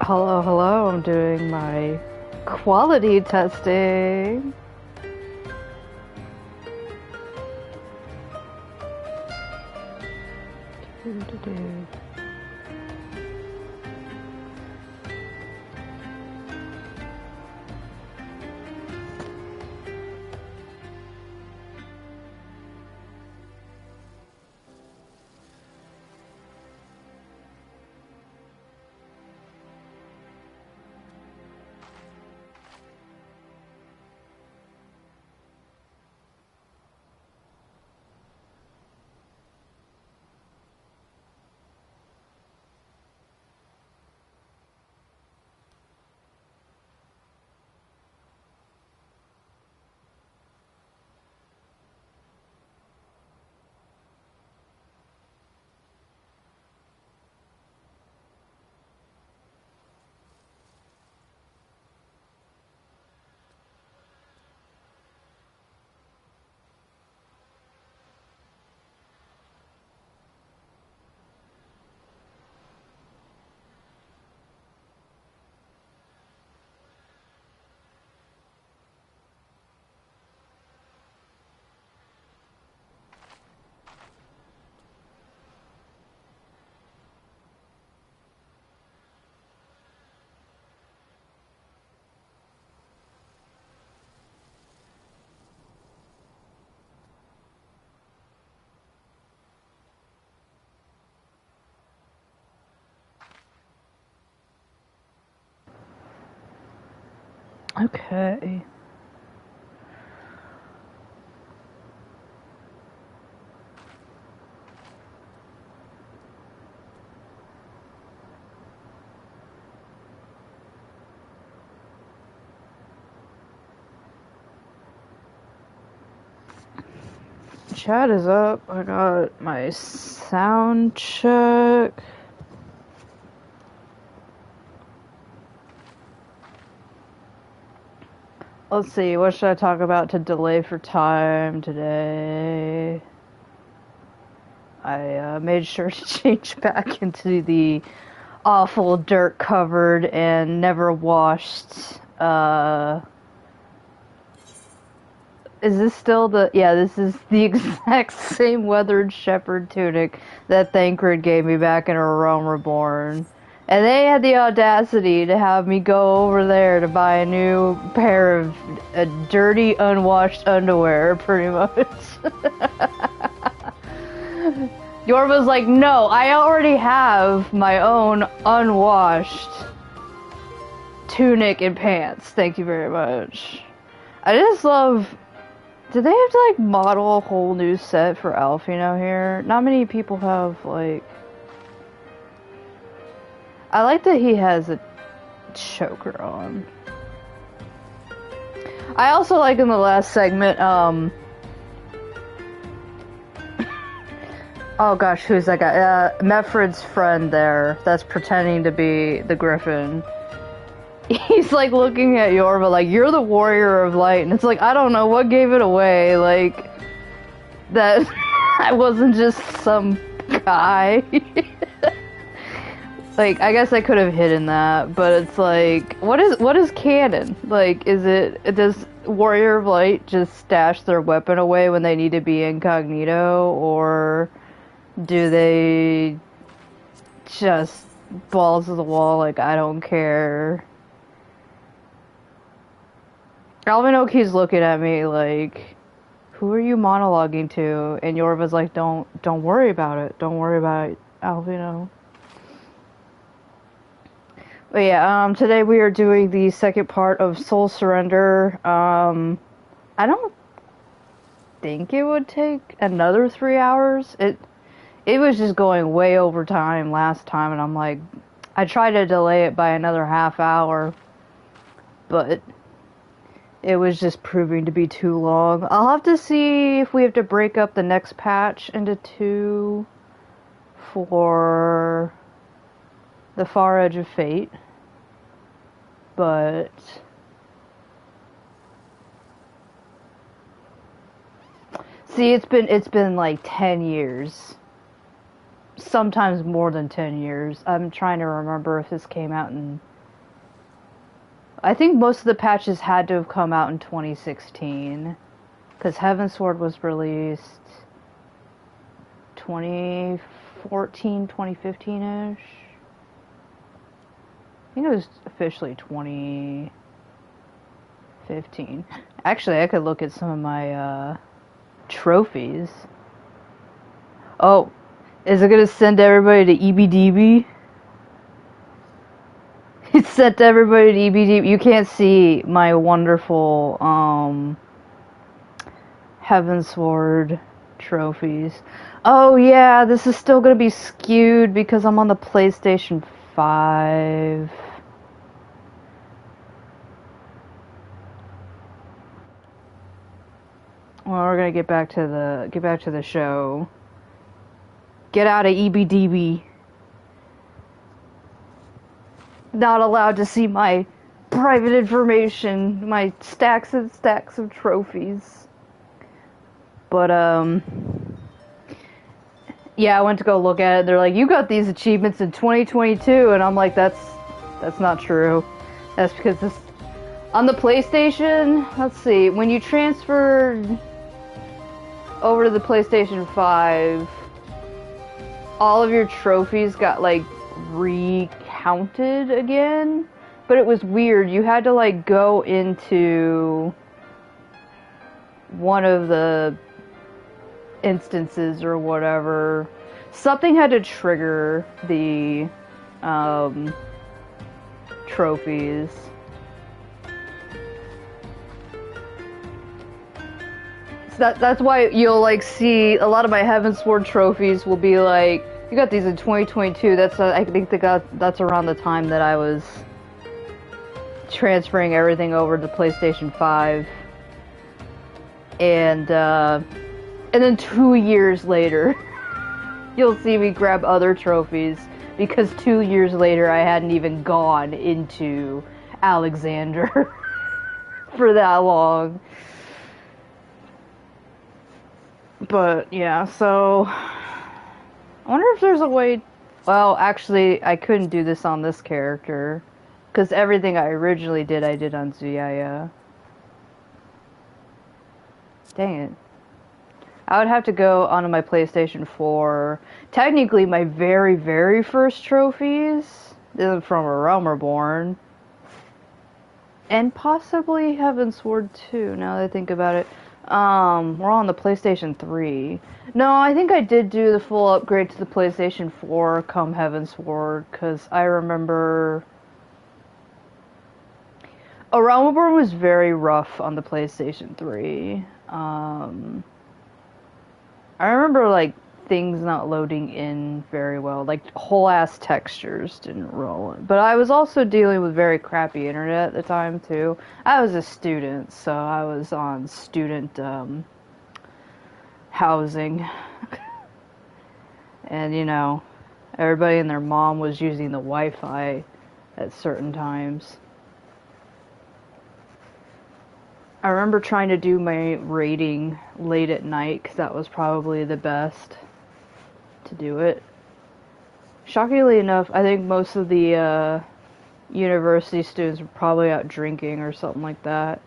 Hello, hello, I'm doing my quality testing. Okay. Chat is up. I got my sound check. Let's see, what should I talk about to delay for time today? I made sure to change back into the awful dirt covered and never washed is this still the yeah, this is the exact same weathered shepherd tunic that Thancred gave me back in A Realm Reborn. And they had the audacity to have me go over there to buy a new pair of dirty, unwashed underwear, pretty much. Yorva's like, no, I already have my own unwashed tunic and pants. Thank you very much. I just love... Do they have to, like, model a whole new set for Alfino here? Not many people have, like... I like that he has a choker on. I also like in the last segment, oh gosh, who's that guy? Mefred's friend there that's pretending to be the Griffin. He's like looking at Yorva like, you're the warrior of light, and it's like, I don't know what gave it away, like, that I wasn't just some guy. Like, I guess I could have hidden that, but it's like, what is canon? Like, does Warrior of Light just stash their weapon away when they need to be incognito, or do they just balls to the wall, like, I don't care? Alvin Oki's looking at me like, who are you monologuing to? And Yorva's like, don't worry about it. Don't worry about it, Alvino. But yeah, today we are doing the second part of Soul Surrender. I don't think it would take another 3 hours. It was just going way over time last time, and I'm like, I tried to delay it by another half hour, but it was just proving to be too long. I'll have to see if we have to break up the next patch into two for the Far Edge of Fate. But see, it's been like 10 years sometimes more than 10 years. I'm trying to remember if this came out in... I think most of the patches had to have come out in 2016. Because Heavensward was released 2014, 2015-ish. I think it was officially 2015. Actually, I could look at some of my trophies. Oh, is it gonna send everybody to EBDB? It's sent everybody to EBDB. You can't see my wonderful Heavensward trophies. Oh yeah, this is still gonna be skewed because I'm on the PlayStation 5. Well, we're gonna get back to the show. Get out of EBDB. Not allowed to see my private information, my stacks and stacks of trophies. But yeah, I went to go look at it. They're like, "You got these achievements in 2022," and I'm like, "That's not true. That's because this on the PlayStation. Let's see, when you transferred over to the PlayStation 5, all of your trophies got like recounted again, but it was weird. You had to like go into one of the instances or whatever. Something had to trigger the trophies. So that's why you'll like see a lot of my Heavensward trophies will be like, you got these in 2022. That's I think that's around the time that I was transferring everything over to PlayStation 5, and then 2 years later, you'll see me grab other trophies because 2 years later I hadn't even gone into Alexander for that long. But yeah, so I wonder if there's a way. Well, actually, I couldn't do this on this character because everything I originally did, I did on Zuyaya. Dang it. I would have to go onto my PlayStation 4. Technically, my very, very first trophies is from A Realm Reborn. And possibly Heavensward too, now that I think about it. We're on the PlayStation 3. No, I think I did do the full upgrade to the PlayStation 4 come Heavensward, because I remember A Realm Reborn was very rough on the PlayStation 3. I remember, like, things not loading in very well. Like, whole-ass textures didn't roll in. But I was also dealing with very crappy internet at the time, too. I was a student, so I was on student, housing. And, you know, everybody and their mom was using the Wi-Fi at certain times. I remember trying to do my raiding late at night, because that was probably the best to do it. Shockingly enough, I think most of the university students were probably out drinking or something like that.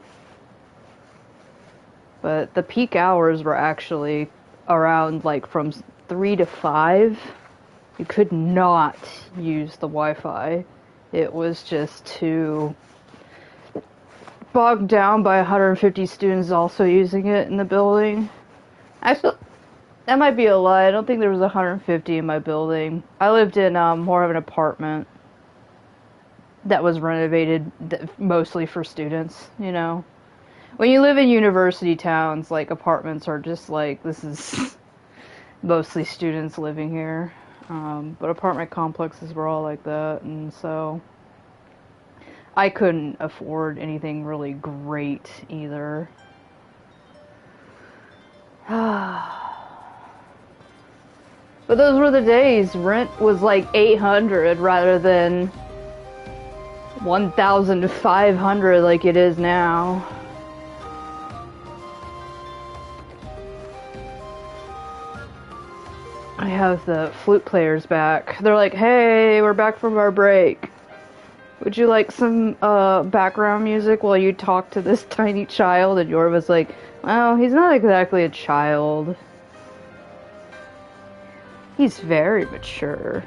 But the peak hours were actually around, like, from 3 to 5. You could not use the Wi-Fi. It was just too bogged down by 150 students also using it in the building. Actually, that might be a lie. I don't think there was 150 in my building. I lived in more of an apartment that was renovated mostly for students, you know. When you live in university towns, like, apartments are just like, this is mostly students living here. But apartment complexes were all like that, and so I couldn't afford anything really great either. But those were the days. Rent was like $800 rather than $1,500 like it is now. I have the flute players back. They're like, hey, we're back from our break. Would you like some background music while you talk to this tiny child? And Yorva's like, well, he's not exactly a child. He's very mature.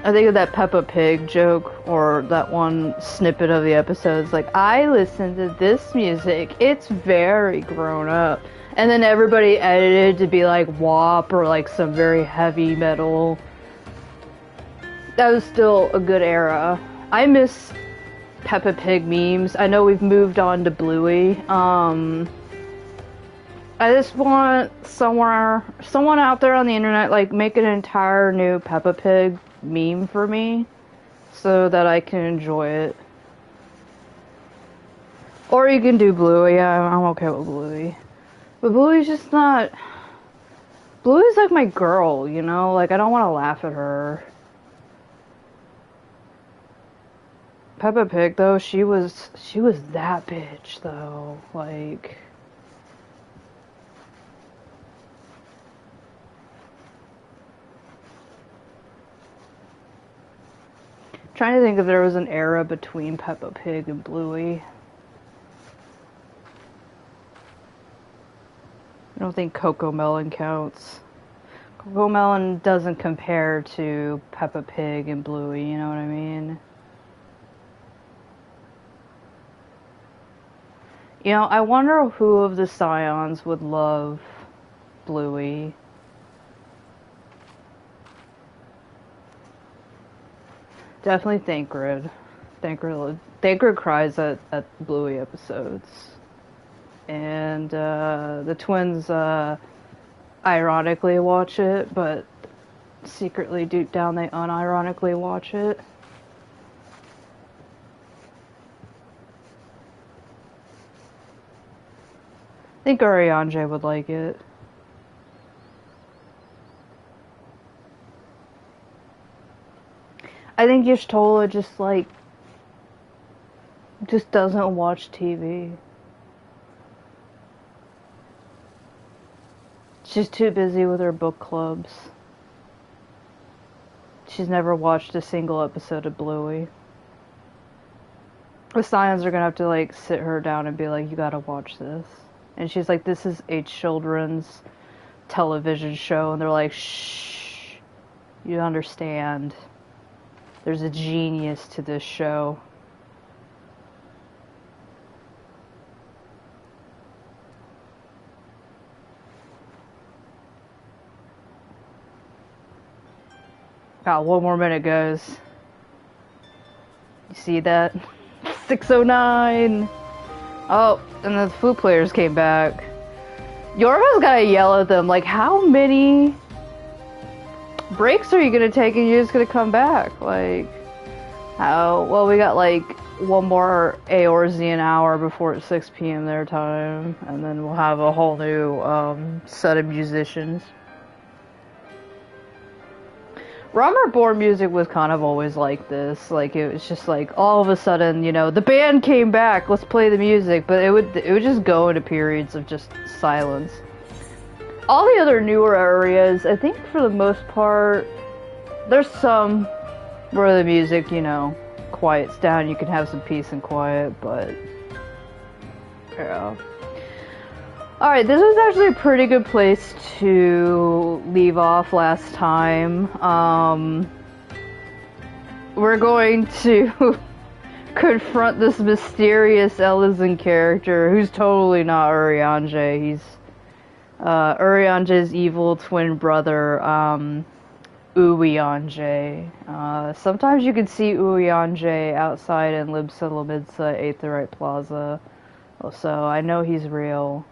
I think of that Peppa Pig joke, or that one snippet of the episodes, like, I listen to this music, it's very grown up. And then everybody edited to be like WAP or like some very heavy metal. That was still a good era. I miss Peppa Pig memes. I know we've moved on to Bluey. I just want someone out there on the internet, like, make an entire new Peppa Pig meme for me so that I can enjoy it. Or you can do Bluey. Yeah, I'm okay with Bluey. But Bluey's just not... Bluey's like my girl, you know? Like, I don't want to laugh at her. Peppa Pig, though, she was that bitch, though. Like... Trying to think if there was an era between Peppa Pig and Bluey. I don't think Coco Melon counts. Coco Melon doesn't compare to Peppa Pig and Bluey, you know what I mean? You know, I wonder who of the Scions would love Bluey. Definitely Thancred. Thancred cries at Bluey episodes. And the twins ironically watch it, but secretly deep down they unironically watch it. I think Ariane would like it. I think Y'shtola just doesn't watch TV. She's too busy with her book clubs. She's never watched a single episode of Bluey. The Scions are gonna have to, like, sit her down and be like, you gotta watch this. And she's like, this is a children's television show. And they're like, shh, you understand. There's a genius to this show. Got one more minute, guys. You see that? 6:09! Oh, and the flute players came back. Yorva's gotta yell at them, like, how many breaks are you gonna take and you're just gonna come back? Like, how? Well, we got like one more Eorzean hour before it's 6 p.m. their time, and then we'll have a whole new set of musicians. Rama music was kind of always like this. Like, it was just like, all of a sudden, you know, the band came back, let's play the music, but it would just go into periods of just silence. All the other newer areas, I think for the most part, there's some where the music, you know, quiets down, you can have some peace and quiet, but yeah. Alright, this was actually a pretty good place to leave off last time. We're going to confront this mysterious Elysian character who's totally not Urianger. He's Urianger's evil twin brother, Uwianger. Sometimes you can see Uwianger outside in Libsa Lamidsa Aetherite Plaza. So I know he's real.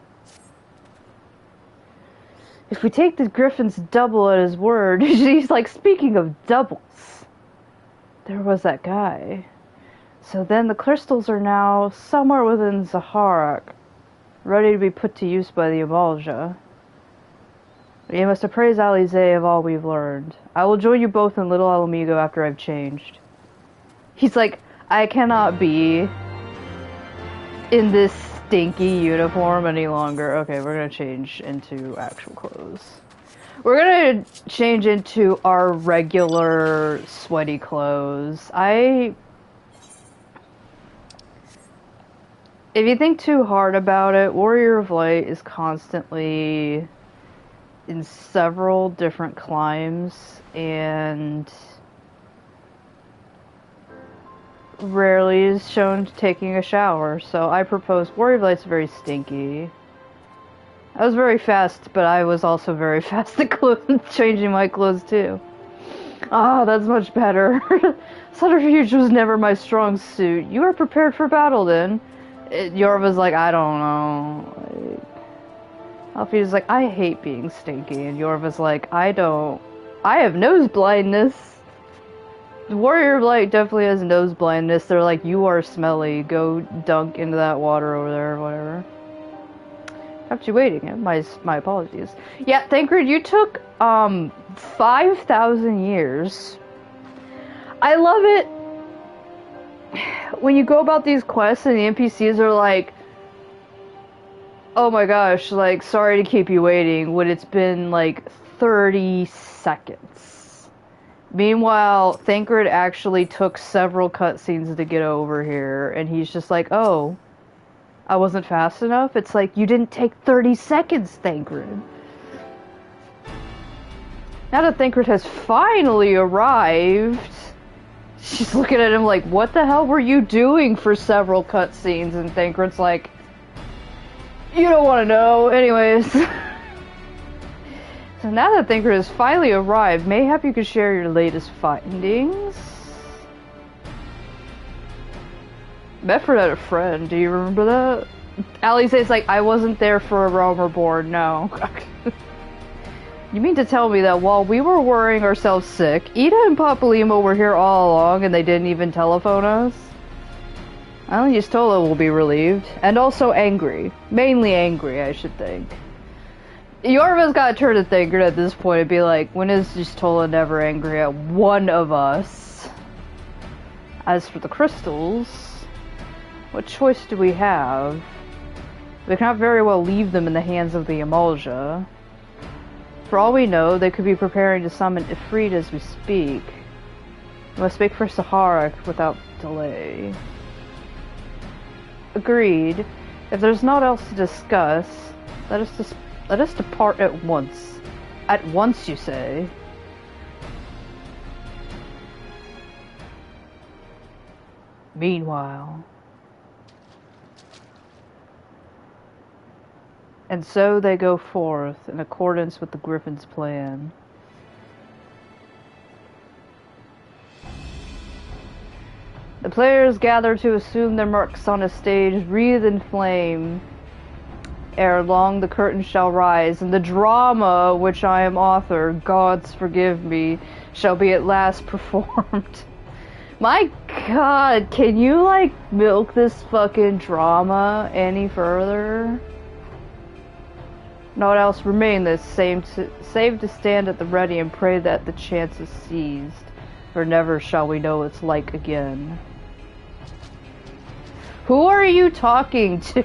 If we take the Griffin's double at his word, he's like, speaking of doubles, there was that guy. So then the crystals are now somewhere within Zaharak, ready to be put to use by the Amalja. You must appraise Alize of all we've learned. I will join you both in Little Alamigo after I've changed. He's like, I cannot be in this stinky uniform any longer. Okay, we're gonna change into actual clothes. We're gonna change into our regular sweaty clothes. If you think too hard about it, Warrior of Light is constantly in several different climes and rarely is shown taking a shower. So I propose Warrior of Light's very stinky. I was very fast, but I was also very fast at changing my clothes too. Ah, that's much better. Subterfuge was never my strong suit. You are prepared for battle then. Yorva's like, I don't know. Alfie's like, I hate being stinky. And Yorva's like, I have nose blindness. The Warrior of Light definitely has nose blindness. They're like, you are smelly. Go dunk into that water over there or whatever. Kept you waiting. My apologies. Yeah, Thancred, you took 5,000 years. I love it when you go about these quests and the NPCs are like, oh my gosh, like, sorry to keep you waiting, when it's been like 30 seconds. Meanwhile, Thancred actually took several cutscenes to get over here, and he's just like, oh, I wasn't fast enough? It's like, you didn't take 30 seconds, Thancred. Now that Thancred has finally arrived, she's looking at him like, what the hell were you doing for several cutscenes? And Thancred's like, you don't want to know. Anyways. So now that Thancred has finally arrived, mayhap you could share your latest findings? Medford had a friend, do you remember that? Alize's like, I wasn't there for a Realm Reborn, no. You mean to tell me that while we were worrying ourselves sick, Ida and Papalymo were here all along and they didn't even telephone us? Well, Yustola will be relieved. And also angry. Mainly angry, I should think. Yorva's gotta turn to Thancred at this point and be like, when is Yustola never angry at one of us? As for the crystals, what choice do we have? We cannot very well leave them in the hands of the Emulja. For all we know, they could be preparing to summon Ifrit as we speak. We must make for Sahara without delay. Agreed. If there's naught else to discuss, let us depart at once. At once, you say? Meanwhile. And so they go forth, in accordance with the Griffin's plan. The players gather to assume their marks on a stage, wreathed in flame. Ere long the curtain shall rise, and the drama which I am author, gods forgive me, shall be at last performed. My god, can you, like, milk this fucking drama any further? Naught else remaineth save to stand at the ready and pray that the chance is seized, for never shall we know its like again. Who are you talking to?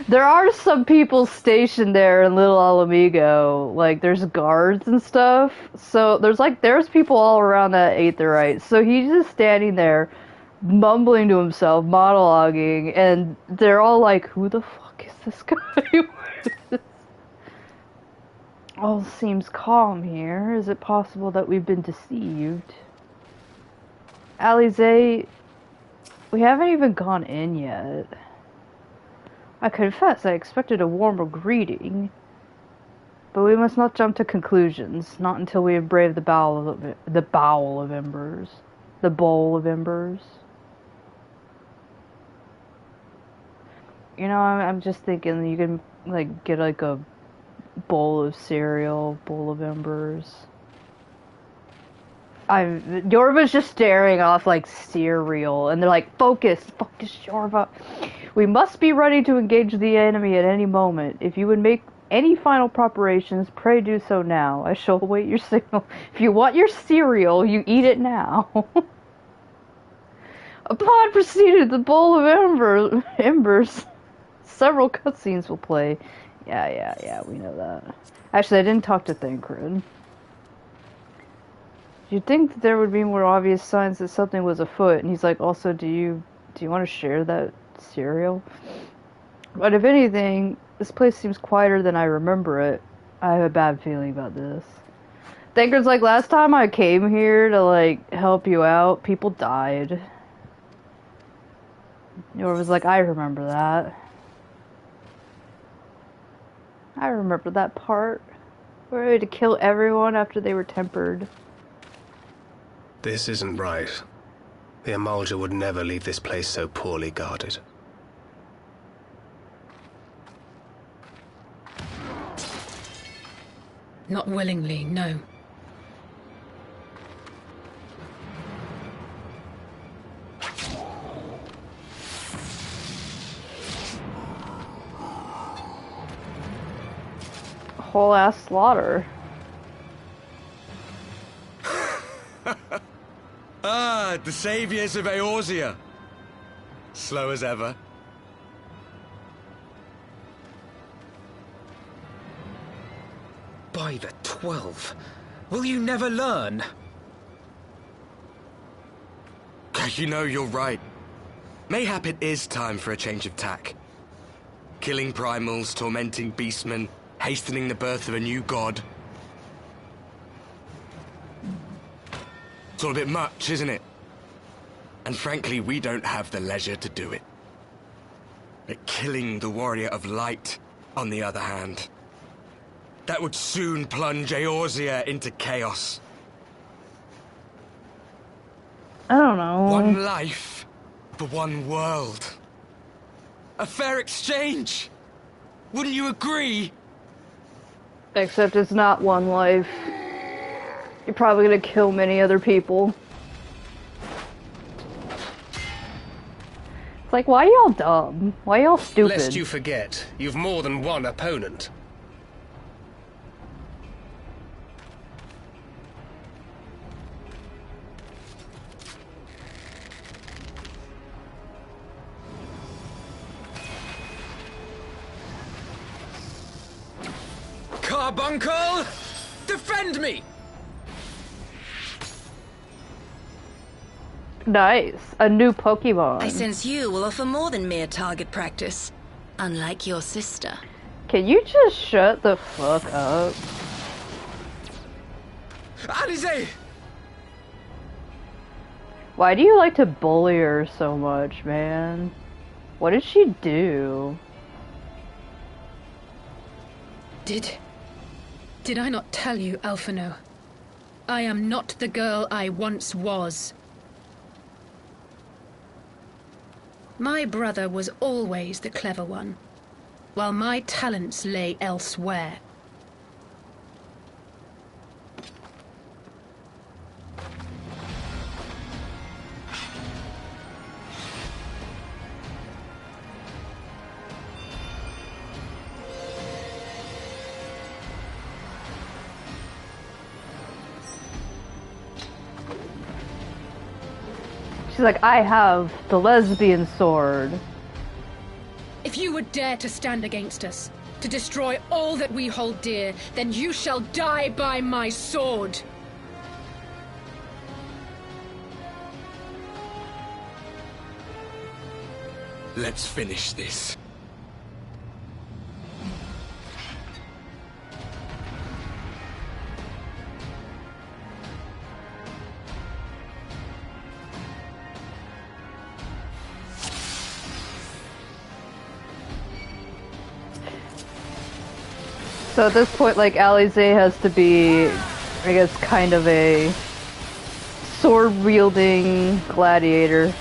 There are some people stationed there in Little Alamigo. Like, there's guards and stuff. So, there's people all around that Aetherite. So he's just standing there, mumbling to himself, monologuing, and they're all like, who the fuck is this guy? All seems calm here. Is it possible that we've been deceived? Alize, we haven't even gone in yet. I confess I expected a warmer greeting, but we must not jump to conclusions, not until we have braved the bowl of embers. The bowl of embers. You know, I'm just thinking you can, like, get, like, a bowl of cereal, bowl of embers. Yorva's just staring off like cereal, and they're like, focus, Yorva. We must be ready to engage the enemy at any moment. If you would make any final preparations, pray do so now. I shall await your signal. If you want your cereal, you eat it now. Upon proceeding to the bowl of embers, several cutscenes will play. Yeah, we know that. Actually, I didn't talk to Thancred. You'd think that there would be more obvious signs that something was afoot, and he's like, also, do you want to share that cereal? But if anything, this place seems quieter than I remember it. I have a bad feeling about this. Thancred's like, last time I came here to, like, help you out, people died. Yorva's like, I remember that. I remember that part. We were ready to kill everyone after they were tempered. This isn't right. The Emulger would never leave this place so poorly guarded. Not willingly, no. Whole ass slaughter. Ah, the saviors of Eorzea. Slow as ever. By the 12, will you never learn? You know, you're right. Mayhap it is time for a change of tack. Killing primals, tormenting beastmen, hastening the birth of a new god. It's all a bit much, isn't it? And frankly, we don't have the leisure to do it. But killing the warrior of light, on the other hand, that would soon plunge Eorzea into chaos. I don't know. One life for one world. A fair exchange. Wouldn't you agree? Except it's not one life. You're probably gonna kill many other people. It's like, why y'all dumb? Why y'all stupid? Lest you forget, you've more than one opponent. Carbuncle! Defend me! Nice. A new Pokemon. I sense you will offer more than mere target practice, unlike your sister. Can you just shut the fuck up? Alize! Why do you like to bully her so much, man? What did she do? Did I not tell you, Alphino? I am not the girl I once was. My brother was always the clever one, while my talents lay elsewhere. She's like, I have the lesbian sword. If you would dare to stand against us, to destroy all that we hold dear, then you shall die by my sword. Let's finish this. So at this point, like, Alize has to be, I guess, kind of a sword-wielding gladiator.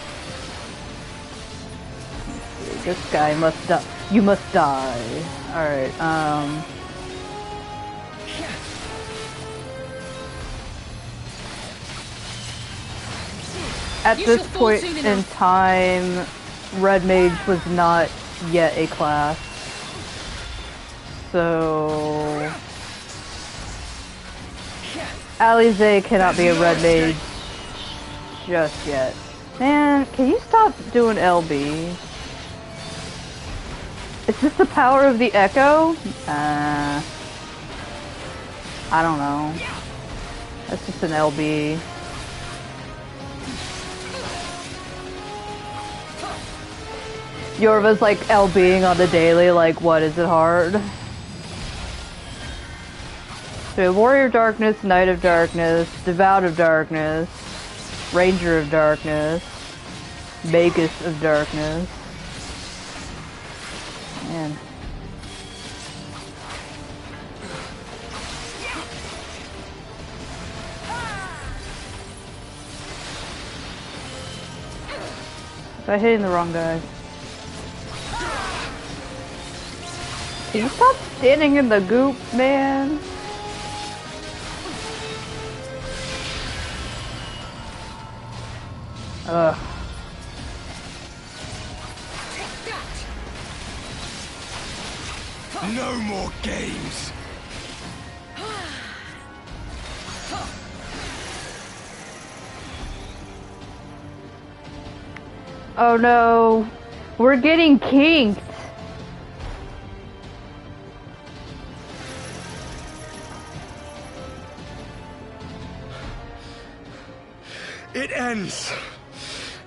This guy must die. You must die. Alright, At this point in time, Red Mage was not yet a class. So Alize cannot be a red mage just yet. Man, can you stop doing LB? Is this the power of the echo? I don't know. That's just an LB. Yorva's like LBing on the daily, like, what, is it hard? So, Warrior of Darkness, Knight of Darkness, Devout of Darkness, Ranger of Darkness, Magus of Darkness. Man. I'm hitting the wrong guy. Can you stop standing in the goop, man? Ugh. No more games. Oh no, we're getting kinked. It ends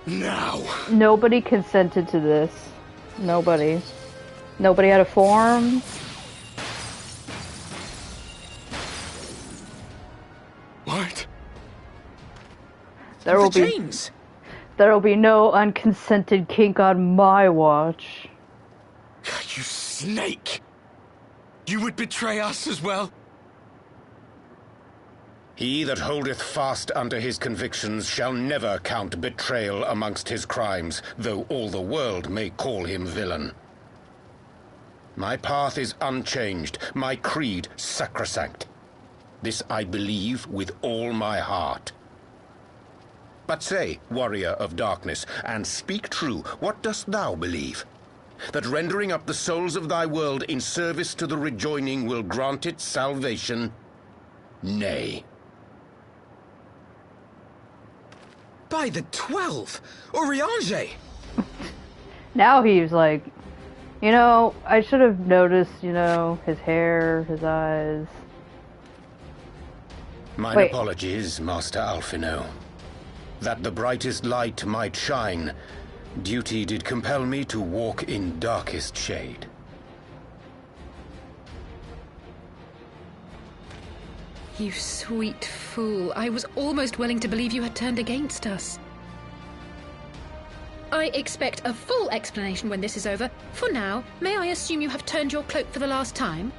now. Nobody consented to this. Nobody. Nobody had a form. What? There will The be chains. there will be no unconsented kink on my watch. You snake! You would betray us as well? He that holdeth fast unto his convictions shall never count betrayal amongst his crimes, though all the world may call him villain. My path is unchanged, my creed sacrosanct. This I believe with all my heart. But say, warrior of darkness, and speak true, what dost thou believe? That rendering up the souls of thy world in service to the rejoining will grant it salvation? Nay. By the 12! Oriange! Now he's like, you know, I should have noticed, you know, his hair, his eyes. Mine Wait. apologies, Master Alphino. That the brightest light might shine, duty did compel me to walk in darkest shade. You sweet fool. I was almost willing to believe you had turned against us. I expect a full explanation when this is over. For now, may I assume you have turned your cloak for the last time?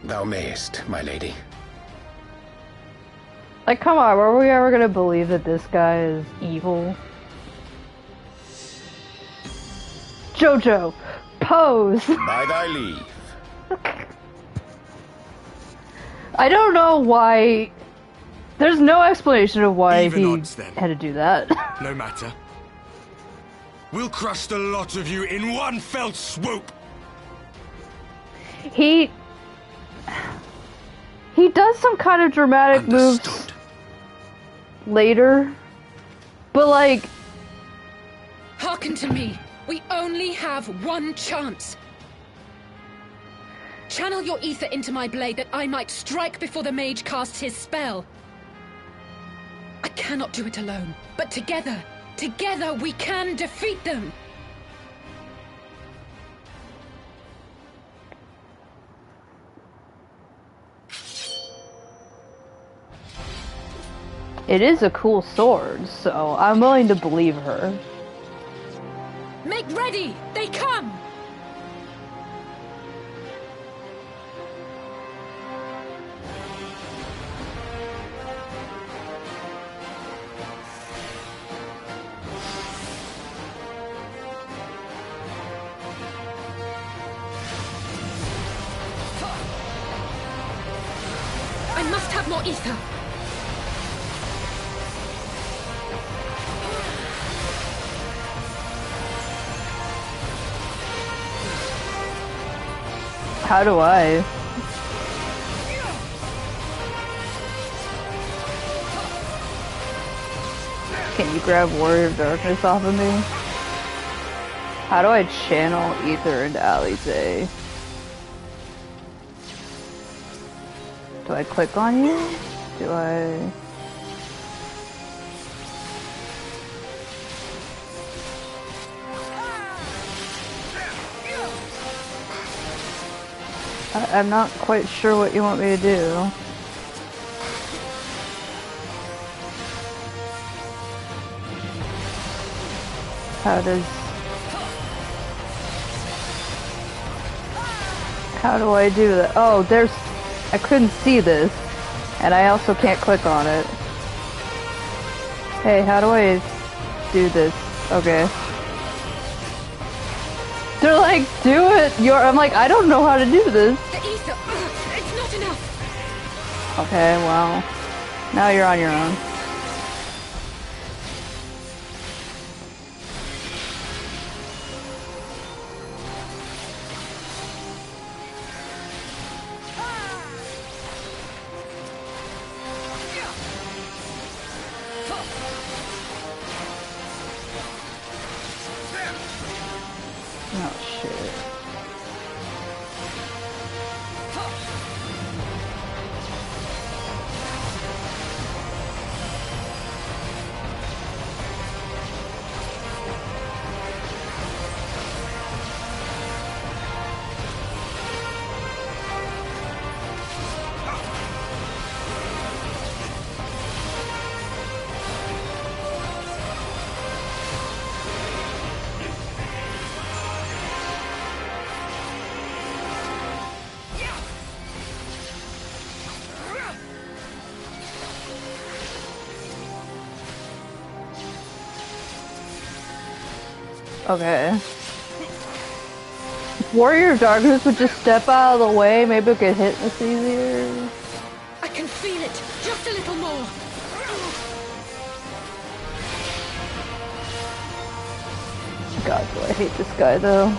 Thou mayest, my lady. Like, come on, were we ever gonna believe that this guy is evil? Jojo, pose! By thy leave. I don't know why. There's no explanation of why Even he odds, then. had to do that. No matter. We'll crush the lot of you in one fell swoop! He does some kind of dramatic moves Understood. later, but like, Hearken to me. We only have one chance. Channel your ether into my blade that I might strike before the mage casts his spell. I cannot do it alone, but together we can defeat them. it is a cool sword, so I'm willing to believe her. Make ready! They come! I must have more ether. How do I? Can you grab Warrior of Darkness off of me? How do I channel Ether into Alize? Do I click on you? Do I... I'm not quite sure what you want me to do. How do I do that? Oh, I couldn't see this, and I also can't click on it. Hey, how do I do this? Okay. They're like, do it! I'm like, I don't know how to do this. The ether, it's not enough. Okay, well, now you're on your own. Oh, shit. Okay. If Warrior of Darkness would just step out of the way, maybe we could hit this easier. I can feel it. Just a little more. God, do I hate this guy though.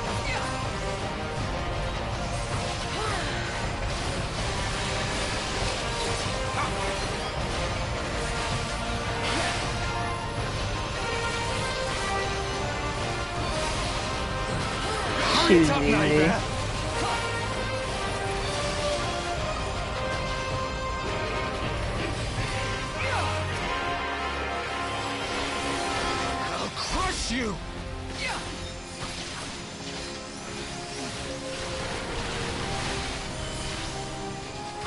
She's easy. I'll crush you!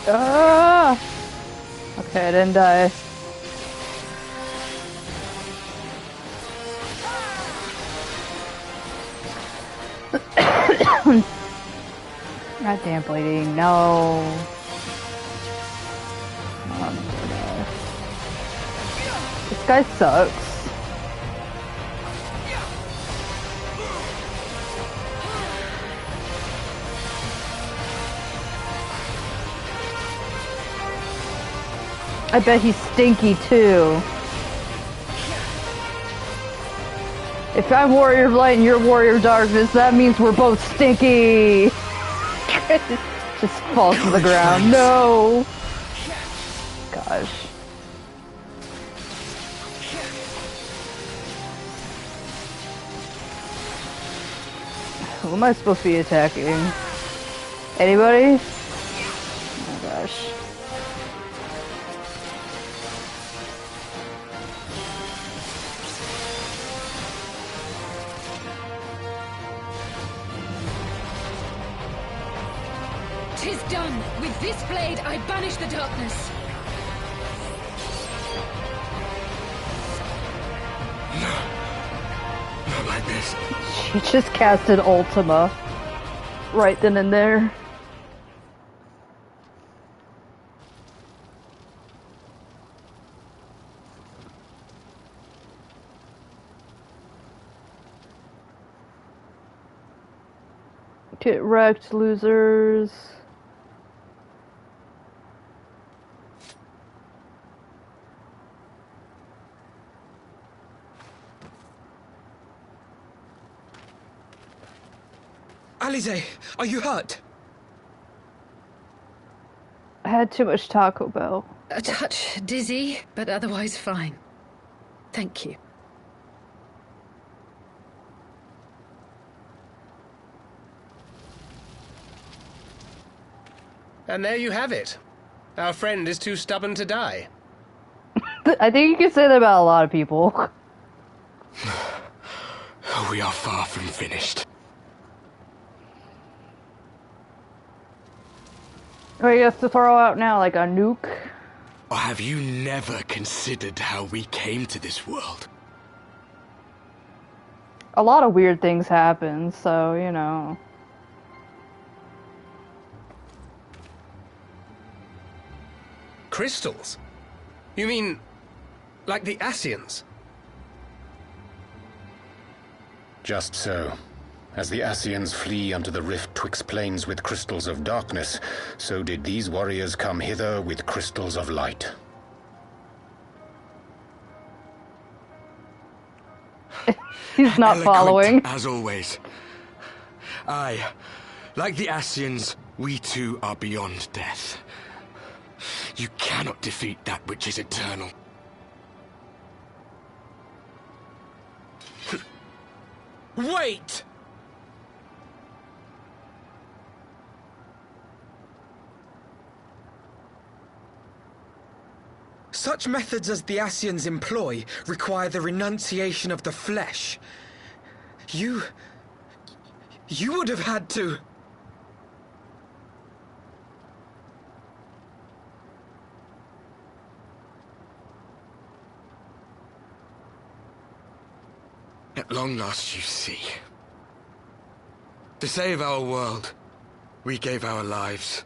Ah! Okay, I didn't die. Goddamn bleeding, no. This guy sucks. I bet he's stinky too. If I'm Warrior of Light and you're Warrior of Darkness, that means we're both stinky. Just falls to the ground. No. Gosh. Who am I supposed to be attacking? Anybody? Oh my gosh. Tis done. With this blade, I banish the darkness. Not like this. She just casted Ultima. Right then and there. Get wrecked, losers. Alize, are you hurt? had too much Taco Bell. A touch dizzy, but otherwise fine. Thank you. And there you have it. Our friend is too stubborn to die. I think you can say that about a lot of people. We are far from finished. I guess to throw out now, like a nuke. Or have you never considered how we came to this world? A lot of weird things happen, so, you know. Crystals? You mean, like the Ascians? Just so. As the Ascians flee unto the rift twixt plains with crystals of darkness, so did these warriors come hither with crystals of light. He's not Eloquent, following. as always. Aye, like the Ascians, we too are beyond death. You cannot defeat that which is eternal. Wait! Such methods as the Ascians employ require the renunciation of the flesh. You would have had to... At long last, you see. To save our world, we gave our lives.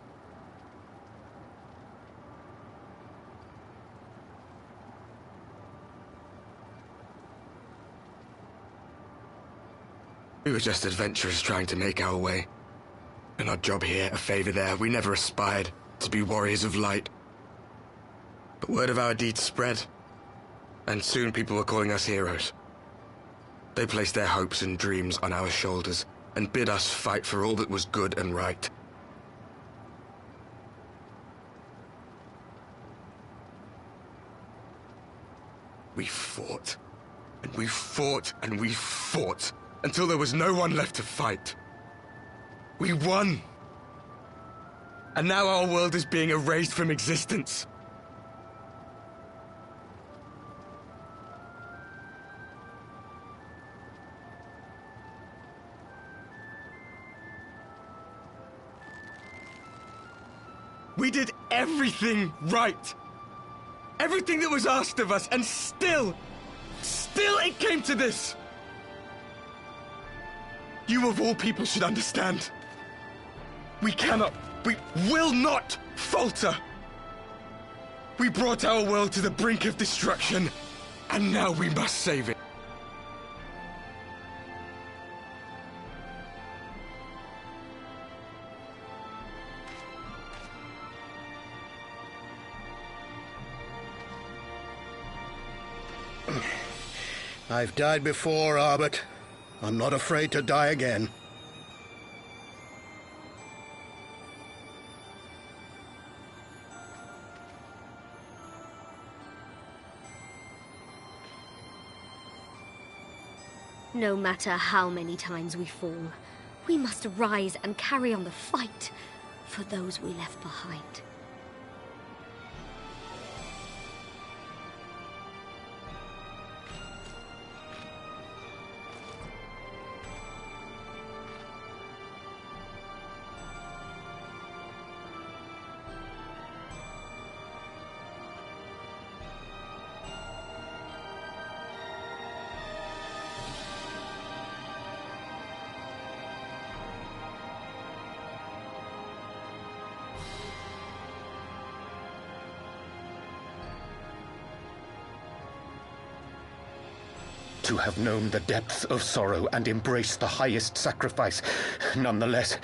We were just adventurers trying to make our way. An odd job here, a favor there. We never aspired to be warriors of light. But word of our deeds spread, and soon people were calling us heroes. They placed their hopes and dreams on our shoulders, and bid us fight for all that was good and right. We fought, and we fought, and we fought, until there was no one left to fight. We won! And now our world is being erased from existence. We did everything right. Everything that was asked of us, and still it came to this. You of all people should understand. We will not falter. We brought our world to the brink of destruction, and now we must save it. I've died before, Arbet. I'm not afraid to die again. No matter how many times we fall, we must rise and carry on the fight for those we left behind. To have known the depths of sorrow and embraced the highest sacrifice. Nonetheless,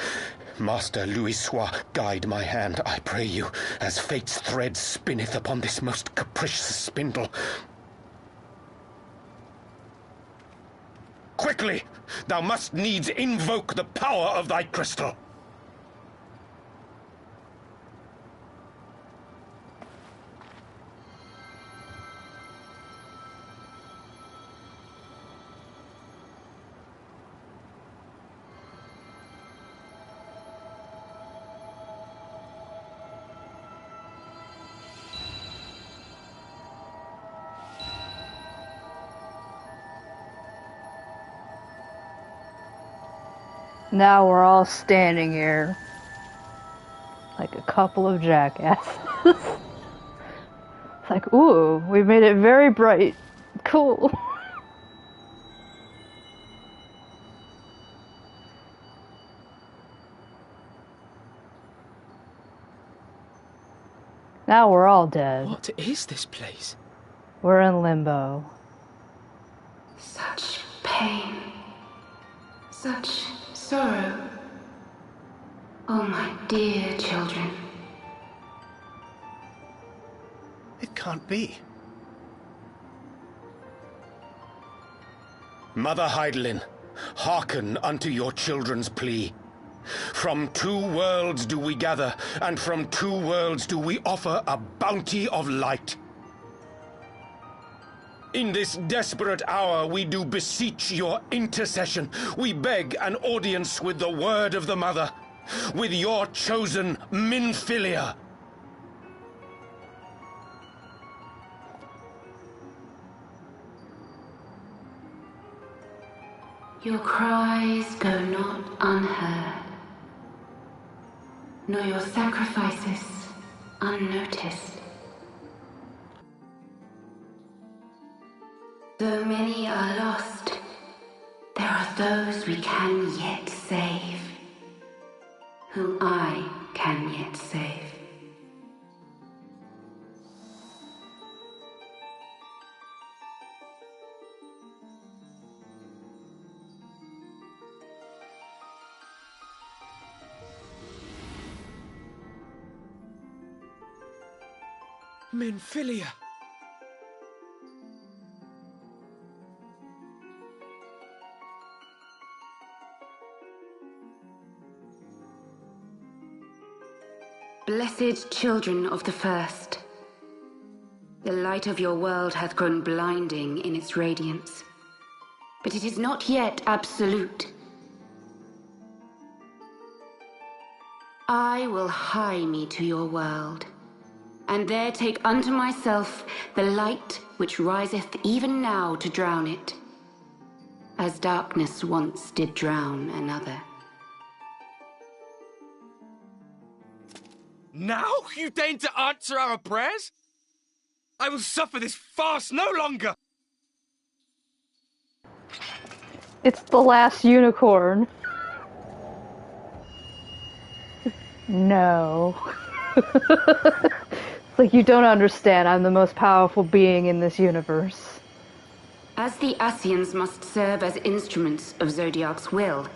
Master Louis-Sois, guide my hand, I pray you, as fate's thread spinneth upon this most capricious spindle. Quickly! Thou must needs invoke the power of thy crystal. Now we're all standing here like a couple of jackasses. It's like, ooh, we made it very bright. Cool. Now we're all dead. What is this place? We're in limbo. Such pain. Such sorrow. Oh, my dear children. It can't be. Mother Heidelin, hearken unto your children's plea. From two worlds do we gather, and from two worlds do we offer a bounty of light. In this desperate hour we do beseech your intercession. We beg an audience with the word of the Mother, with your chosen Minfilia. Your cries go not unheard, nor your sacrifices unnoticed. Though many are lost, there are those we can yet save, whom I can yet save. Minfilia. Blessed children of the First, the light of your world hath grown blinding in its radiance, but it is not yet absolute. I will hie me to your world, and there take unto myself the light which riseth even now to drown it, as darkness once did drown another. Now you deign to answer our prayers? I will suffer this farce no longer! It's the last unicorn. No. It's like, you don't understand. I'm the most powerful being in this universe. As the Ascians must serve as instruments of Zodiark's will,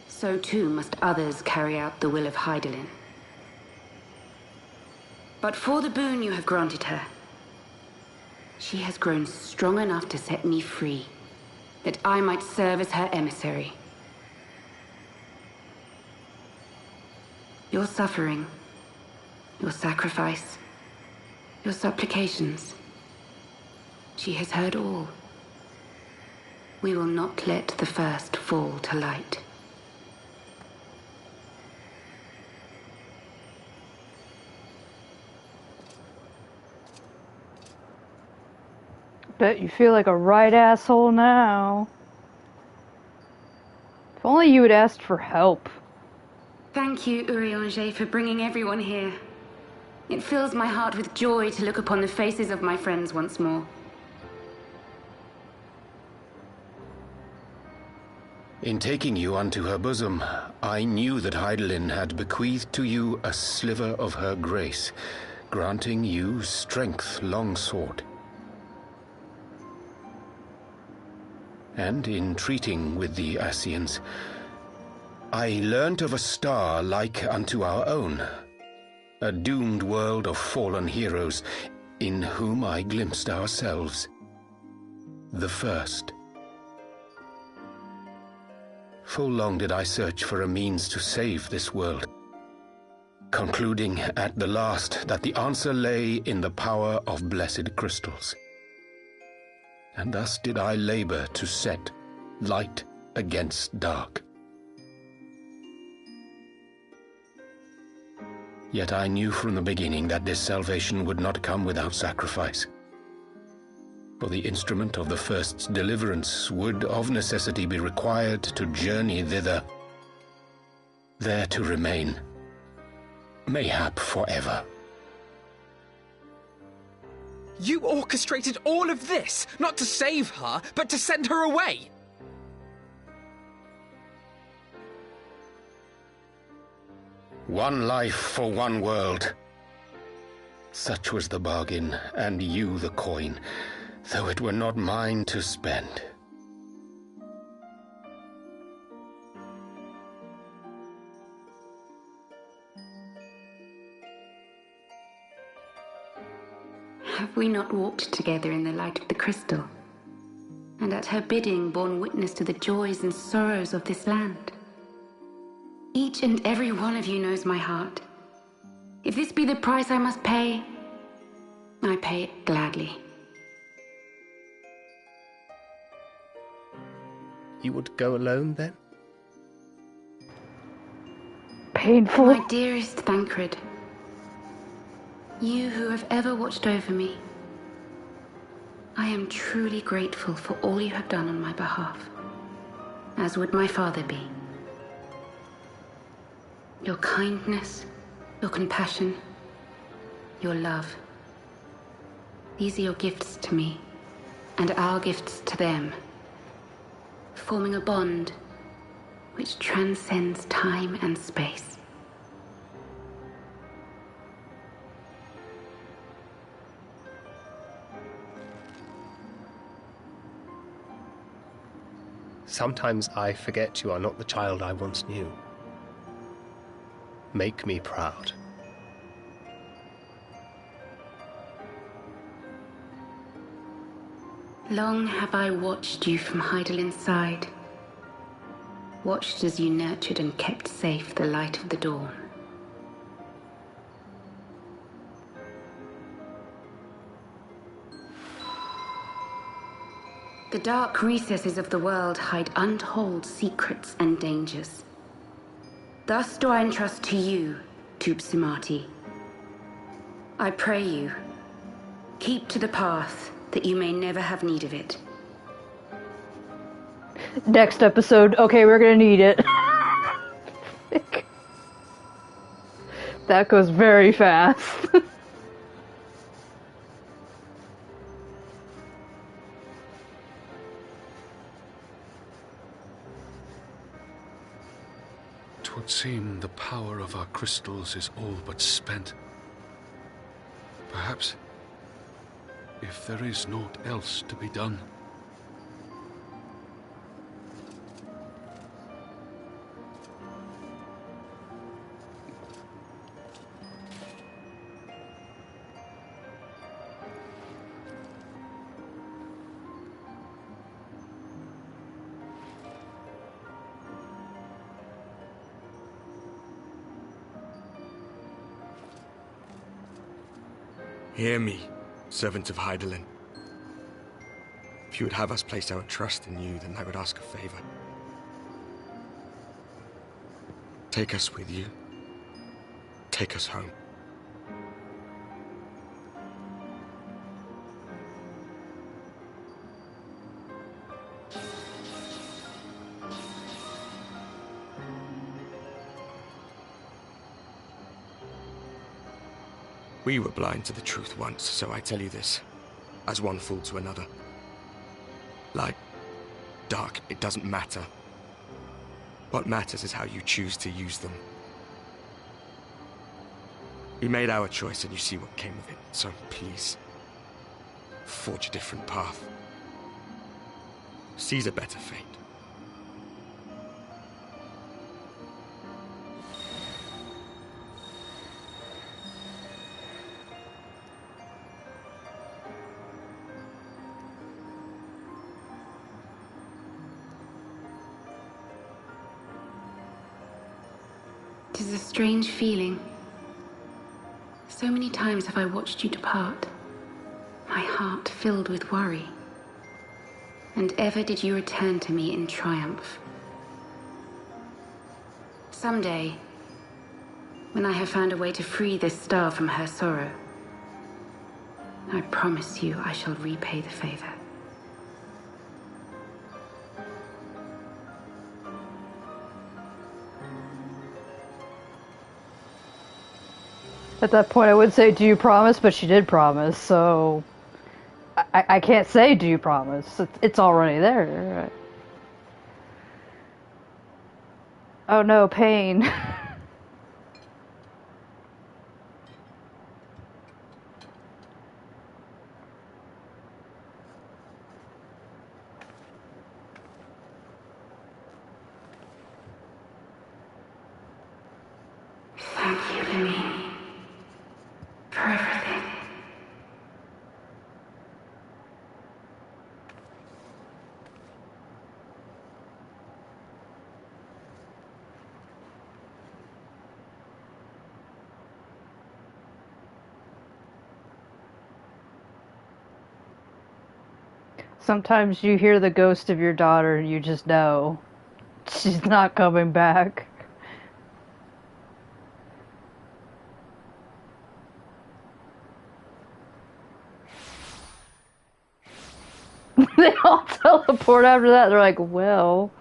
so too must others carry out the will of Heidelin. But for the boon you have granted her, she has grown strong enough to set me free, that I might serve as her emissary. Your suffering, your sacrifice, your supplications, she has heard all. We will not let the first fall to light. Bet you feel like a right asshole now. If only you had asked for help. Thank you, Urianger, for bringing everyone here. It fills my heart with joy to look upon the faces of my friends once more. In taking you unto her bosom, I knew that Heidelin had bequeathed to you a sliver of her grace, granting you strength longsword. And in treating with the Ascians, I learnt of a star like unto our own, a doomed world of fallen heroes, in whom I glimpsed ourselves, the first. Full long did I search for a means to save this world, concluding at the last that the answer lay in the power of blessed crystals. And thus did I labor to set light against dark. Yet I knew from the beginning that this salvation would not come without sacrifice. For the instrument of the first's deliverance would of necessity be required to journey thither, there to remain, mayhap forever. You orchestrated all of this, not to save her, but to send her away! One life for one world. Such was the bargain, and you the coin, though it were not mine to spend. Have we not walked together in the light of the crystal, and at her bidding borne witness to the joys and sorrows of this land? Each and every one of you knows my heart. If this be the price I must pay, I pay it gladly. You would go alone, then? Painful. My dearest Thancred, you who have ever watched over me, I am truly grateful for all you have done on my behalf, as would my father be. Your kindness, your compassion, your love. These are your gifts to me, and our gifts to them, forming a bond which transcends time and space. Sometimes I forget you are not the child I once knew. Make me proud. Long have I watched you from Heidellin's side, watched as you nurtured and kept safe the light of the dawn. The dark recesses of the world hide untold secrets and dangers. Thus do I entrust to you, Tupsimati. I pray you, keep to the path that you may never have need of it. Next episode. Okay, we're gonna need it. That goes very fast. Twould seem the power of our crystals is all but spent. Perhaps, if there is naught else to be done. Hear me, servant of Heidelin. If you would have us place our trust in you, then I would ask a favor. Take us with you. Take us home. We were blind to the truth once, so I tell you this, as one fool to another. Light, dark, it doesn't matter. What matters is how you choose to use them. We made our choice and you see what came of it, so please, forge a different path. Seize a better fate. It is a strange feeling. So many times have I watched you depart, my heart filled with worry. And ever did you return to me in triumph. Someday, when I have found a way to free this star from her sorrow, I promise you I shall repay the favor. At that point, I would say, do you promise? But she did promise, so I can't say, do you promise? It's already there. Oh no, pain. Thank you, Louis, for everything. Sometimes you hear the ghost of your daughter and you just know she's not coming back. They all teleport after that. They're like, well,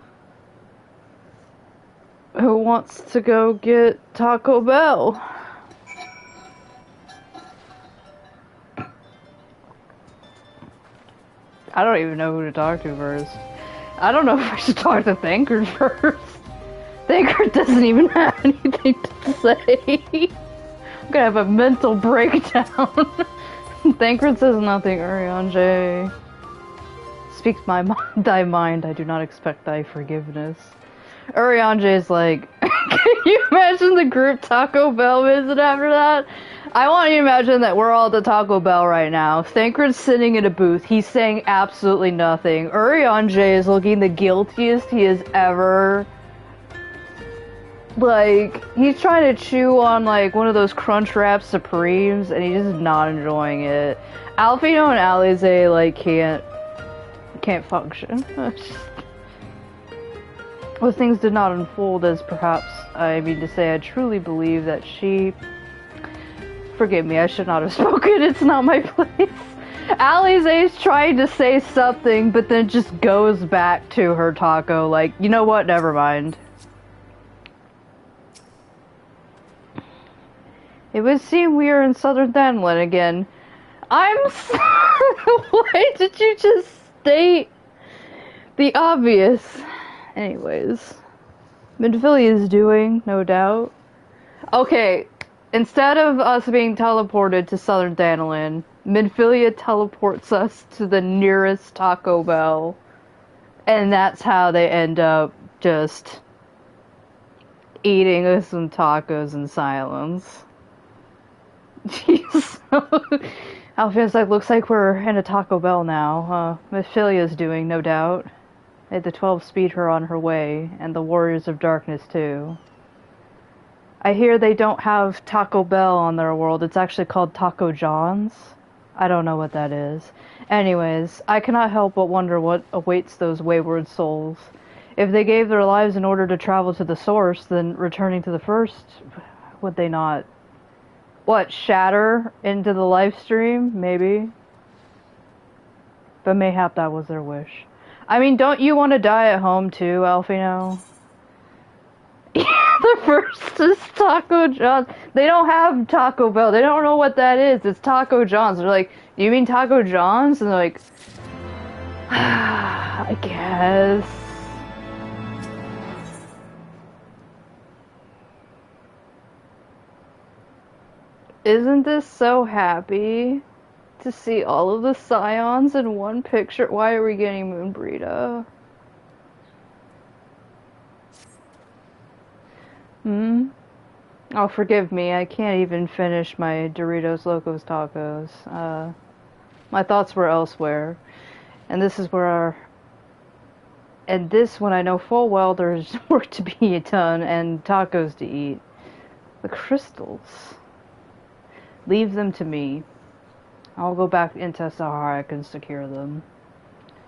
who wants to go get Taco Bell? I don't even know who to talk to first. I don't know if I should talk to Thancred first. Thancred doesn't even have anything to say. I'm gonna have a mental breakdown. Thancred says nothing. Urianger speaks thy mind. I do not expect thy forgiveness. Urianger is like, can you imagine the group Taco Bell visit after that? I want you to imagine that we're all at the Taco Bell right now. Thancred's sitting in a booth. He's saying absolutely nothing. Urianger is looking the guiltiest he has ever. Like, he's trying to chew on, like, one of those Crunchwrap Supremes, and he's just not enjoying it. Alfino and Alize, like, can't function. Well, things did not unfold as perhaps I mean to say. I truly believe that she... Forgive me, I should not have spoken. It's not my place. Alize's trying to say something, but then just goes back to her taco. Like, you know what? Never mind. It would seem we are in southern Danlin again. Why did you just state the obvious? Anyways. Minfilia is doing, no doubt. Okay, instead of us being teleported to southern Danlin, Minfilia teleports us to the nearest Taco Bell. And that's how they end up just eating some tacos in silence. Jeez. Alfion's like, looks like we're in a Taco Bell now. Minfilia's doing, no doubt. Made the 12 speed her on her way, and the Warriors of Darkness too. I hear they don't have Taco Bell on their world. It's actually called Taco John's. I don't know what that is. Anyways, I cannot help but wonder what awaits those wayward souls. If they gave their lives in order to travel to the source, then returning to the first, would they not... What, shatter into the life stream? Maybe. But mayhap that was their wish. I mean, don't you want to die at home too, Alfino? Yeah, the first is Taco John's. They don't have Taco Bell. They don't know what that is. It's Taco John's. They're like, you mean Taco John's? And they're like, I guess. Isn't this so happy to see all of the Scions in one picture? Why are we getting Moonbreeda? Oh, forgive me. I can't even finish my Doritos Locos Tacos. My thoughts were elsewhere. And this is where our... And this when I know full well there's work to be done and tacos to eat. The crystals. Leave them to me. I'll go back into Sahara and secure them.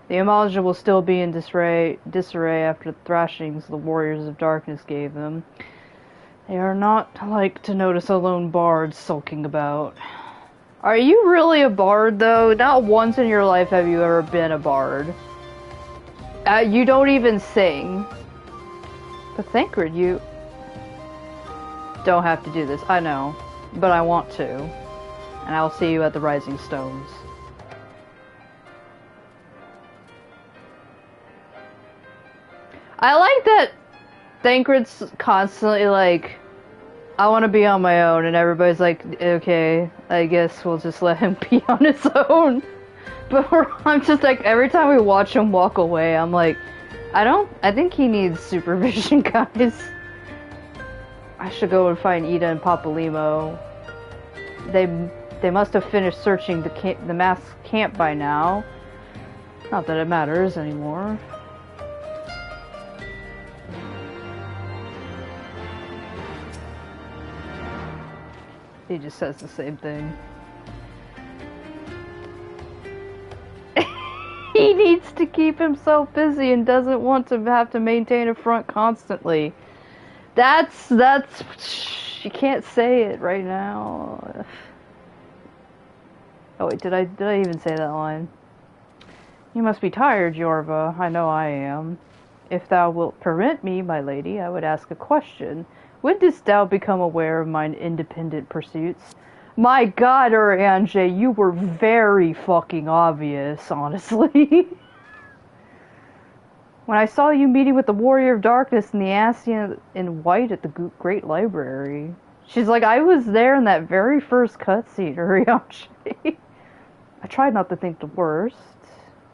The Amaja will still be in disarray after the thrashings the Warriors of Darkness gave them. They are not like to notice a lone bard sulking about. Are you really a bard, though? Not once in your life have you ever been a bard. You don't even sing. But Thancred, you don't have to do this. I know. But I want to. And I'll see you at the Rising Stones. I like that Thancred's constantly like, I want to be on my own, and everybody's like, okay, I guess we'll just let him be on his own. But I'm just like, every time we watch him walk away, I'm like, I think he needs supervision, guys. I should go and find Ida and Papalimo. They must have finished searching the mass camp by now. Not that it matters anymore. He just says the same thing. He needs to keep himself busy and doesn't want to have to maintain a front constantly. That's you can't say it right now. Oh wait, did I even say that line? You must be tired, Yorva. I know I am. If thou wilt permit me, my lady, I would ask a question. When didst thou become aware of mine independent pursuits? My god, Urianger, you were very fucking obvious, honestly. When I saw you meeting with the Warrior of Darkness and the Ascian in white at the Great Library. She's like, I was there in that very first cutscene, Urianger. I tried not to think the worst.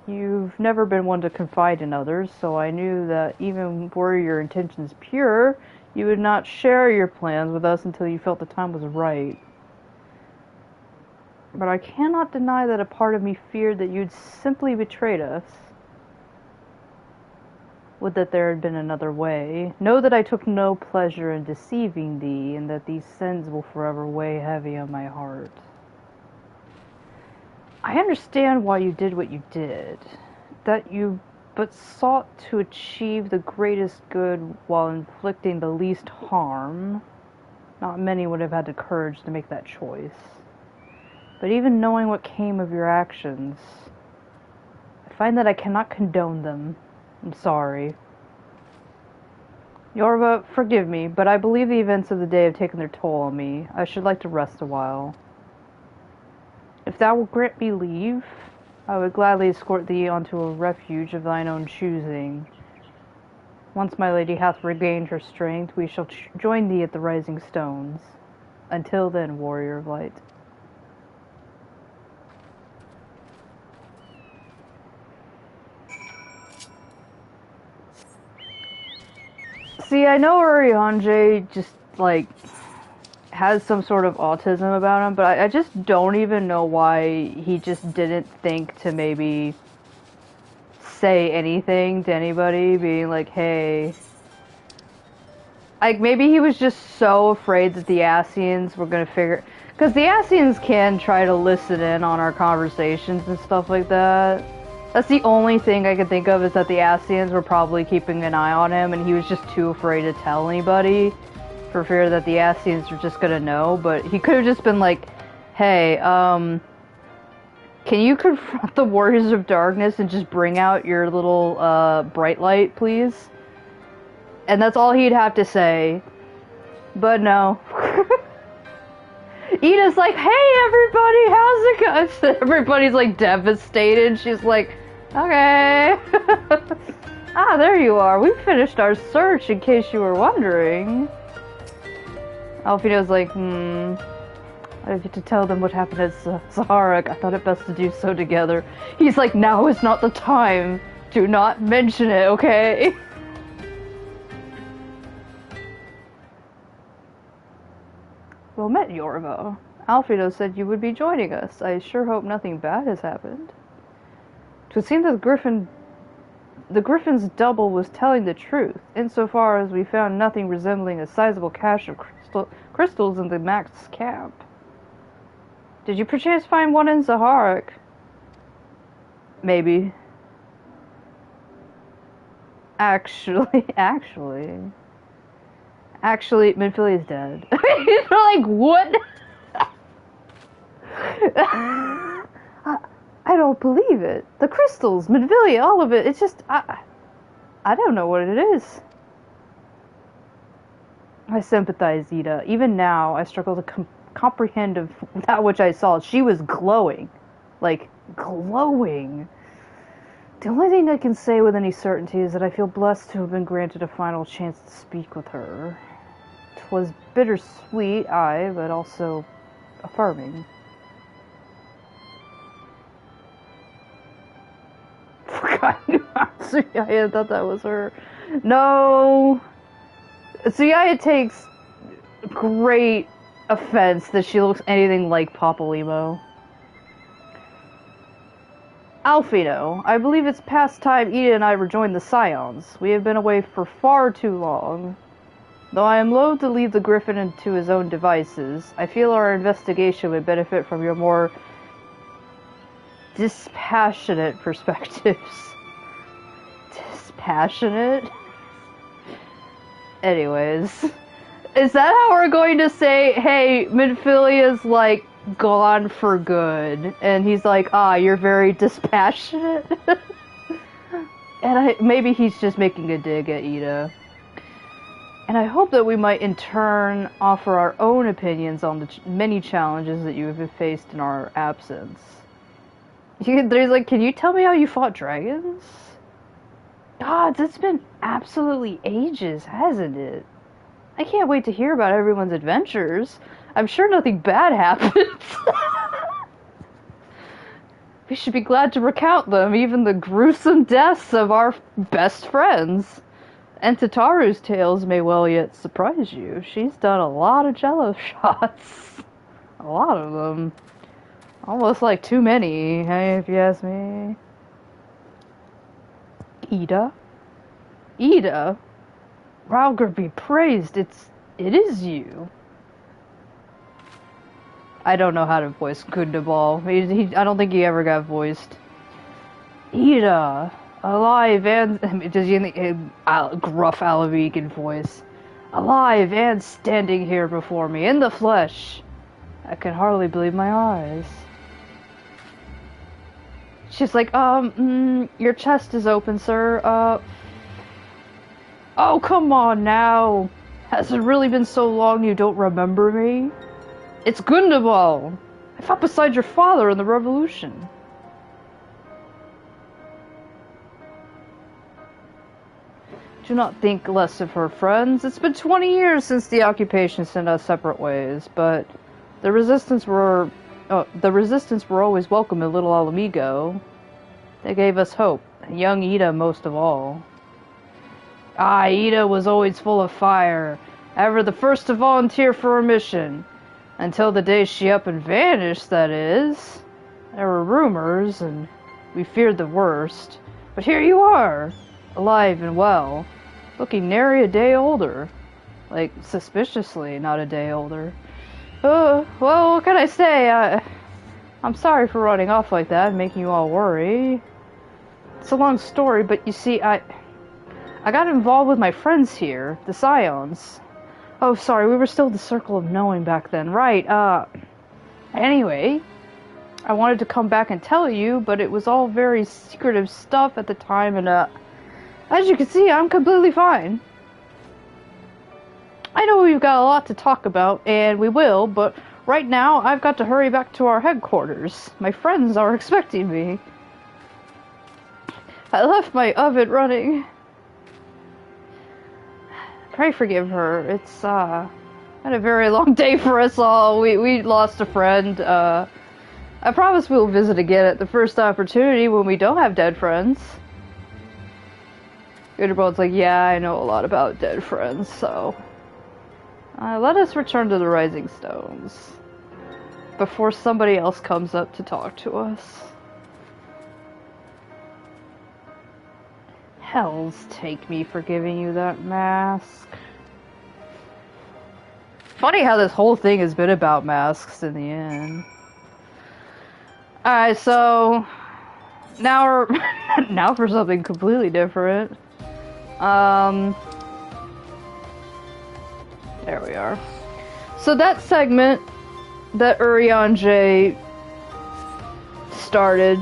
You've never been one to confide in others, so I knew that even were your intentions pure, you would not share your plans with us until you felt the time was right. But I cannot deny that a part of me feared that you'd simply betrayed us. Would that there had been another way. Know that I took no pleasure in deceiving thee, and that these sins will forever weigh heavy on my heart. I understand why you did what you did. That you but sought to achieve the greatest good while inflicting the least harm. Not many would have had the courage to make that choice. But even knowing what came of your actions, I find that I cannot condone them. I'm sorry. Yorva, forgive me, but I believe the events of the day have taken their toll on me. I should like to rest a while. If thou wilt grant me leave, I would gladly escort thee onto a refuge of thine own choosing. Once my lady hath regained her strength, we shall join thee at the Rising Stones. Until then, Warrior of Light. See, I know Urianger just, like, has some sort of autism about him, but I just don't even know why he just didn't think to maybe say anything to anybody, being like, hey... Like, maybe he was just so afraid that the Ascians were gonna figure... Because the Ascians can try to listen in on our conversations and stuff like that. That's the only thing I can think of, is that the Ascians were probably keeping an eye on him, and he was just too afraid to tell anybody, for fear that the Ascians were just gonna know. But he could have just been like, hey, can you confront the Warriors of Darkness and just bring out your little, bright light, please? And that's all he'd have to say. But no. Ida's like, hey everybody, how's it going? Everybody's like devastated. She's like, okay. Ah, there you are. We finished our search, in case you were wondering. Alfino's like, I get to tell them what happened at Zaharak. I thought it best to do so together. He's like, now is not the time. Do not mention it, okay? Well met, Yorva. Alfredo said you would be joining us. I sure hope nothing bad has happened. 'Twould seem that the Griffin's double was telling the truth, insofar as we found nothing resembling a sizable cache of crystals in the Max camp. Did you perchance find one in Zaharak? Maybe. Actually, Minfili is dead. Like, what? I don't believe it. The crystals, Midvillia, all of it. It's just, I don't know what it is. I sympathize, Ida. Even now, I struggle to comprehend of that which I saw. She was glowing. Like, glowing. The only thing I can say with any certainty is that I feel blessed to have been granted a final chance to speak with her. 'Twas bittersweet, aye, but also affirming. Tsuyaya thought that was her. No! Tsuyaya takes great offense that she looks anything like Papalymo. Alfino, I believe it's past time Ida and I rejoined the Scions. We have been away for far too long. Though I am loath to leave the Griffin into his own devices, I feel our investigation would benefit from your more dispassionate perspectives. Dispassionate? Anyways. Is that how we're going to say, hey, Midvillia's like gone for good? And he's like, you're very dispassionate? And maybe he's just making a dig at Ida. And I hope that we might in turn offer our own opinions on the many challenges that you have faced in our absence. There's like, can you tell me how you fought dragons? God, it's been absolutely ages, hasn't it? I can't wait to hear about everyone's adventures. I'm sure nothing bad happens. We should be glad to recount them, even the gruesome deaths of our best friends. And Tataru's tales may well yet surprise you. She's done a lot of jello shots. A lot of them. Almost like too many, hey, if you ask me. Ida? Ida? Ralgr be praised, it is you. I don't know how to voice Gundabal. I don't think he ever got voiced. Ida, alive and... does he gruff Alavican voice? Alive and standing here before me, in the flesh. I can hardly believe my eyes. She's like, your chest is open, sir. Oh, come on now. Has it really been so long you don't remember me? It's Gundabal. I fought beside your father in the revolution. Do not think less of her, friends. It's been 20 years since the occupation sent us separate ways, but the resistance were always welcome in Little Alamigo. They gave us hope, and young Ida most of all. Ida was always full of fire, ever the first to volunteer for a mission. Until the day she up and vanished, that is. There were rumors, and we feared the worst. But here you are, alive and well, looking nary a day older. Like, suspiciously not a day older. Well, what can I say? I'm sorry for running off like that and making you all worry. It's a long story, but you see, I got involved with my friends here, the Scions. Oh, sorry, we were still the Circle of Knowing back then, right, anyway, I wanted to come back and tell you, but it was all very secretive stuff at the time, and, as you can see, I'm completely fine. I know we've got a lot to talk about, and we will, but right now, I've got to hurry back to our headquarters. My friends are expecting me. I left my oven running. Pray forgive her. It's, been a very long day for us all. We lost a friend. I promise we'll visit again at the first opportunity when we don't have dead friends. Gooderbold's like, yeah, I know a lot about dead friends, so... let us return to the Rising Stones. Before somebody else comes up to talk to us. Hells take me for giving you that mask. Funny how this whole thing has been about masks in the end. Alright, so... Now now for something completely different. There we are. So that segment that Urianger started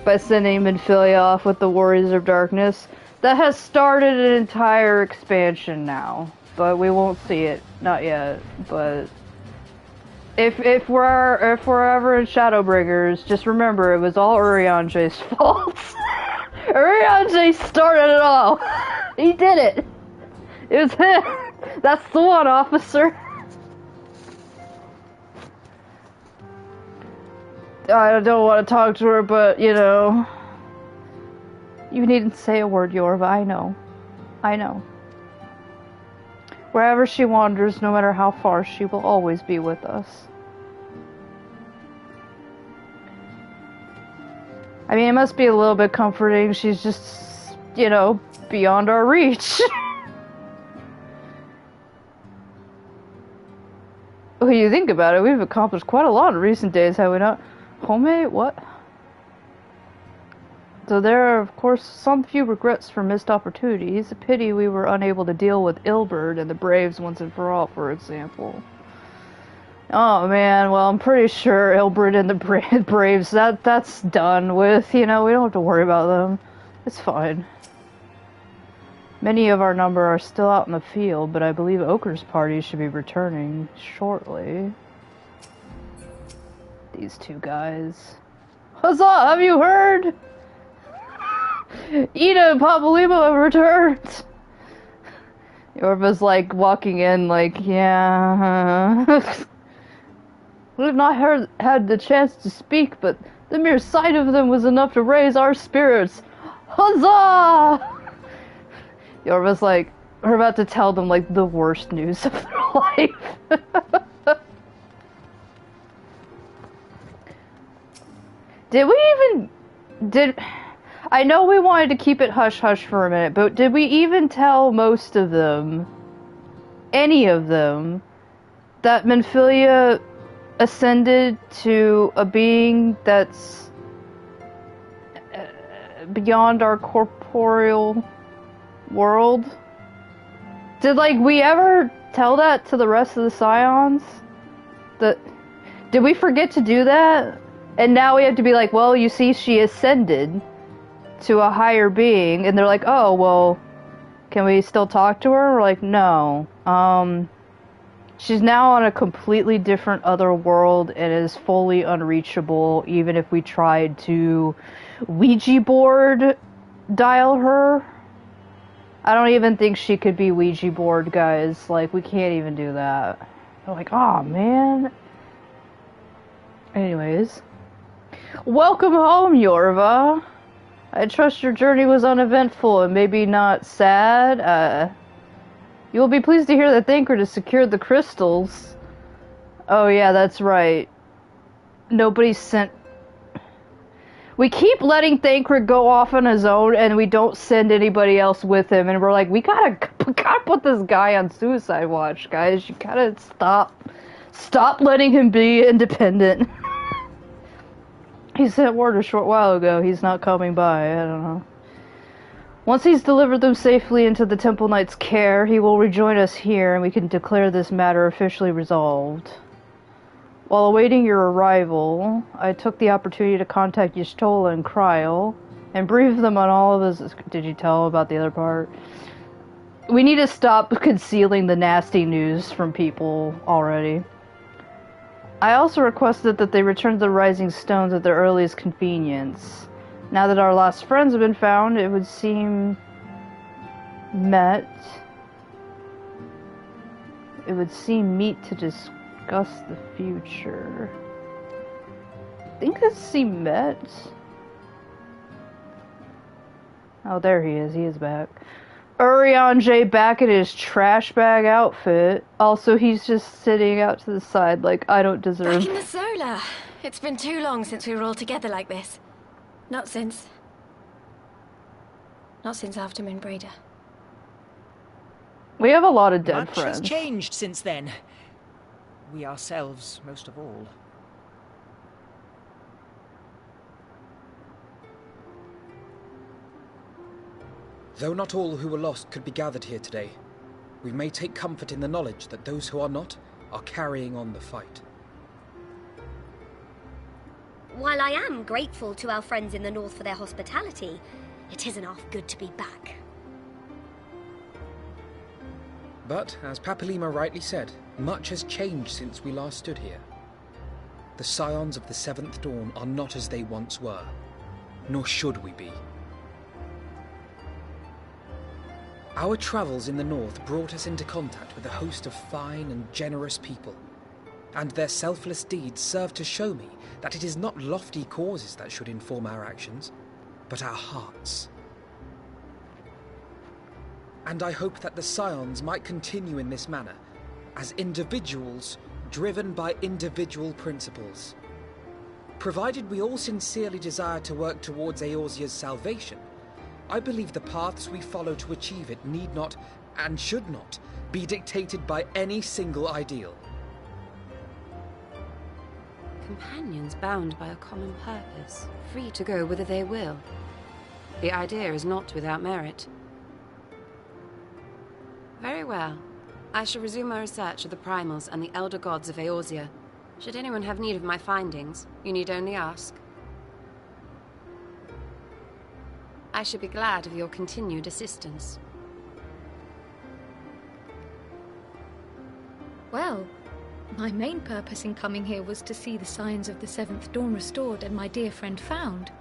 by sending Minfilia off with the Warriors of Darkness, that has started an entire expansion now. But we won't see it, not yet. But if we're ever in Shadowbringers, just remember it was all Urianger's fault. Urianger started it all. He did it. It was him. That's the one, officer. I don't want to talk to her, but, you know... You needn't say a word, Yorva, I know. I know. Wherever she wanders, no matter how far, she will always be with us. I mean, it must be a little bit comforting. She's just, you know, beyond our reach. When you think about it, we've accomplished quite a lot in recent days, have we not? Homemade? What? Though there are, of course, some few regrets for missed opportunities. A pity we were unable to deal with Ilberd and the Braves once and for all, for example. Oh man, well, I'm pretty sure Ilberd and the Braves, that's done with. You know, we don't have to worry about them. It's fine. Many of our number are still out in the field, but I believe Ochre's party should be returning shortly. These two guys. Huzzah! Have you heard? Ida and Papalymo have returned! Yorva's like walking in like, yeah... We've not had the chance to speak, but the mere sight of them was enough to raise our spirits. Huzzah! Yorva's like, we're about to tell them like the worst news of their life. I know we wanted to keep it hush-hush for a minute, but did we even tell most of them, any of them, that Minfilia ascended to a being that's beyond our corporeal world? Did, like, we ever tell that to the rest of the Scions? Did we forget to do that? And now we have to be like, well, you see, she ascended to a higher being, and they're like, oh, well, can we still talk to her? We're like, no. She's now on a completely different other world and is fully unreachable, even if we tried to Ouija board dial her. I don't even think she could be Ouija board, guys. Like, we can't even do that. They're like, oh, man. Anyways. Welcome home, Yorva. I trust your journey was uneventful and maybe not sad. You will be pleased to hear that Thancred has secured the crystals. Oh yeah, that's right. Nobody sent... We keep letting Thancred go off on his own and we don't send anybody else with him. And we're like, we gotta put this guy on suicide watch, guys. You gotta stop letting him be independent. He sent word a short while ago he's not coming by, I don't know. Once he's delivered them safely into the Temple Knight's care, he will rejoin us here and we can declare this matter officially resolved. While awaiting your arrival, I took the opportunity to contact Y'shtola and Kryl and brief them on all of his... Did you tell about the other part? We need to stop concealing the nasty news from people already. I also requested that they return to the Rising Stones at their earliest convenience. Now that our lost friends have been found, it would seem meet to discuss the future. I think it's seem met. Oh, there he is. He is back. Urianger back in his trash bag outfit. Also, he's just sitting out to the side like, I don't deserve... Back in the Solar. It's been too long since we were all together like this. Not since after Minbreda. We have a lot of dead Much friends. has changed since then. We ourselves, most of all. Though not all who were lost could be gathered here today, we may take comfort in the knowledge that those who are not are carrying on the fight. While I am grateful to our friends in the north for their hospitality, it isn't half good to be back. But, as Papalima rightly said, much has changed since we last stood here. The Scions of the Seventh Dawn are not as they once were, nor should we be. Our travels in the north brought us into contact with a host of fine and generous people, and their selfless deeds serve to show me that it is not lofty causes that should inform our actions, but our hearts. And I hope that the Scions might continue in this manner, as individuals driven by individual principles. Provided we all sincerely desire to work towards Eorzea's salvation, I believe the paths we follow to achieve it need not, and should not, be dictated by any single ideal. Companions bound by a common purpose, free to go whither they will. The idea is not without merit. Very well. I shall resume my research of the primals and the elder gods of Eorzea. Should anyone have need of my findings, you need only ask. I should be glad of your continued assistance. Well, my main purpose in coming here was to see the signs of the Seventh Dawn restored and my dear friend found.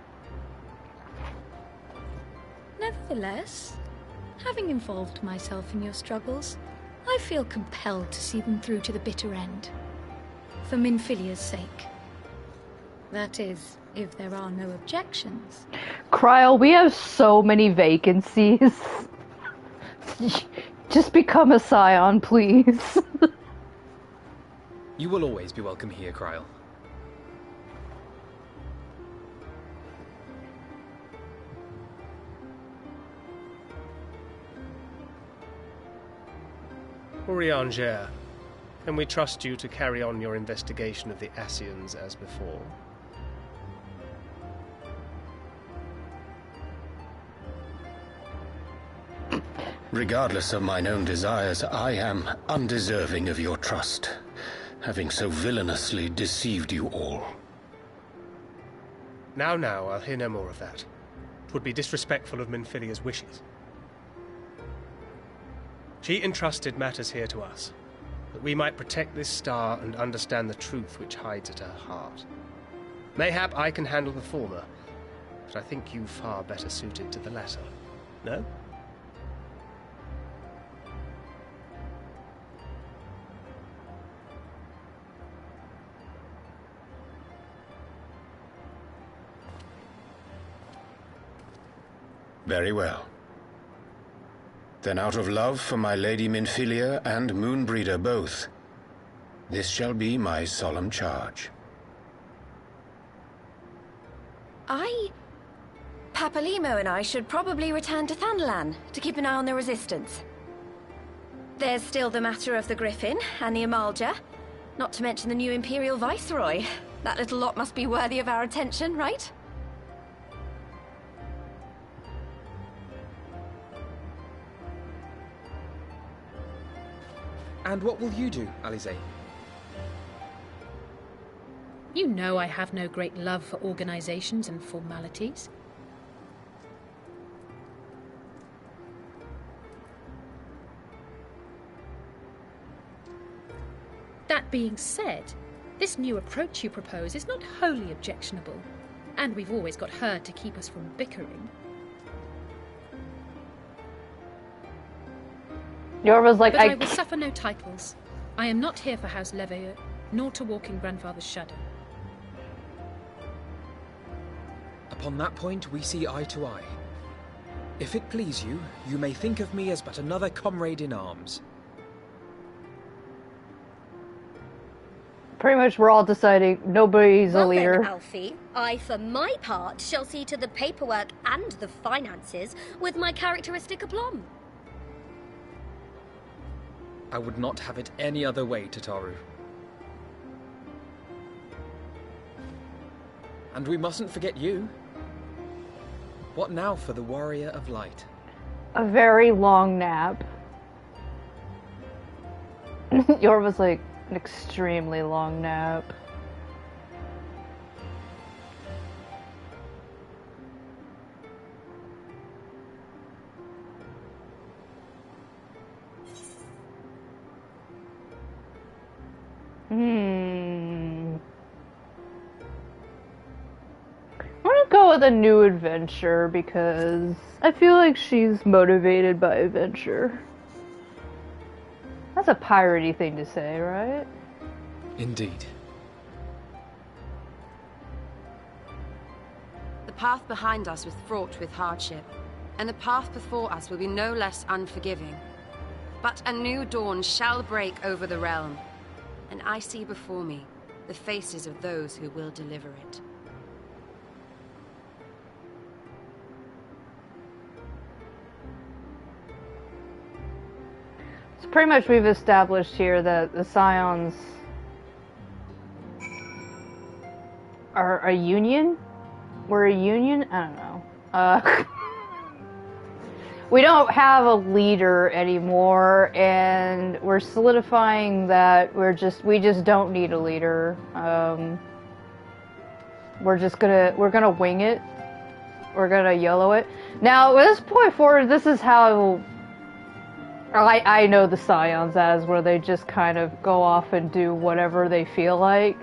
Nevertheless, having involved myself in your struggles, I feel compelled to see them through to the bitter end. For Minfilia's sake. That is, if there are no objections. Kryl, we have so many vacancies. Just become a Scion, please. You will always be welcome here, Kryl. Urianger, can we trust you to carry on your investigation of the Ascians as before? Regardless of mine own desires, I am undeserving of your trust, having so villainously deceived you all. Now, I'll hear no more of that. It would be disrespectful of Minfilia's wishes. She entrusted matters here to us, that we might protect this star and understand the truth which hides at her heart. Mayhap I can handle the former, but I think you far better suited to the latter. No? Very well. Then out of love for my Lady Minfilia and Moonbreeder both, this shall be my solemn charge. Papalimo and I should probably return to Thanalan to keep an eye on the Resistance. There's still the matter of the Griffin and the Amalja, not to mention the new Imperial Viceroy. That little lot must be worthy of our attention, right? And what will you do, Alize? You know I have no great love for organizations and formalities. That being said, this new approach you propose is not wholly objectionable, and we've always got her to keep us from bickering. Yorva's like, but I will suffer no titles. I am not here for House Leveilleur, nor to walk in Grandfather's shadow. Upon that point, we see eye to eye. If it please you, you may think of me as but another comrade in arms. pretty much we're all deciding nobody's a leader. Then, Alfie, I, for my part, shall see to the paperwork and the finances with my characteristic aplomb. I would not have it any other way, Tataru. And we mustn't forget you. What now for the Warrior of Light? A very long nap. Yorva's like, An extremely long nap. I'm gonna go with a new adventure because I feel like she's motivated by adventure. That's a piratey thing to say, right? Indeed. The path behind us was fraught with hardship, and the path before us will be no less unforgiving. But a new dawn shall break over the realm, and I see before me the faces of those who will deliver it. So pretty much we've established here that the Scions are a union? We're a union? I don't know. We don't have a leader anymore, and we're solidifying that we just don't need a leader. We're gonna wing it. We're gonna YOLO it. Now, at this point forward, this is how I know the Scions as, where they just kind of go off and do whatever they feel like.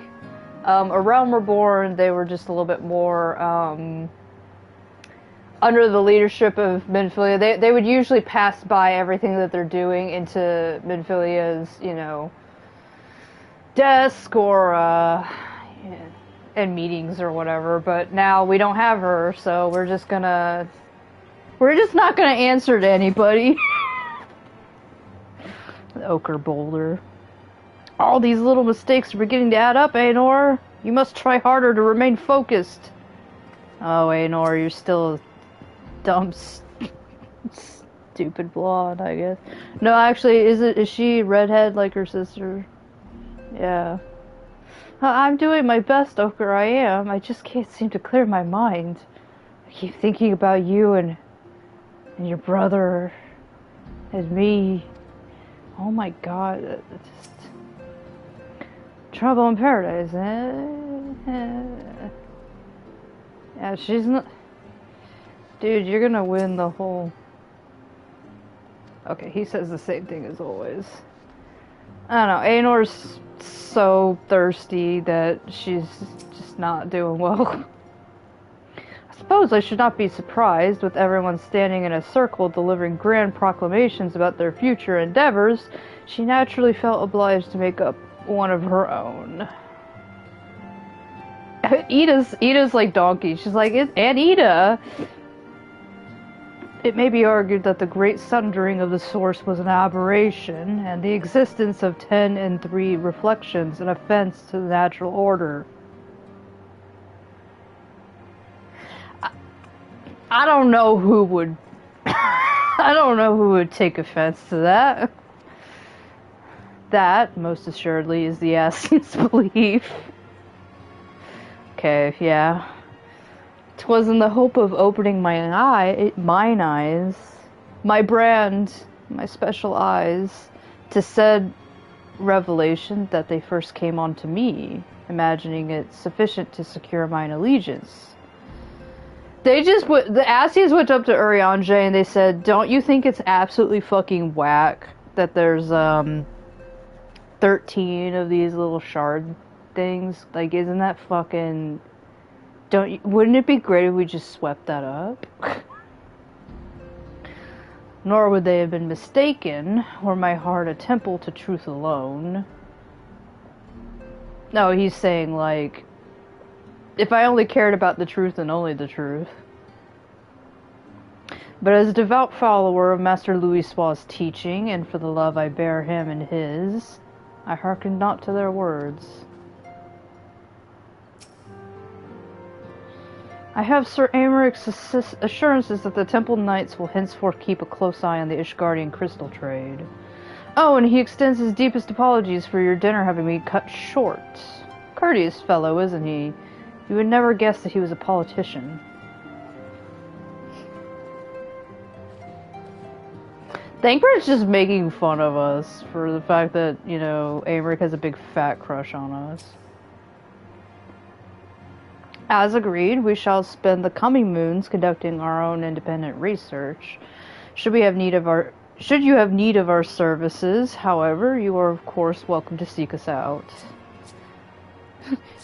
A Realm Reborn, they were just a little bit more, under the leadership of Minfilia. They would usually pass by everything that they're doing into Minfilia's, you know, desk or, in meetings or whatever, but now we don't have her, so we're just not gonna answer to anybody. The Ochre Boulder. All these little mistakes are beginning to add up, Aenor. You must try harder to remain focused. Oh, Aenor, you're still a dumb, stupid blonde, I guess. No, actually, is she redhead like her sister? Yeah. I'm doing my best, Ochre, I am. I just can't seem to clear my mind. I keep thinking about you and your brother and me. Oh my god, it's just... Trouble in paradise, eh? Yeah, she's not... Dude, you're gonna win the whole... Okay, he says the same thing as always. I don't know, Aenor's so thirsty that she's just not doing well. I suppose I should not be surprised, with everyone standing in a circle delivering grand proclamations about their future endeavors. She naturally felt obliged to make up one of her own. Ida's like donkey. She's like, and Ida! It may be argued that the great sundering of the source was an aberration, and the existence of 10 and 3 reflections an offense to the natural order. I don't know who would... I don't know who would take offense to that. That, most assuredly, is the Ascian's belief. Okay, yeah. 'Twas in the hope of opening mine eyes, my brand, my special eyes, to said revelation that they first came onto me, imagining it sufficient to secure mine allegiance. The Ascians went up to Urianger and they said, don't you think it's absolutely fucking whack that there's, 13 of these little shard things? Like, isn't that fucking... Wouldn't it be great if we just swept that up? Nor would they have been mistaken, were my heart a temple to truth alone. No, he's saying, like, if I only cared about the truth and only the truth. But as a devout follower of Master Louisoix's teaching, and for the love I bear him and his, I hearkened not to their words. I have Sir Amaric's assurances that the Temple Knights will henceforth keep a close eye on the Ishgardian crystal trade. Oh, and he extends his deepest apologies for your dinner having been cut short. Courteous fellow, isn't he? You would never guess that he was a politician. Thankful's just making fun of us for the fact that, you know, Aymeric has a big fat crush on us. As agreed, we shall spend the coming moons conducting our own independent research. Should you have need of our services, however, you are of course welcome to seek us out.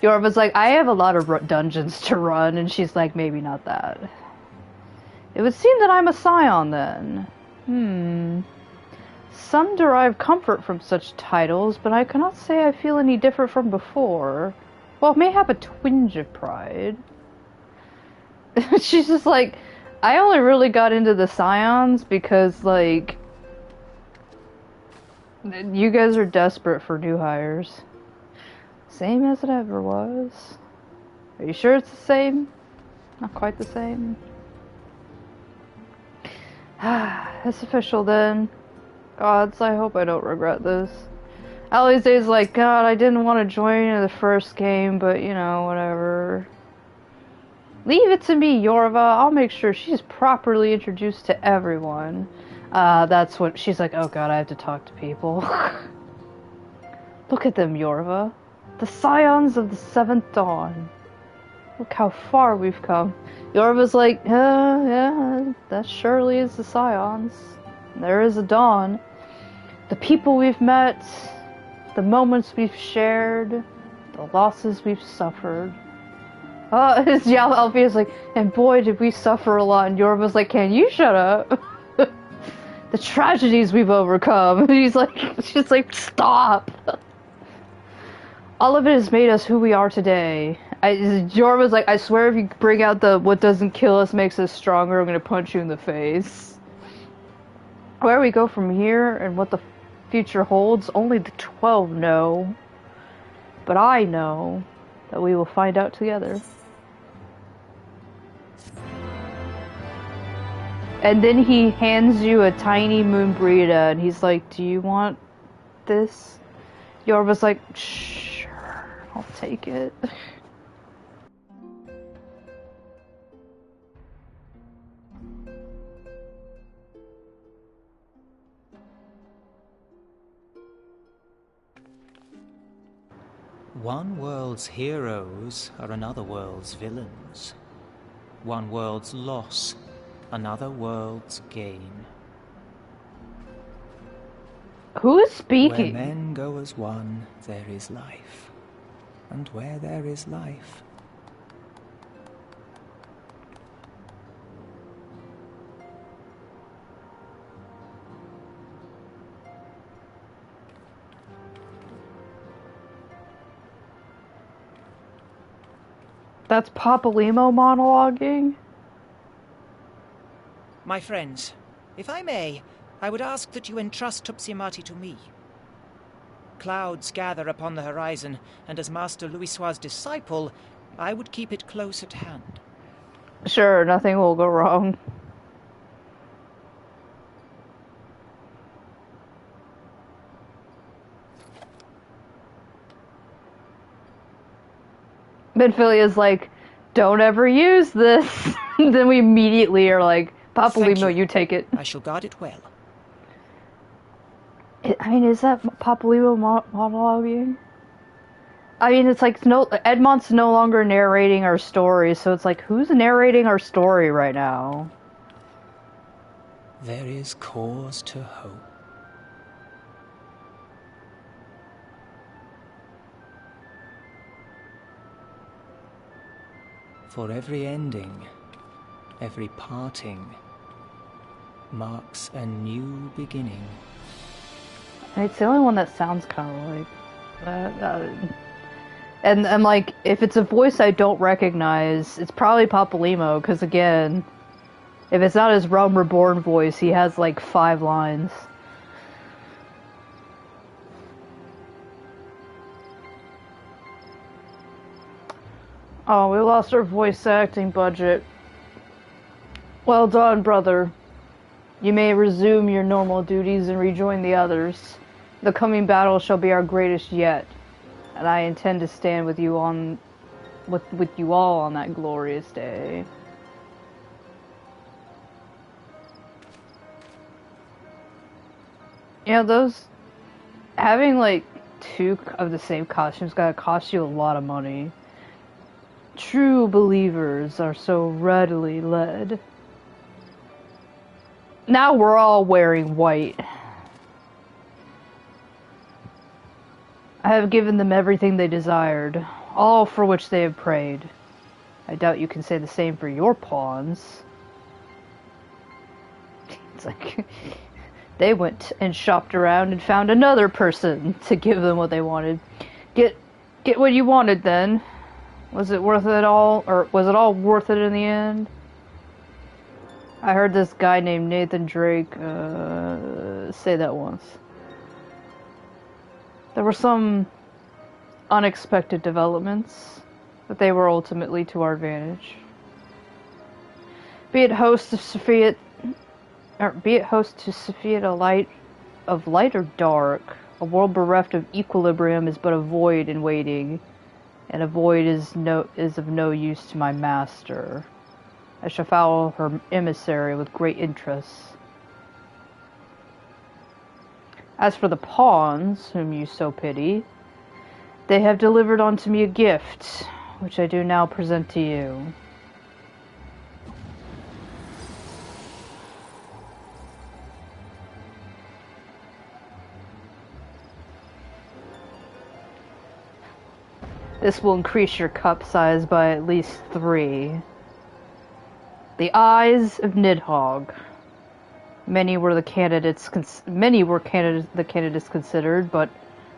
Yorva's like, I have a lot of dungeons to run, and she's like, maybe not that. It would seem that I'm a scion then. Some derive comfort from such titles, but I cannot say I feel any different from before. Well, may have a twinge of pride. She's just like, I only really got into the scions because, like, you guys are desperate for new hires. Same as it ever was. Are you sure it's the same? Not quite the same. It's official then. Gods, I hope I don't regret this. Alize's like, God, I didn't want to join in the first game, but you know, whatever. Leave it to me, Yorva. I'll make sure she's properly introduced to everyone. That's what she's like, oh god, I have to talk to people. Look at them, Yorva. The scions of the 7th Dawn. Look how far we've come. Yorva's like, yeah, that surely is the scions. There is a dawn. The people we've met, the moments we've shared, the losses we've suffered. Yeah, Alfia's like, and boy did we suffer a lot, and Yorva's like, can you shut up? The tragedies we've overcome. And she's like, stop. All of it has made us who we are today. Yorva's like, I swear if you bring out the what doesn't kill us makes us stronger, I'm gonna punch you in the face. Where we go from here and what the future holds, only the 12 know. But I know that we will find out together. And then he hands you a tiny Moonbrita, and he's like, do you want this? Yorva's like, sure, I'll take it. One world's heroes are another world's villains. One world's loss, another world's gain. Who is speaking? Where men go as one, there is life. And where there is life, That's Papalymo monologuing? My friends, if I may, I would ask that you entrust Tupsimati to me. Clouds gather upon the horizon, and as Master Louisoix's disciple, I would keep it close at hand. Sure, nothing will go wrong. Benfilia's like, don't ever use this. Then we immediately are like, Papalymo, you take it. I shall guard it well. I mean, is that Papalymo monologuing? I mean, it's like, Edmont's no longer narrating our story, so it's like, who's narrating our story right now? there is cause to hope. For every ending, every parting, marks a new beginning. It's the only one that sounds kind of like that. And I'm like, if it's a voice I don't recognize, it's probably Papalymo, because again, if it's not his Realm Reborn voice, he has like 5 lines. Oh, we lost our voice acting budget. Well done, brother. You may resume your normal duties and rejoin the others. The coming battle shall be our greatest yet, and I intend to stand with you on, with you all on that glorious day. You know, those... Having, like, 2 of the same costumes gotta cost you a lot of money. True believers are so readily led. Now we're all wearing white. I have given them everything they desired, all for which they have prayed. I doubt you can say the same for your pawns. It's like... They went and shopped around and found another person to give them what they wanted. Get what you wanted then. Was it worth it all? Or was it all worth it in the end? I heard this guy named Nathan Drake say that once. There were some unexpected developments, but they were ultimately to our advantage. Be it host to Sophia of light or dark, a world bereft of equilibrium is but a void in waiting, and a void is of no use to my master. I shall follow her emissary with great interest. As for the pawns, whom you so pity, they have delivered unto me a gift, which I do now present to you. This will increase your cup size by at least 3. The eyes of Nidhogg. Many were the candidates considered, but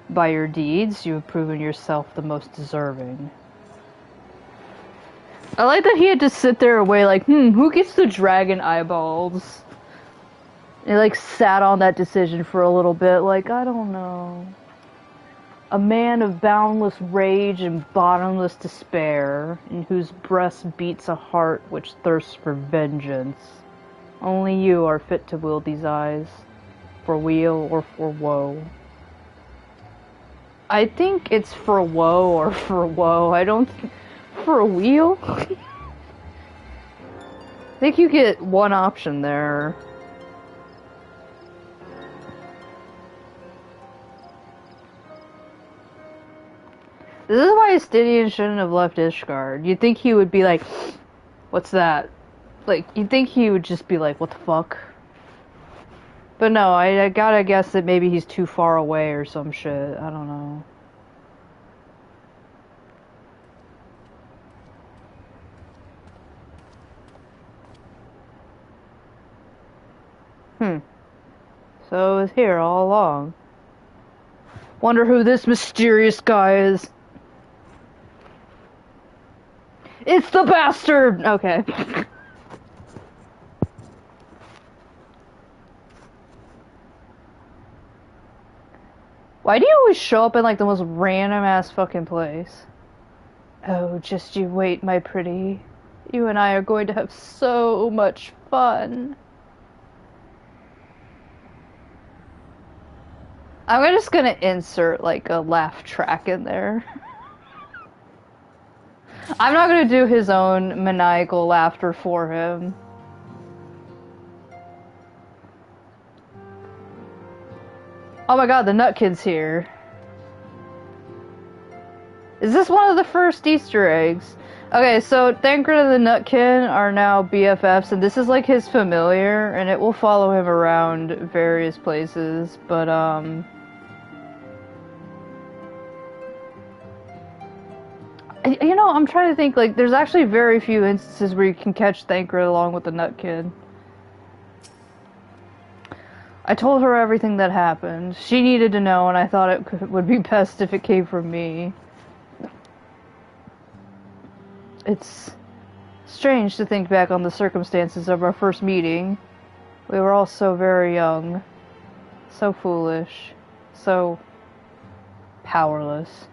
by your deeds you have proven yourself the most deserving. I like that he had to sit there and weigh, like, who gets the dragon eyeballs? And he, like, sat on that decision for a little bit, like, I don't know. A man of boundless rage and bottomless despair, in whose breast beats a heart which thirsts for vengeance. Only you are fit to wield these eyes, for weal or for woe. I think it's for woe or for woe. I don't... For weal? I think you get one option there. This is why Stydian shouldn't have left Ishgard. You'd think he would be like, what's that? Like, you'd think he would just be like, what the fuck? But no, I gotta guess that maybe he's too far away or some shit. I don't know. So it was here all along. Wonder who this mysterious guy is. It's the bastard! Okay. Why do you always show up in, like, the most random-ass fucking place? Oh, just you wait, my pretty. You and I are going to have so much fun. I'm just gonna insert, like, a laugh track in there. I'm not gonna do his own maniacal laughter for him. Oh my god, the Nutkid's here. Is this one of the first Easter eggs? Okay, so Thancred and the Nutkin are now BFFs, and this is like his familiar, and it will follow him around various places, but you know, I'm trying to think, like, there's actually very few instances where you can catch Thancred along with the Nutkid. I told her everything that happened. She needed to know, and I thought it would be best if it came from me. It's strange to think back on the circumstances of our first meeting. We were all so very young, so foolish, so powerless.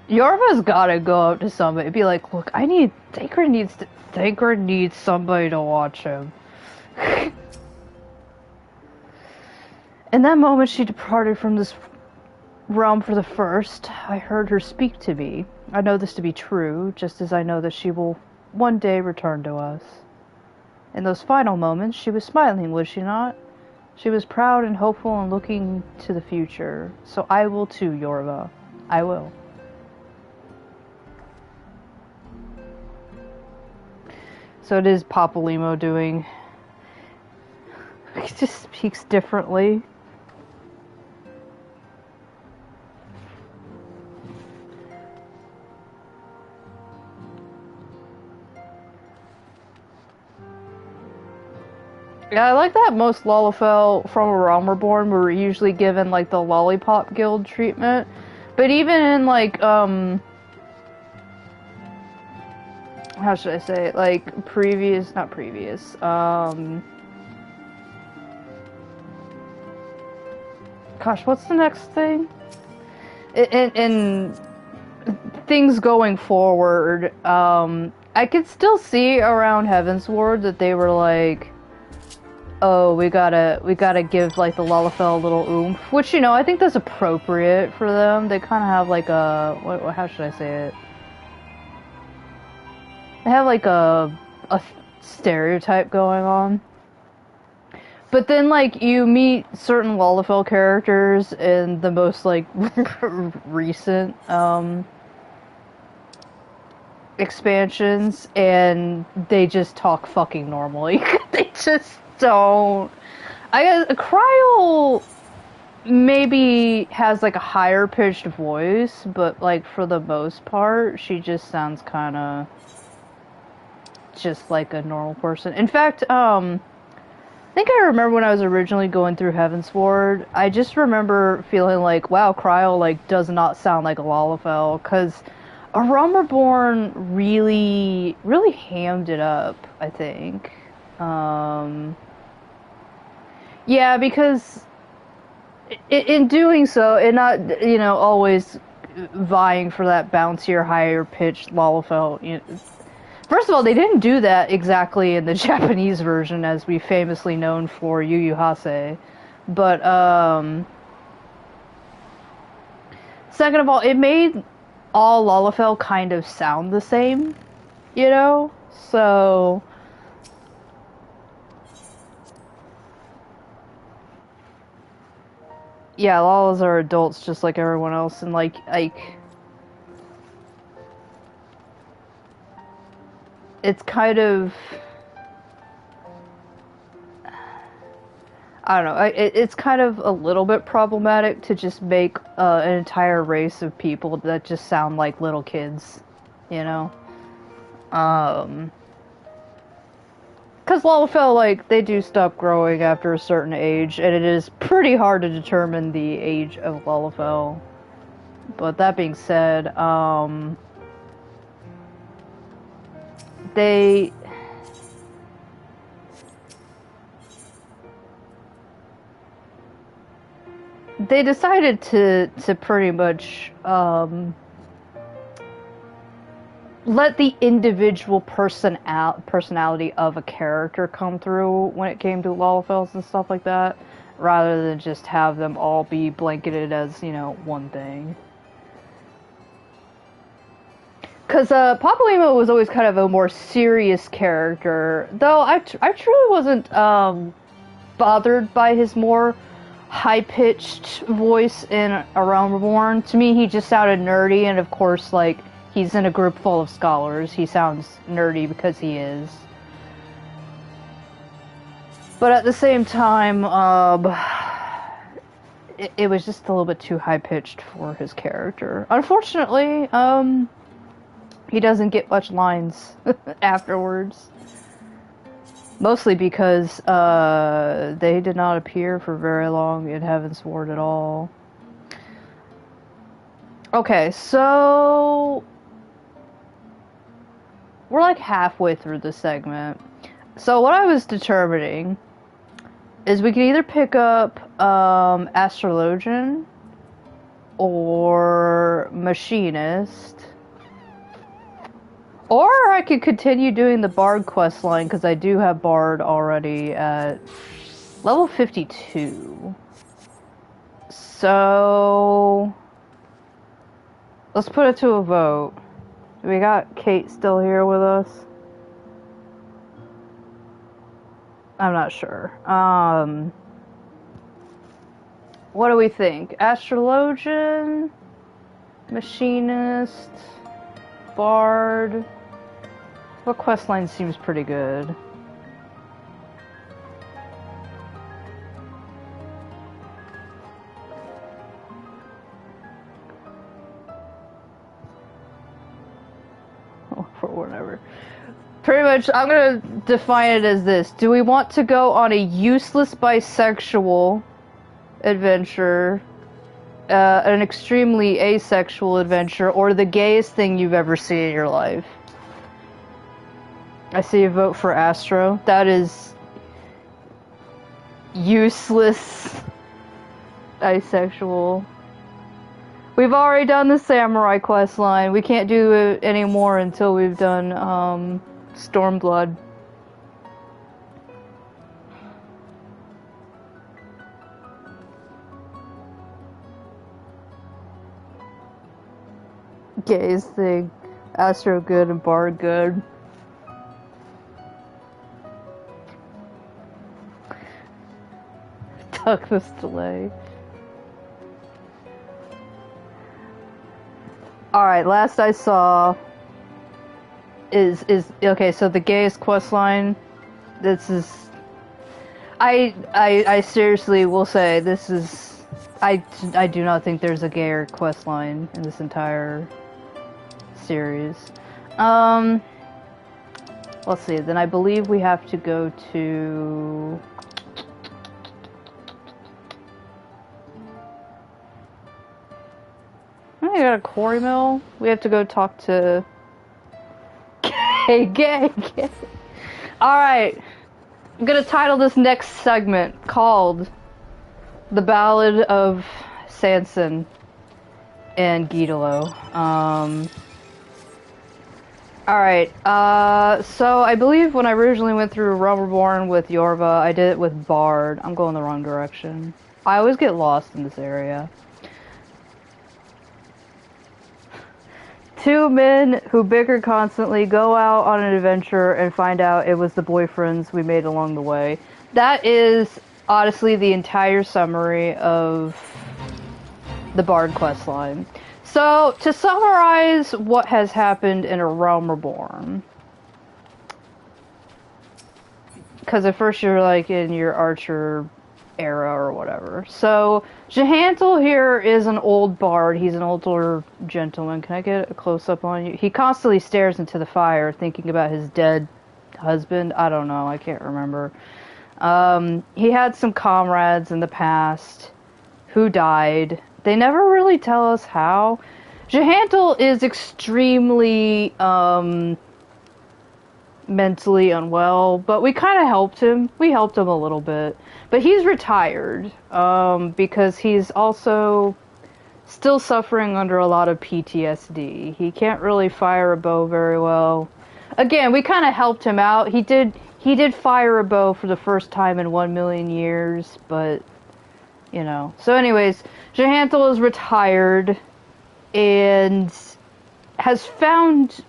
Yorva's gotta go up to somebody and be like, look, Thancred needs somebody to watch him. In that moment she departed from this realm for the first. I heard her speak to me. I know this to be true, just as I know that she will one day return to us. In those final moments, she was smiling, was she not? She was proud and hopeful and looking to the future. So I will too, Yorva. I will. So it is Papalymo doing... He just speaks differently. Yeah, I like that most Lalafell from A Realm Reborn were usually given, like, the Lollipop Guild treatment. But even in, like, how should I say it? Like, not previous, gosh, what's the next thing? In things going forward, I could still see around Heavensward that they were like, oh, we gotta give, like, the Lalafell a little oomph, which, you know, I think that's appropriate for them. They kind of have, like, how should I say it? They have, like, a stereotype going on. But then, like, you meet certain Lalafell characters in the most, like, recent, expansions, and they just talk fucking normally. They just don't. I guess Cryle maybe has, like, a higher pitched voice, but, like, for the most part, she just sounds kind of just like a normal person. In fact, I think I remember when I was originally going through Heavensward, I just remember feeling like, wow, Cryle, like, does not sound like a Lalafell, because A Realm Reborn really hammed it up, I think. Yeah, because in doing so, and not, you know, always vying for that bouncier, higher pitched Lalafell, you know. First of all, they didn't do that exactly in the Japanese version, as we famously known for Yu Yu Hase. But, second of all, it made all Lalafell kind of sound the same, you know? So... yeah, Lalas are adults just like everyone else, and, like... it's kind of... I don't know, it's kind of a little bit problematic to just make an entire race of people that just sound like little kids, you know? Because Lalafell, like, they do stop growing after a certain age, and it is pretty hard to determine the age of Lalafell. But that being said, they decided to pretty much let the individual personality of a character come through when it came to Lalafells and stuff like that, rather than just have them all be blanketed as, you know, one thing. Because Papalymo was always kind of a more serious character, though I truly wasn't bothered by his more high-pitched voice in A Realm Reborn. To me, he just sounded nerdy, and of course, like, he's in a group full of scholars. He sounds nerdy because he is. But at the same time, it was just a little bit too high-pitched for his character. Unfortunately, he doesn't get much lines afterwards. Mostly because they did not appear for very long in Heavensward at all. Okay, so... we're like halfway through the segment. So what I was determining is we could either pick up Astrologian or Machinist, or I could continue doing the Bard quest line, because I do have Bard already at level 52. So let's put it to a vote. We got Kate still here with us? I'm not sure. What do we think? Astrologian, machinist, bard. What questline seems pretty good? Oh, for whatever. Pretty much, I'm gonna define it as this. Do we want to go on a useless bisexual adventure, an extremely asexual adventure, or the gayest thing you've ever seen in your life? I see a vote for Astro. That is useless asexual. We've already done the samurai quest line. We can't do it anymore until we've done Stormblood. Gaze thing. Astro good and Bard good. Tuck this delay. Alright, last I saw is okay, so the gayest questline, this is I seriously will say this is I do not think there's a gayer questline in this entire series. Let's see, then I believe we have to go to I got a quarry mill. We have to go talk to gay. Alright. I'm gonna title this next segment called The Ballad of Sanson and Guidolo. Alright, so I believe when I originally went through Realm Reborn with Yorva, I did it with Bard. I'm going the wrong direction. I always get lost in this area. Two men who bicker constantly go out on an adventure and find out it was the boyfriends we made along the way. That is, honestly, the entire summary of the Bard questline. So, to summarize what has happened in A Realm Reborn. Because at first you're like in your Archer era or whatever. So, Jehantel here is an old bard. He's an older gentleman. Can I get a close-up on you? He constantly stares into the fire thinking about his dead husband. I don't know. I can't remember. He had some comrades in the past who died. They never really tell us how. Jehantel is extremely mentally unwell, but we kind of helped him. We helped him a little bit. But he's retired because he's also still suffering under a lot of PTSD. He can't really fire a bow very well. Again, we kind of helped him out. He did fire a bow for the first time in 1,000,000 years, but you know. So anyways, Jehantel is retired and has found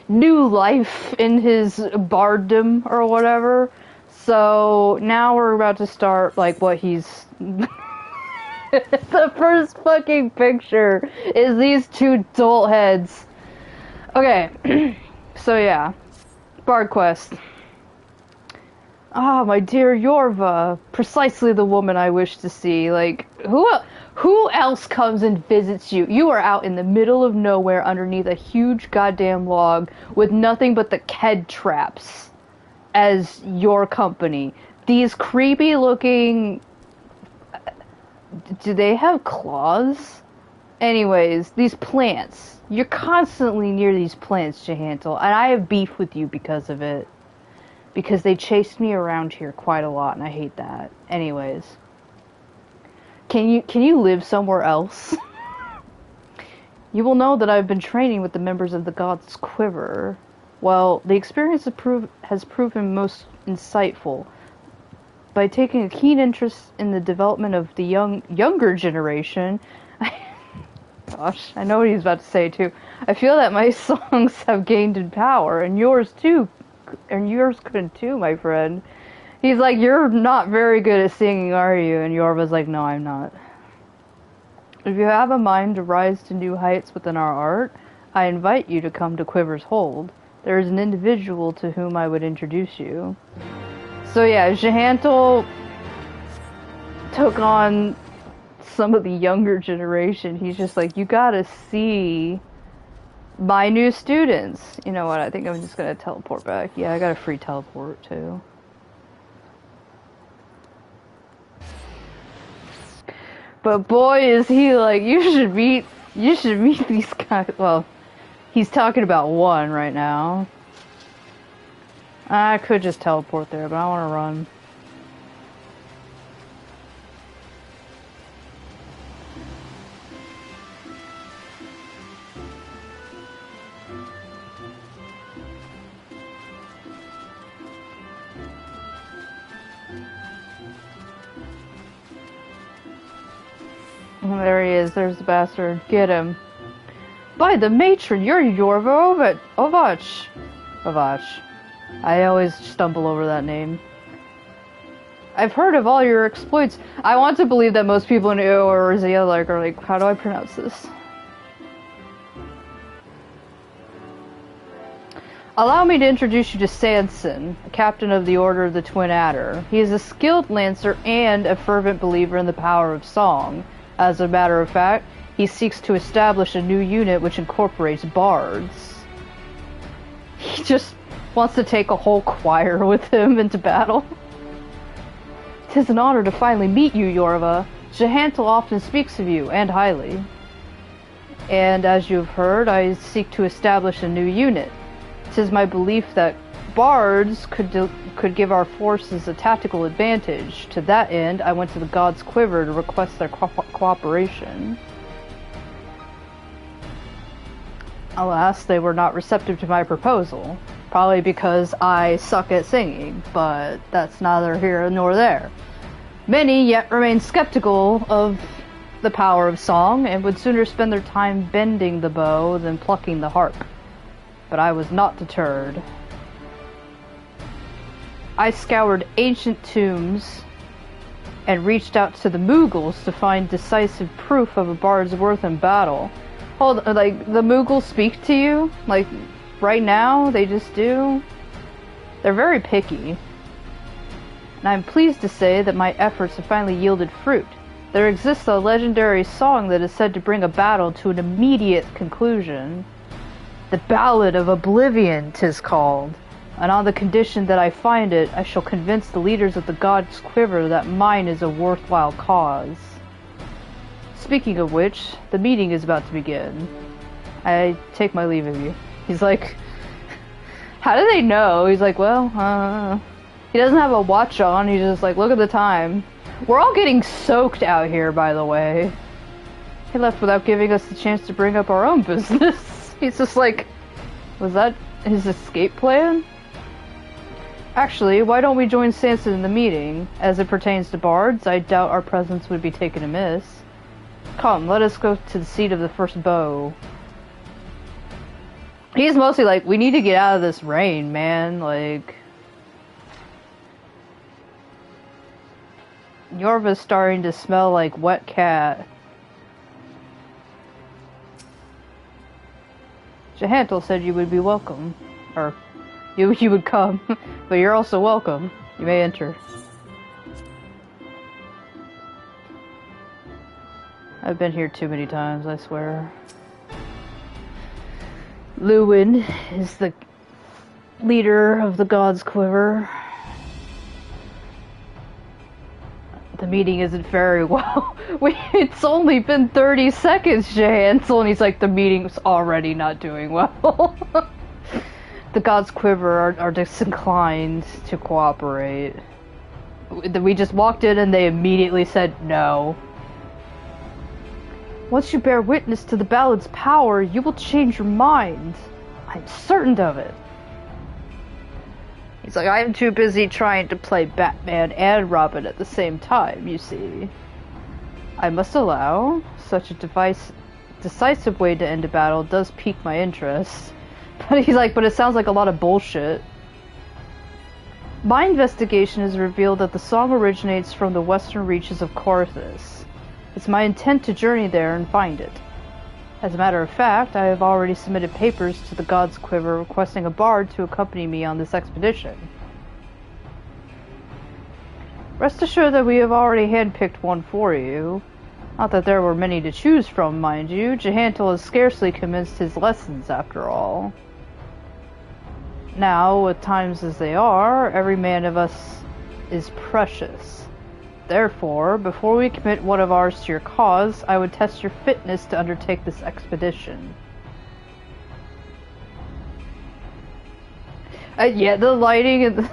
new life in his barddom or whatever. So now we're about to start like what he's the first fucking picture is these two dolt heads. Okay. So yeah. Bard quest. Ah, my dear Yorva, precisely the woman I wish to see. Like, who else comes and visits you? You are out in the middle of nowhere underneath a huge goddamn log with nothing but the Ked traps as your company. These creepy looking... Do they have claws? Anyways, these plants. You're constantly near these plants, Jehantel, and I have beef with you because of it. Because they chased me around here quite a lot, and I hate that. Anyways. Can you live somewhere else? You will know that I've been training with the members of the God's Quiver. Well, the experience has proven most insightful. By taking a keen interest in the development of the younger generation... Gosh, I know what he's about to say, too. I feel that my songs have gained in power, and yours, too. And yours could too, my friend. He's like, you're not very good at singing, are you? And Yorva's like, no, I'm not. If you have a mind to rise to new heights within our art, I invite you to come to Quiver's Hold. There is an individual to whom I would introduce you. So yeah, Jehantel took on some of the younger generation. He's just like, you gotta see my new students. You know what, I think I'm just gonna teleport back. Yeah, I got a free teleport too. But boy is he like, you should meet these guys. Well, he's talking about one right now. I could just teleport there, but I want to run. Oh, there he is. There's the bastard. Get him. By the matron, you're Yorva Ovasch. Ovasch. I always stumble over that name. I've heard of all your exploits. I want to believe that most people in Eorzea are like, how do I pronounce this? Allow me to introduce you to Sanson, a captain of the Order of the Twin Adder. He is a skilled lancer and a fervent believer in the power of song. As a matter of fact, he seeks to establish a new unit which incorporates bards. He just wants to take a whole choir with him into battle. 'Tis an honor to finally meet you, Yorva. Jehantel often speaks of you, and highly. And as you have heard, I seek to establish a new unit. 'Tis my belief that bards could give our forces a tactical advantage. To that end, I went to the God's Quiver to request their cooperation. Alas, they were not receptive to my proposal. Probably because I suck at singing, but that's neither here nor there. Many yet remain skeptical of the power of song, and would sooner spend their time bending the bow than plucking the harp. But I was not deterred. I scoured ancient tombs and reached out to the Mughals to find decisive proof of a bard's worth in battle. Like, the Mughals speak to you? Like, right now, they just do? They're very picky. And I'm pleased to say that my efforts have finally yielded fruit. There exists a legendary song that is said to bring a battle to an immediate conclusion. The Ballad of Oblivion, 'tis called. And on the condition that I find it, I shall convince the leaders of the God's Quiver that mine is a worthwhile cause. Speaking of which, the meeting is about to begin. I take my leave of you. He's like, how do they know? He's like, well, he doesn't have a watch on, he's just like, look at the time. We're all getting soaked out here, by the way. He left without giving us the chance to bring up our own business. He's just like, was that his escape plan? Actually, why don't we join Sanson in the meeting? As it pertains to bards, I doubt our presence would be taken amiss. Come, let us go to the seat of the first bow. He's mostly like, we need to get out of this rain, man. Like, Yorva's starting to smell like wet cat. Jehantel said you would be welcome. Or, you would come. But you're also welcome. You may enter. I've been here too many times, I swear. Lewin is the leader of the God's Quiver. The meeting isn't very well. It's only been 30 seconds, Jehantel, and he's like, the meeting's already not doing well. The God's Quiver are disinclined to cooperate. We just walked in and they immediately said no. Once you bear witness to the ballad's power, you will change your mind. I'm certain of it. He's like, I'm too busy trying to play Batman and Robin at the same time, you see. I must allow, such a decisive way to end a battle does pique my interest. But he's like, but it sounds like a lot of bullshit. My investigation has revealed that the song originates from the western reaches of Corthus. It's my intent to journey there and find it. As a matter of fact, I have already submitted papers to the God's Quiver requesting a bard to accompany me on this expedition. Rest assured that we have already handpicked one for you. Not that there were many to choose from, mind you. Jehantel has scarcely commenced his lessons, after all. Now, with times as they are, every man of us is precious. Therefore, before we commit one of ours to your cause, I would test your fitness to undertake this expedition. Yeah, the lighting and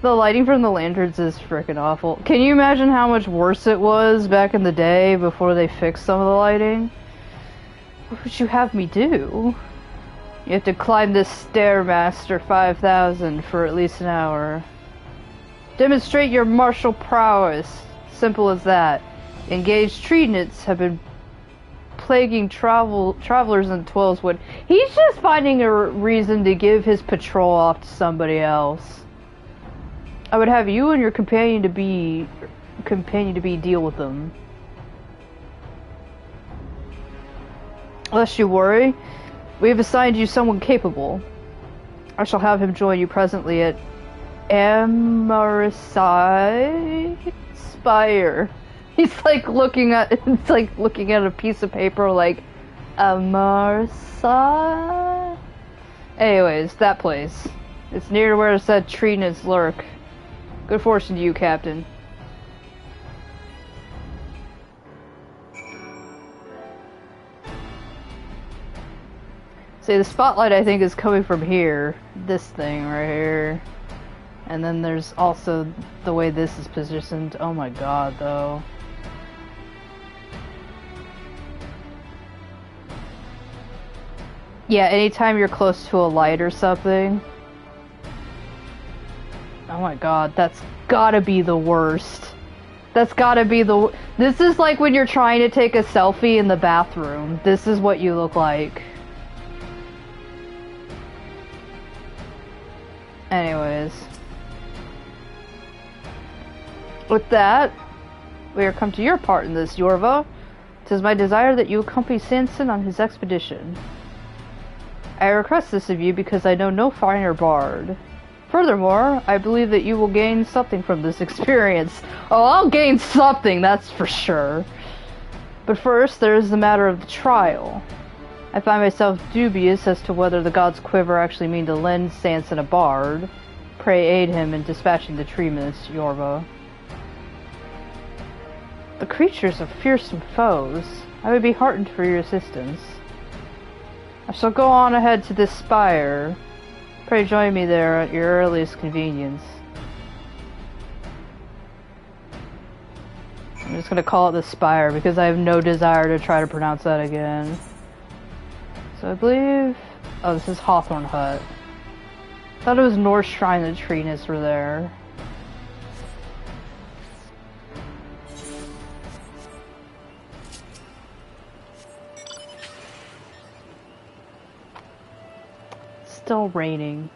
the lighting from the lanterns is frickin' awful. Can you imagine how much worse it was back in the day before they fixed some of the lighting? What would you have me do? You have to climb this Stairmaster 5000 for at least an hour. Demonstrate your martial prowess. Simple as that. Engaged treants have been plaguing travelers in Twillswood. He's just finding a reason to give his patrol off to somebody else. I would have you and your companion to be deal with them. Lest you worry, we have assigned you someone capable. I shall have him join you presently at Amarisai Spire. He's like looking at a piece of paper like Amarisai. Anyways, that place. It's near to where said treants lurk. Good fortune to you, Captain. See, the spotlight I think is coming from here. This thing right here. And then there's also the way this is positioned. Oh my god, though. Yeah, anytime you're close to a light or something. Oh my god, that's gotta be the worst. That's gotta be the... This is like when you're trying to take a selfie in the bathroom. This is what you look like. Anyways. With that, we are come to your part in this, Yorva. 'Tis my desire that you accompany Sanson on his expedition. I request this of you because I know no finer bard. Furthermore, I believe that you will gain something from this experience. Oh, I'll gain something, that's for sure. But first, there is the matter of the trial. I find myself dubious as to whether the God's Quiver actually mean to lend Sanson a bard. Pray aid him in dispatching the treants, Yorva. The creatures are fearsome foes. I would be heartened for your assistance. I shall go on ahead to this spire. Pray join me there at your earliest convenience. I'm just gonna call it the spire because I have no desire to try to pronounce that again. So I believe... Oh, this is Hawthorne Hut. I thought it was North Shrine and the treants were there. Still raining.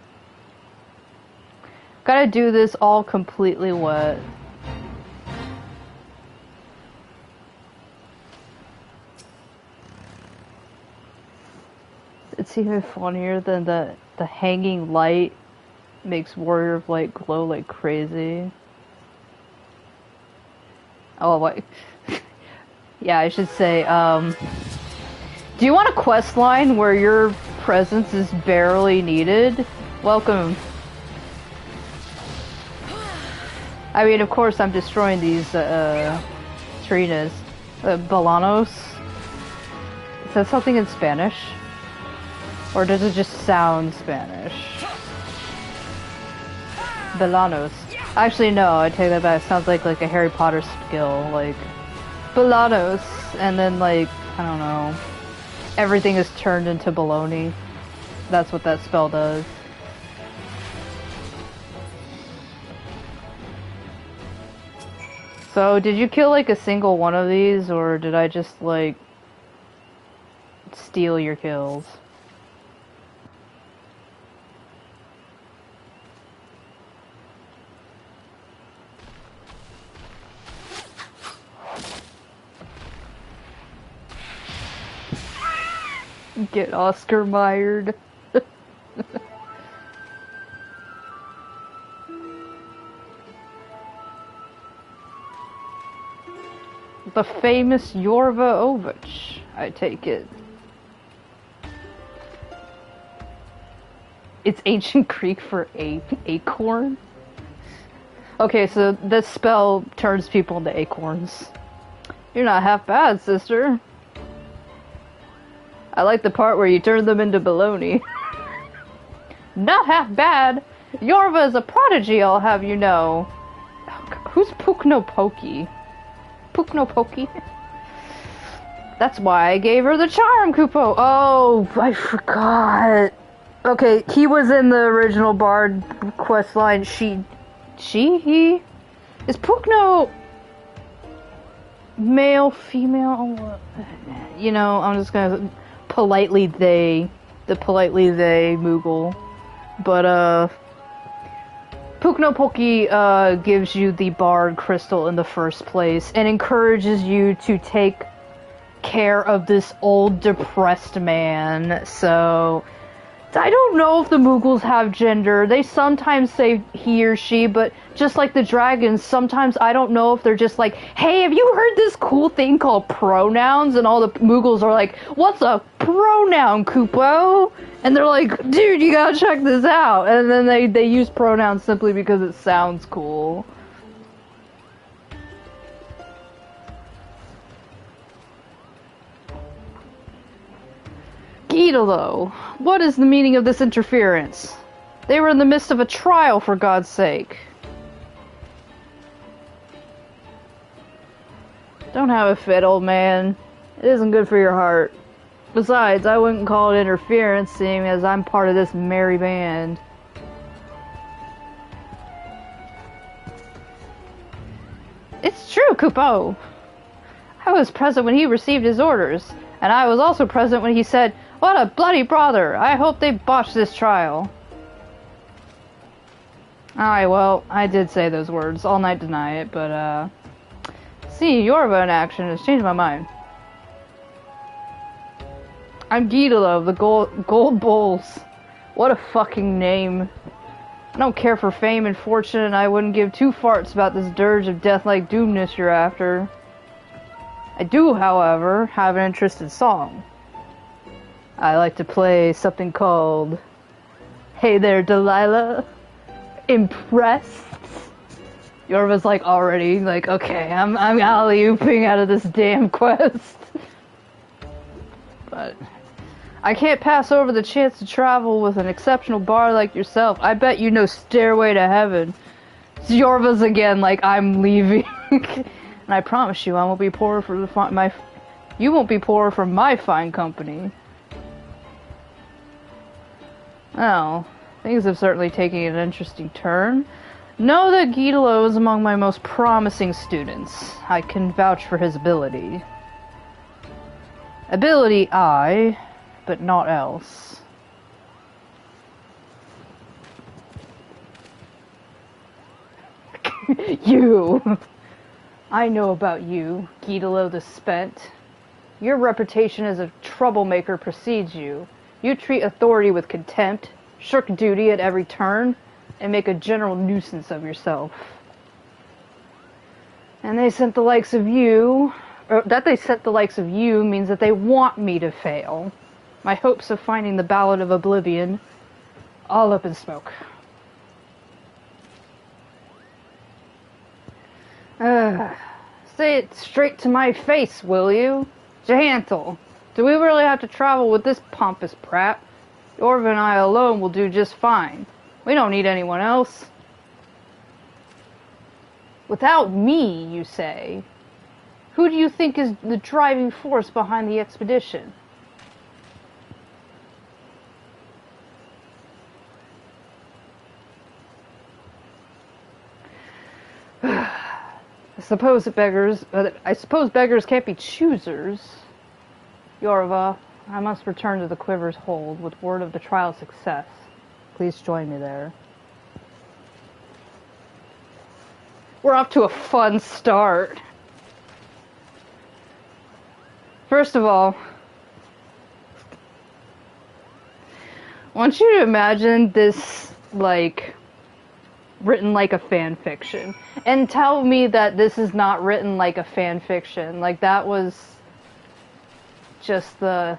Gotta do this all completely wet. It's even funnier than the hanging light makes Warrior of Light glow like crazy. Oh, wait. Yeah, I should say, do you want a quest line where your presence is barely needed? Welcome. I mean, of course, I'm destroying these, treants. Bolanos. Is that something in Spanish? Or does it just sound Spanish? Bolanos. Actually, no, I take that back. It sounds like a Harry Potter skill. Like, Bolanos. And then, like, I don't know. Everything is turned into baloney. That's what that spell does. So, did you kill like a single one of these, or did I just like steal your kills? Get Oscar mired. The famous Yorva Ovasch, I take it. It's ancient Greek for acorn? Okay, so this spell turns people into acorns. You're not half bad, sister. I like the part where you turn them into baloney. Not half bad. Yorva is a prodigy, I'll have you know. Oh, who's Puknopoki? Puknopoki? That's why I gave her the charm, Kupo. Oh, I forgot. Okay, he was in the original Bard questline. He? Is Pukno male, female? You know, I'm just gonna politely they Moogle. But, Puknopoki, gives you the Bard Crystal in the first place and encourages you to take care of this old, depressed man. So, I don't know if the Moogles have gender. They sometimes say he or she, but just like the dragons, sometimes I don't know if they're just like, hey, have you heard this cool thing called pronouns? And all the Moogles are like, what's a pronoun, Kupo? And they're like, dude, you gotta check this out. And then they use pronouns simply because it sounds cool. Gyatelo, what is the meaning of this interference? They were in the midst of a trial, for God's sake. Don't have a fit, old man. It isn't good for your heart. Besides, I wouldn't call it interference, seeing as I'm part of this merry band. It's true, Kupo. I was present when he received his orders, and I was also present when he said, what a bloody bother! I hope they botched this trial. Alright, well, I did say those words. All night deny it, but, seeing Yorva in action has changed my mind. I'm Gyatelo of the Gold Bulls. What a fucking name. I don't care for fame and fortune, and I wouldn't give two farts about this dirge of death-like doomness you're after. I do, however, have an interest in song. I like to play something called Hey There, Delilah. Impressed? Yorva's like already like, okay, I'm alley-ooping out of this damn quest. But I can't pass over the chance to travel with an exceptional bard like yourself. I bet you know Stairway to Heaven. Yorva's again like, I'm leaving. And I promise you, I won't be poorer for you won't be poorer for my fine company. Well, things have certainly taken an interesting turn. Know that Gyatelo is among my most promising students. I can vouch for his ability. Ability, aye, but not else. You! I know about you, Gyatelo the Spent. Your reputation as a troublemaker precedes you. You treat authority with contempt, shirk duty at every turn, and make a general nuisance of yourself. And they sent the likes of you... that they sent the likes of you means that they want me to fail. My hopes of finding the Ballad of Oblivion, all up in smoke. Say it straight to my face, will you? Jehantel, do we really have to travel with this pompous brat? Yorva and I alone will do just fine. We don't need anyone else. Without me, you say? Who do you think is the driving force behind the expedition? I suppose beggars can't be choosers. Yorva, I must return to the Quiver's hold with word of the trial's success. Please join me there. We're off to a fun start. First of all, want you to imagine this, like, written like a fan fiction. And tell me that this is not written like a fan fiction. Like, that was just the...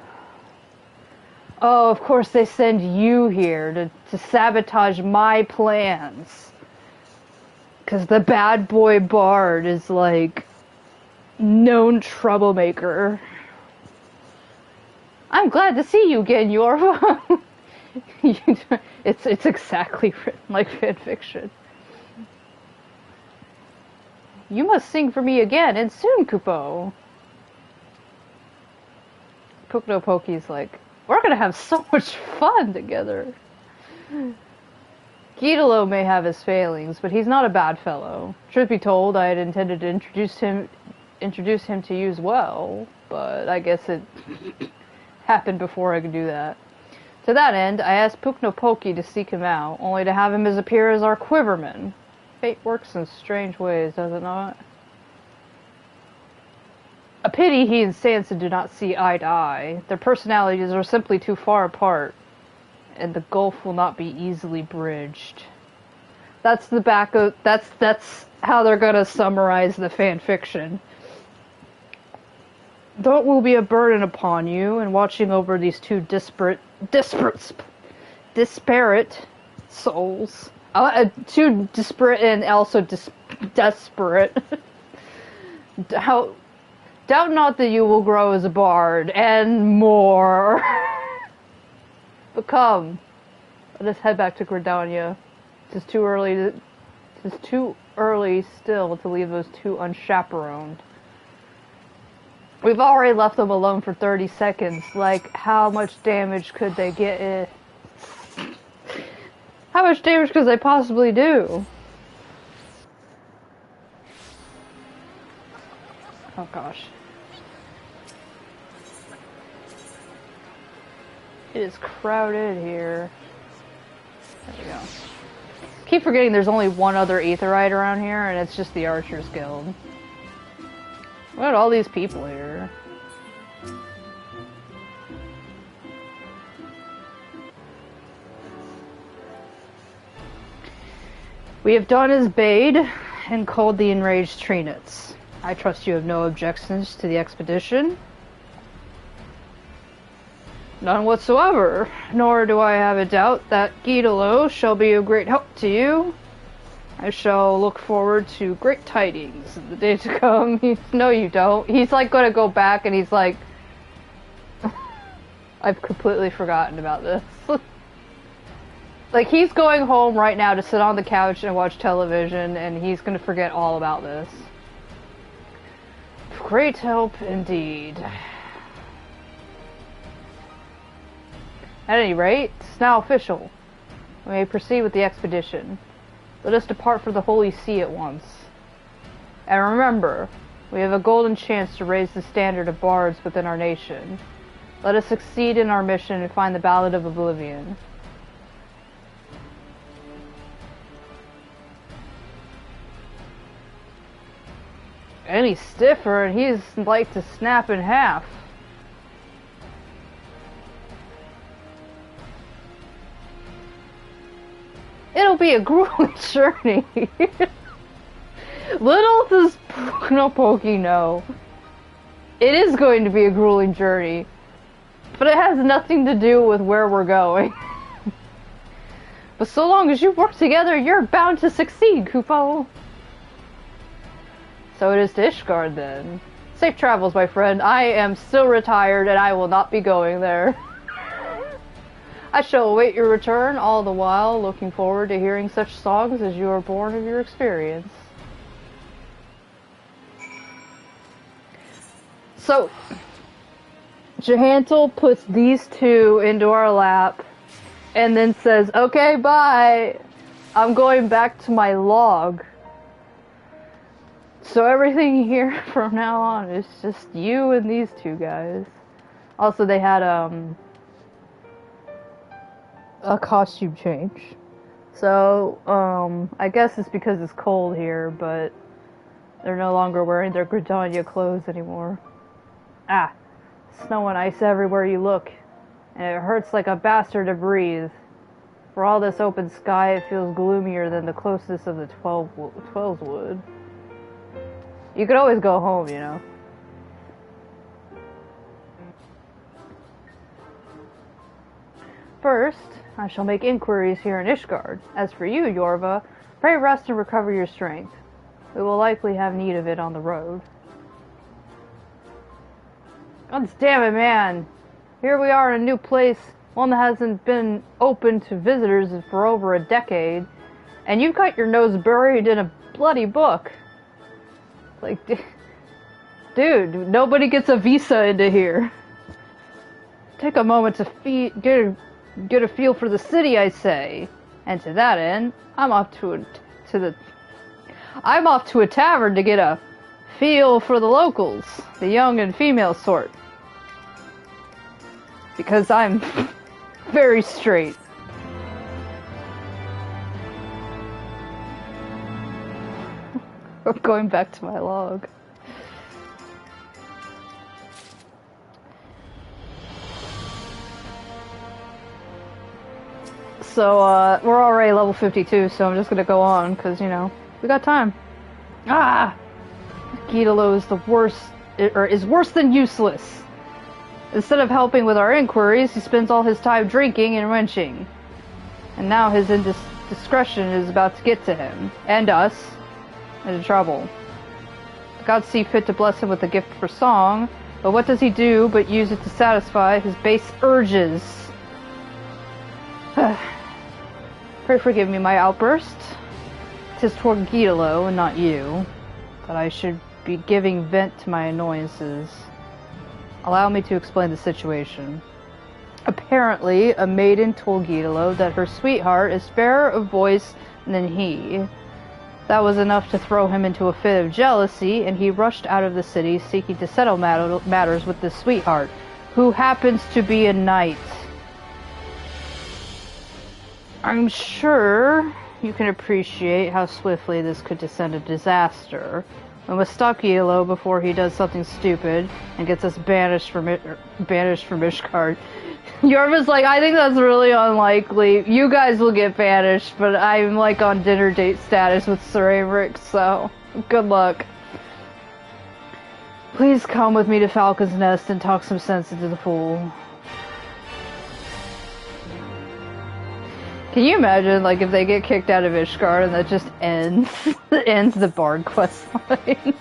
Oh, of course they send you here to sabotage my plans. Because the bad boy bard is, like, known troublemaker. I'm glad to see you again, Yorva. It's exactly written like fanfiction. You must sing for me again, and soon, Kupo. Pukno Poki's like, we're gonna have so much fun together. Gitalo may have his failings, but he's not a bad fellow. Truth be told, I had intended to introduce him to you as well, but I guess it happened before I could do that. To that end, I asked Pukno Poki to seek him out, only to have him appear as our quiverman. Fate works in strange ways, does it not? A pity he and Sansa do not see eye to eye. Their personalities are simply too far apart, and the gulf will not be easily bridged. That's the back of... That's how they're gonna summarize the fan fiction. Though it will be a burden upon you, and watching over these two disparate souls. Two disparate and also desperate. Doubt not that you will grow as a bard, and more. But come, let us head back to Gridania. It's too early still to leave those two unchaperoned. We've already left them alone for 30 seconds. Like, how much damage could they get in? How much damage could they possibly do? Oh gosh. It is crowded here. There we go. Keep forgetting there's only one other Aetheryte around here, and it's just the Archers Guild. Look at all these people here. We have done as bade and culled the enraged Treenets. I trust you have no objections to the expedition. None whatsoever, nor do I have a doubt that Gitalo shall be of great help to you. I shall look forward to great tidings in the days to come. No, you don't. He's like gonna go back and he's like, I've completely forgotten about this. Like, he's going home right now to sit on the couch and watch television, and he's gonna forget all about this. Great help indeed. At any rate, it's now official. We may proceed with the expedition. Let us depart for the Holy See at once. And remember, we have a golden chance to raise the standard of bards within our nation. Let us succeed in our mission and find the Ballad of Oblivion. Any stiffer and he's like to snap in half. It'll be a grueling journey. Little does no Pokey know. It is going to be a grueling journey. But it has nothing to do with where we're going. But so long as you work together, you're bound to succeed, Kupo. So it is to Ishgard then. Safe travels, my friend. I am still retired and I will not be going there. I shall await your return, all the while looking forward to hearing such songs as you are born of your experience. So, Jahantel puts these two into our lap and then says, okay, bye. I'm going back to my log. So everything here from now on is just you and these two guys. Also, they had, a costume change. So, I guess it's because it's cold here, but they're no longer wearing their Gridania clothes anymore. Ah, snow and ice everywhere you look. and it hurts like a bastard to breathe. For all this open sky, it feels gloomier than the closest of the 12s would. You could always go home, you know. First, I shall make inquiries here in Ishgard. As for you, Yorva, pray rest and recover your strength. We will likely have need of it on the road. God damn it, man. Here we are in a new place, one that hasn't been open to visitors for over a decade, and you've got your nose buried in a bloody book. Like, dude, nobody gets a visa into here. Take a moment to get a feel for the city, I say. And to that end, I'm off to a tavern to get a feel for the locals, the young and female sort. Because I'm very straight. I'm going back to my log. So, we're already level 52, so I'm just gonna go on, because, you know, we got time. Ah! Gitalo is the worst, or is worse than useless. Instead of helping with our inquiries, he spends all his time drinking and wrenching. And now his indiscretion is about to get to him, and us, into trouble. The gods see fit to bless him with a gift for song, but what does he do but use it to satisfy his base urges? Pray forgive me my outburst. 'Tis toward Gitalo and not you that I should be giving vent to my annoyances. Allow me to explain the situation. Apparently, a maiden told Gitalo that her sweetheart is fairer of voice than he. That was enough to throw him into a fit of jealousy, and he rushed out of the city seeking to settle matters with this sweetheart, who happens to be a knight. I'm sure you can appreciate how swiftly this could descend to disaster. We must stop Gitalo before he does something stupid and gets us banished from Ishgard. Yorva's like, I think that's really unlikely. You guys will get banished, but I'm like on dinner date status with Sir Aymeric, so good luck. Please come with me to Falcon's Nest and talk some sense into the fool. Can you imagine, like, if they get kicked out of Ishgard and that just ends the Bard quest line?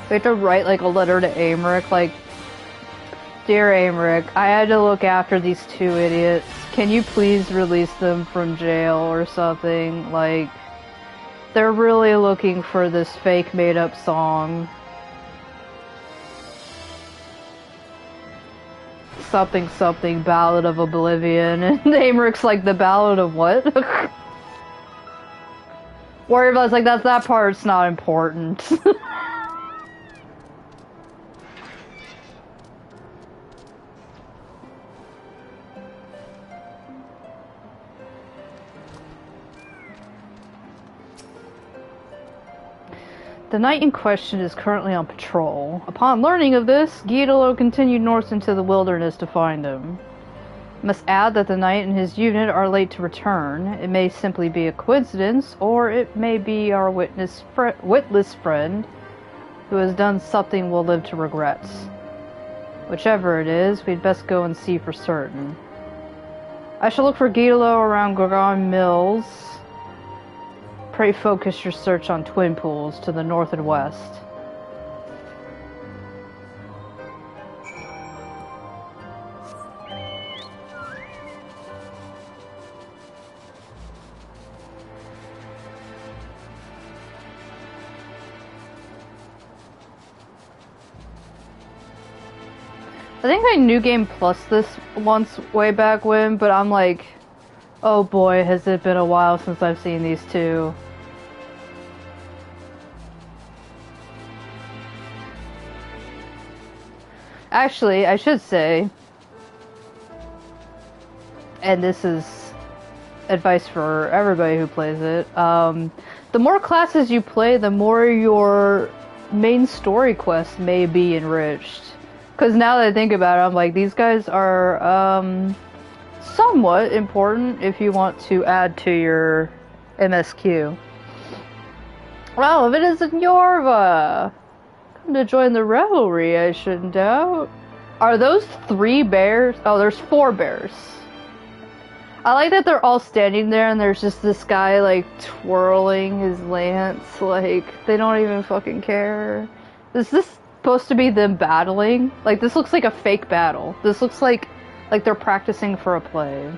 We have to write, like, a letter to Aymeric, like, Dear Aymeric, I had to look after these two idiots. Can you please release them from jail or something? Like, they're really looking for this fake made-up song. Something something Ballad of Oblivion, and Aymeric's like, the Ballad of what? Warrior's like, that part's not important. The knight in question is currently on patrol. Upon learning of this, Gitalo continued north into the wilderness to find him. I must add that the knight and his unit are late to return. It may simply be a coincidence, or it may be our witless friend who has done something we'll live to regret. Whichever it is, we'd best go and see for certain. I shall look for Gitalo around Gorgon Mills. Pray focus your search on Twin Pools to the north and west. I think I New Game Plus this once way back when, but I'm like, oh boy, has it been a while since I've seen these two. Actually, I should say, and this is advice for everybody who plays it, the more classes you play, the more your main story quest may be enriched. Because now that I think about it, I'm like, these guys are somewhat important if you want to add to your MSQ. Well, if it isn't Yorva! Come to join the revelry, I shouldn't doubt. Are those 3 bears? Oh, there's 4 bears. I like that they're all standing there and there's just this guy, like, twirling his lance. Like, they don't even fucking care. Is this supposed to be them battling? Like, this looks like a fake battle. This looks like they're practicing for a play.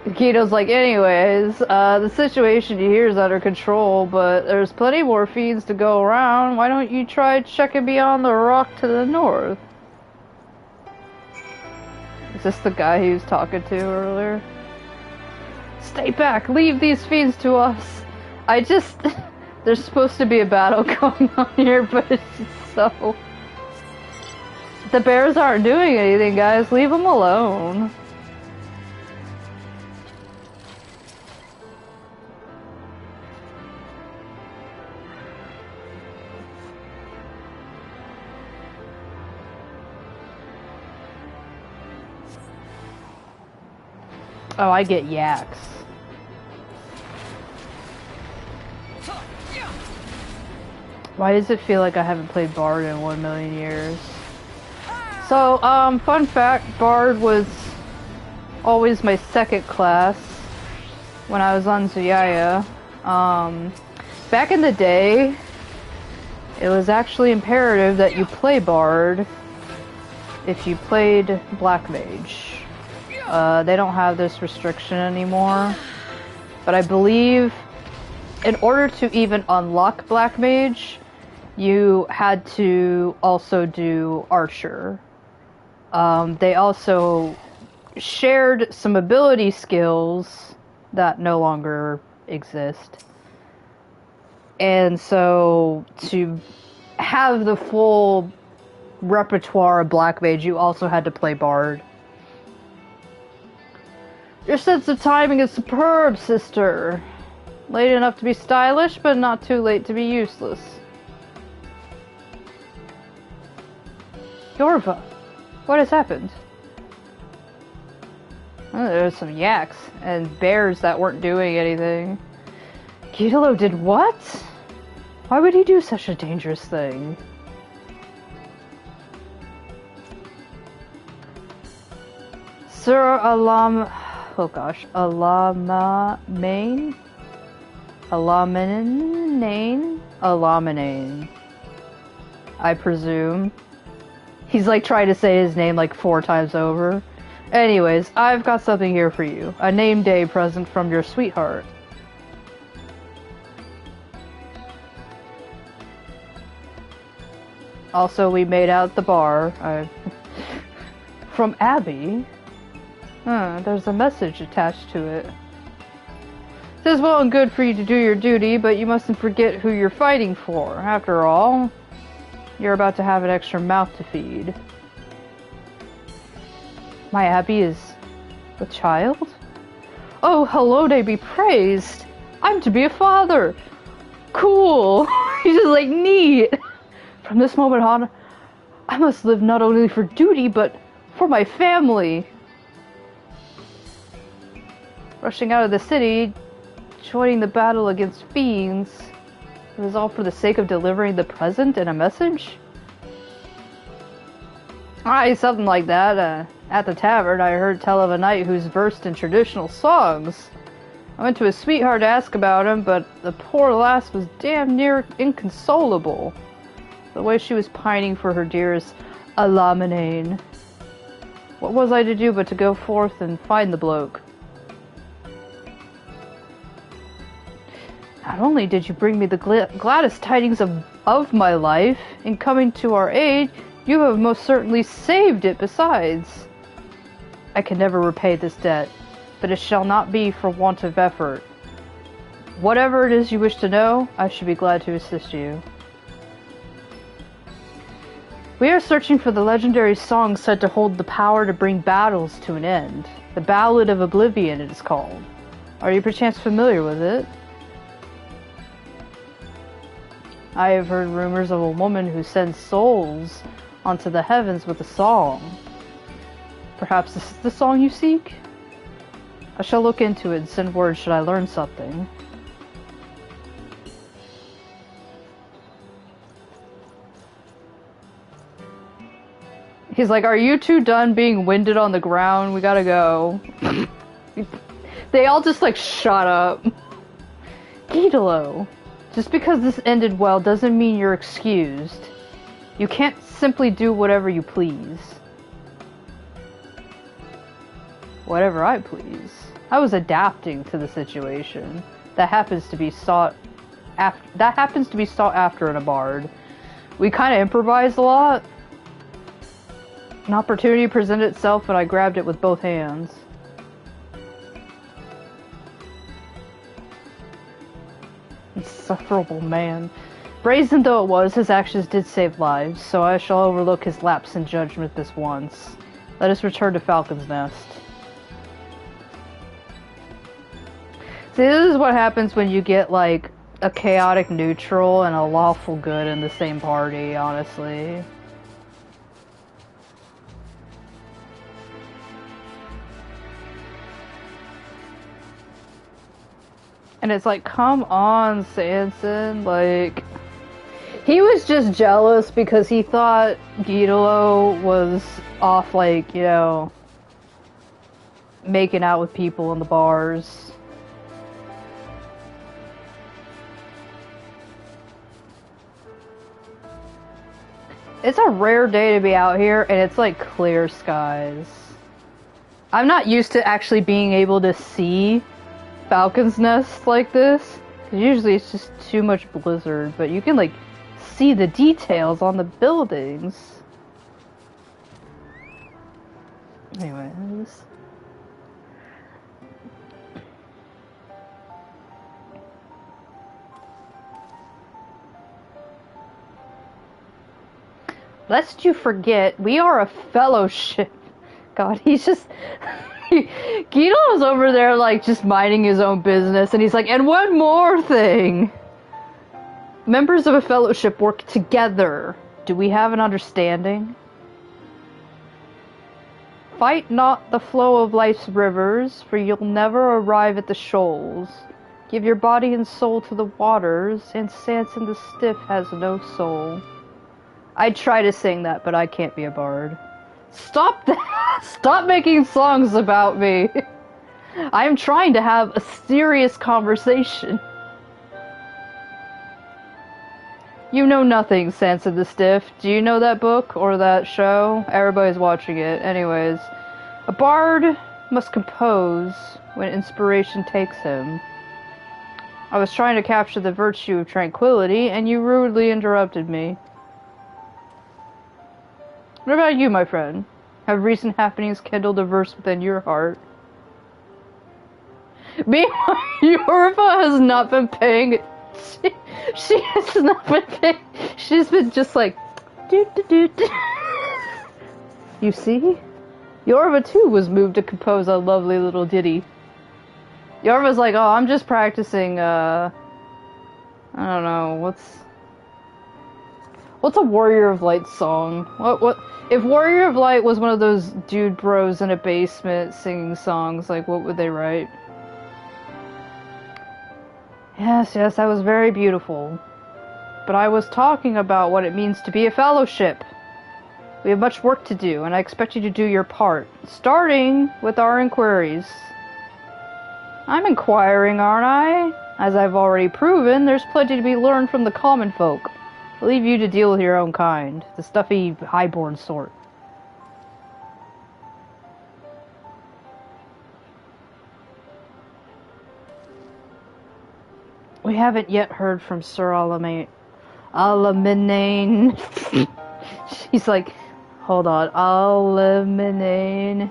Keto's like, anyways, the situation here is under control, but there's plenty more fiends to go around. Why don't you try checking beyond the rock to the north? Is this the guy he was talking to earlier? Stay back! Leave these fiends to us! There's supposed to be a battle going on here, but it's just so... The bears aren't doing anything, guys. Leave them alone. Oh, I get yaks. Why does it feel like I haven't played Bard in 1,000,000 years? So, fun fact, Bard was always my 2nd class when I was on Zuyaya. Back in the day, it was actually imperative that you play Bard if you played Black Mage. They don't have this restriction anymore, but I believe in order to even unlock Black Mage, you had to also do Archer. They also shared some ability skills that no longer exist. And so to have the full repertoire of Black Mage, you also had to play Bard. Your sense of timing is superb, sister. Late enough to be stylish, but not too late to be useless. Yorva, what has happened? Oh, there's some yaks and bears that weren't doing anything. Gitalo did what? Why would he do such a dangerous thing? Sir Alam... Oh gosh, Alamanane? Alamanane. I presume. He's like trying to say his name like 4 times over. Anyways, I've got something here for you. A name day present from your sweetheart. Also, we made out at the bar. From Abby? There's a message attached to it. It says, well and good for you to do your duty, but you mustn't forget who you're fighting for. After all, you're about to have an extra mouth to feed. My Abby is a child? Oh, Helode be praised! I'm to be a father! Cool! He's just like, neat! From this moment on, I must live not only for duty, but for my family. Rushing out of the city, joining the battle against fiends, it was all for the sake of delivering the present and a message? Aye, something like that. At the tavern, I heard tell of a knight who's versed in traditional songs. I went to his sweetheart to ask about him, but the poor lass was damn near inconsolable. The way she was pining for her dearest Alamanane. What was I to do but to go forth and find the bloke? Not only did you bring me the gladdest tidings of my life, in coming to our aid, you have most certainly saved it besides. I can never repay this debt, but it shall not be for want of effort. Whatever it is you wish to know, I should be glad to assist you. We are searching for the legendary song said to hold the power to bring battles to an end. The Ballad of Oblivion, it is called. Are you perchance familiar with it? I have heard rumors of a woman who sends souls onto the heavens with a song. Perhaps this is the song you seek? I shall look into it and send word should I learn something. He's like, are you two done being winded on the ground? We gotta go. They all just like shut up. Gidolo, just because this ended well doesn't mean you're excused. You can't simply do whatever you please. Whatever I please. I was adapting to the situation. That happens to be sought after in a bard. We kind of improvised a lot. An opportunity presented itself and I grabbed it with both hands. Insufferable man. Brazen though it was, his actions did save lives, so I shall overlook his lapse in judgment this once. Let us return to Falcon's Nest. See, this is what happens when you get, like, a chaotic neutral and a lawful good in the same party, honestly. And it's like, come on, Sanson, like... He was just jealous because he thought Gidolo was off, like, you know, making out with people in the bars. It's a rare day to be out here, and it's like clear skies. I'm not used to actually being able to see Falcon's Nest like this. Usually it's just too much blizzard, but you can like see the details on the buildings. Anyways. Lest you forget, we are a fellowship. God, he's just... Guido's over there, like, just minding his own business, and he's like, and one more thing! Members of a fellowship work together. Do we have an understanding? Fight not the flow of life's rivers, for you'll never arrive at the shoals. Give your body and soul to the waters, and Sanson the Stiff has no soul. I'd try to sing that, but I can't be a bard. Stop that! Stop making songs about me! I am trying to have a serious conversation. You know nothing, Sanson the Stiff. Do you know that book or that show? Everybody's watching it. Anyways, a bard must compose when inspiration takes him. I was trying to capture the virtue of tranquility, and you rudely interrupted me. What about you, my friend? Have recent happenings kindled a verse within your heart? Meanwhile, Yorva has not been paying... She has not been paying... She's been just like... You see? Yorva, too, was moved to compose a lovely little ditty. Yorva's like, oh, I'm just practicing, I don't know, What's a Warrior of Light song? What? If Warrior of Light was one of those dude bros in a basement singing songs, like, what would they write? Yes, that was very beautiful. But I was talking about what it means to be a fellowship. We have much work to do, and I expect you to do your part, starting with our inquiries. I'm inquiring, aren't I? As I've already proven, there's plenty to be learned from the common folk. I'll leave you to deal with your own kind, the stuffy, highborn sort. We haven't yet heard from Sir Alaminane. She's like, hold on, Alaminane.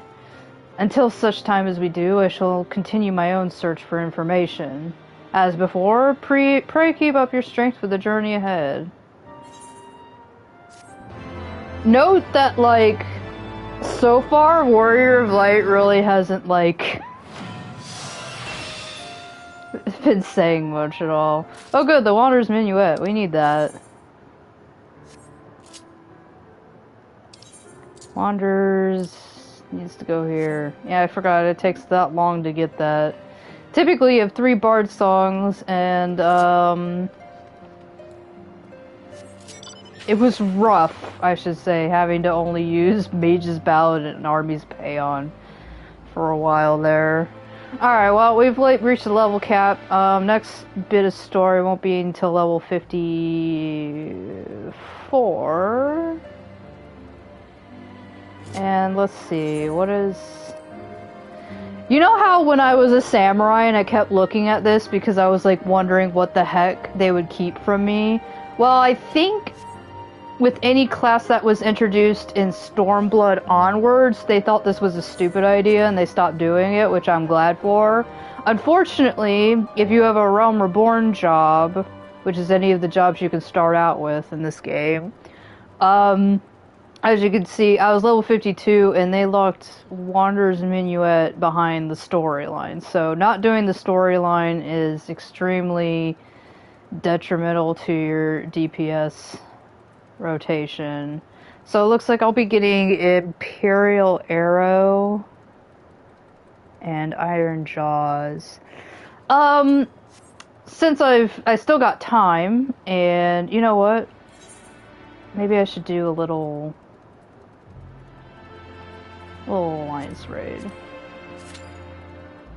Until such time as we do, I shall continue my own search for information. As before, pray keep up your strength for the journey ahead. Note that, like, so far, Warrior of Light really hasn't, like, been saying much at all. Oh good, the Wanderer's Minuet. We need that. Wanders needs to go here. Yeah, I forgot. It takes that long to get that. Typically, you have 3 bard songs, and it was rough, I should say, having to only use Mage's Ballad and Army's Paean for a while there. Alright, well, we've reached the level cap. Next bit of story won't be until level 54. And let's see, what is... You know how when I was a samurai and I kept looking at this because I was like wondering what the heck they would keep from me? Well, I think with any class that was introduced in Stormblood onwards, they thought this was a stupid idea and they stopped doing it, which I'm glad for. Unfortunately, if you have a Realm Reborn job, which is any of the jobs you can start out with in this game, as you can see, I was level 52 and they locked Wanderer's Minuet behind the storyline. So not doing the storyline is extremely detrimental to your DPS rotation. So it looks like I'll be getting Imperial Arrow and Iron Jaws. Since I still got time, and you know what? Maybe I should do a little alliance raid.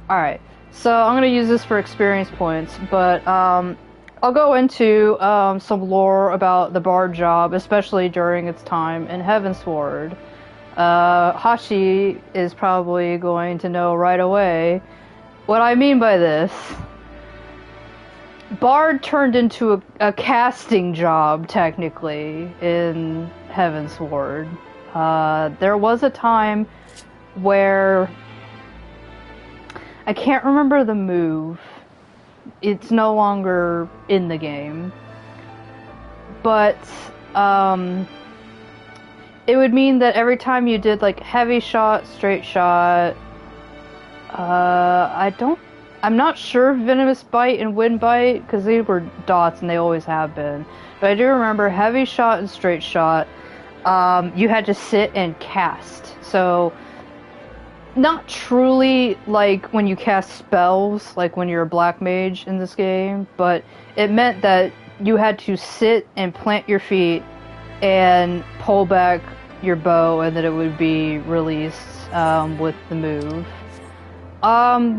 Alright, so I'm gonna use this for experience points, but I'll go into some lore about the bard job, especially during its time in Heavensward. Hashi is probably going to know right away what I mean by this. Bard turned into a casting job, technically, in Heavensward. There was a time where... I can't remember the move. It's no longer in the game. But, it would mean that every time you did, like, heavy shot, straight shot... I'm not sure Venomous Bite and Wind Bite, because they were dots and they always have been. But I do remember heavy shot and straight shot, you had to sit and cast. So, not truly like when you cast spells, like when you're a black mage in this game, but it meant that you had to sit and plant your feet and pull back your bow and then it would be released with the move.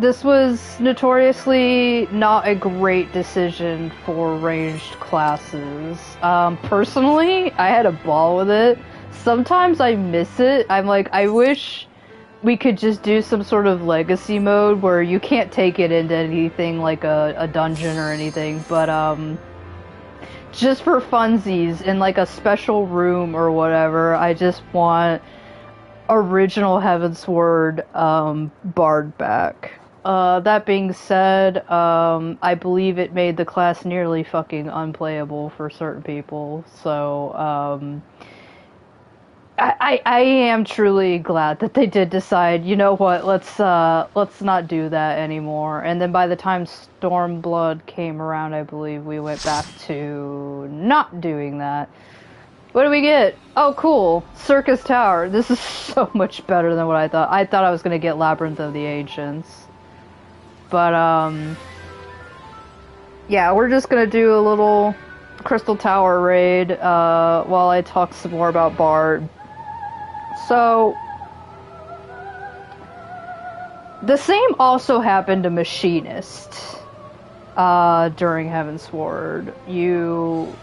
This was notoriously not a great decision for ranged classes. Personally, I had a ball with it. Sometimes I miss it. I'm like, I wish we could just do some sort of legacy mode where you can't take it into anything like a dungeon or anything, but just for funsies in like a special room or whatever, I just want original Heavensward bard back. That being said, I believe it made the class nearly fucking unplayable for certain people, so I am truly glad that they did decide, you know what, let's not do that anymore. And then by the time Stormblood came around, I believe we went back to not doing that. What do we get? Oh, cool. Circus Tower. This is so much better than what I thought. I thought I was going to get Labyrinth of the Ancients. But, yeah, we're just going to do a little Crystal Tower raid while I talk some more about Bard. So, the same also happened to Machinist during Heavensward. You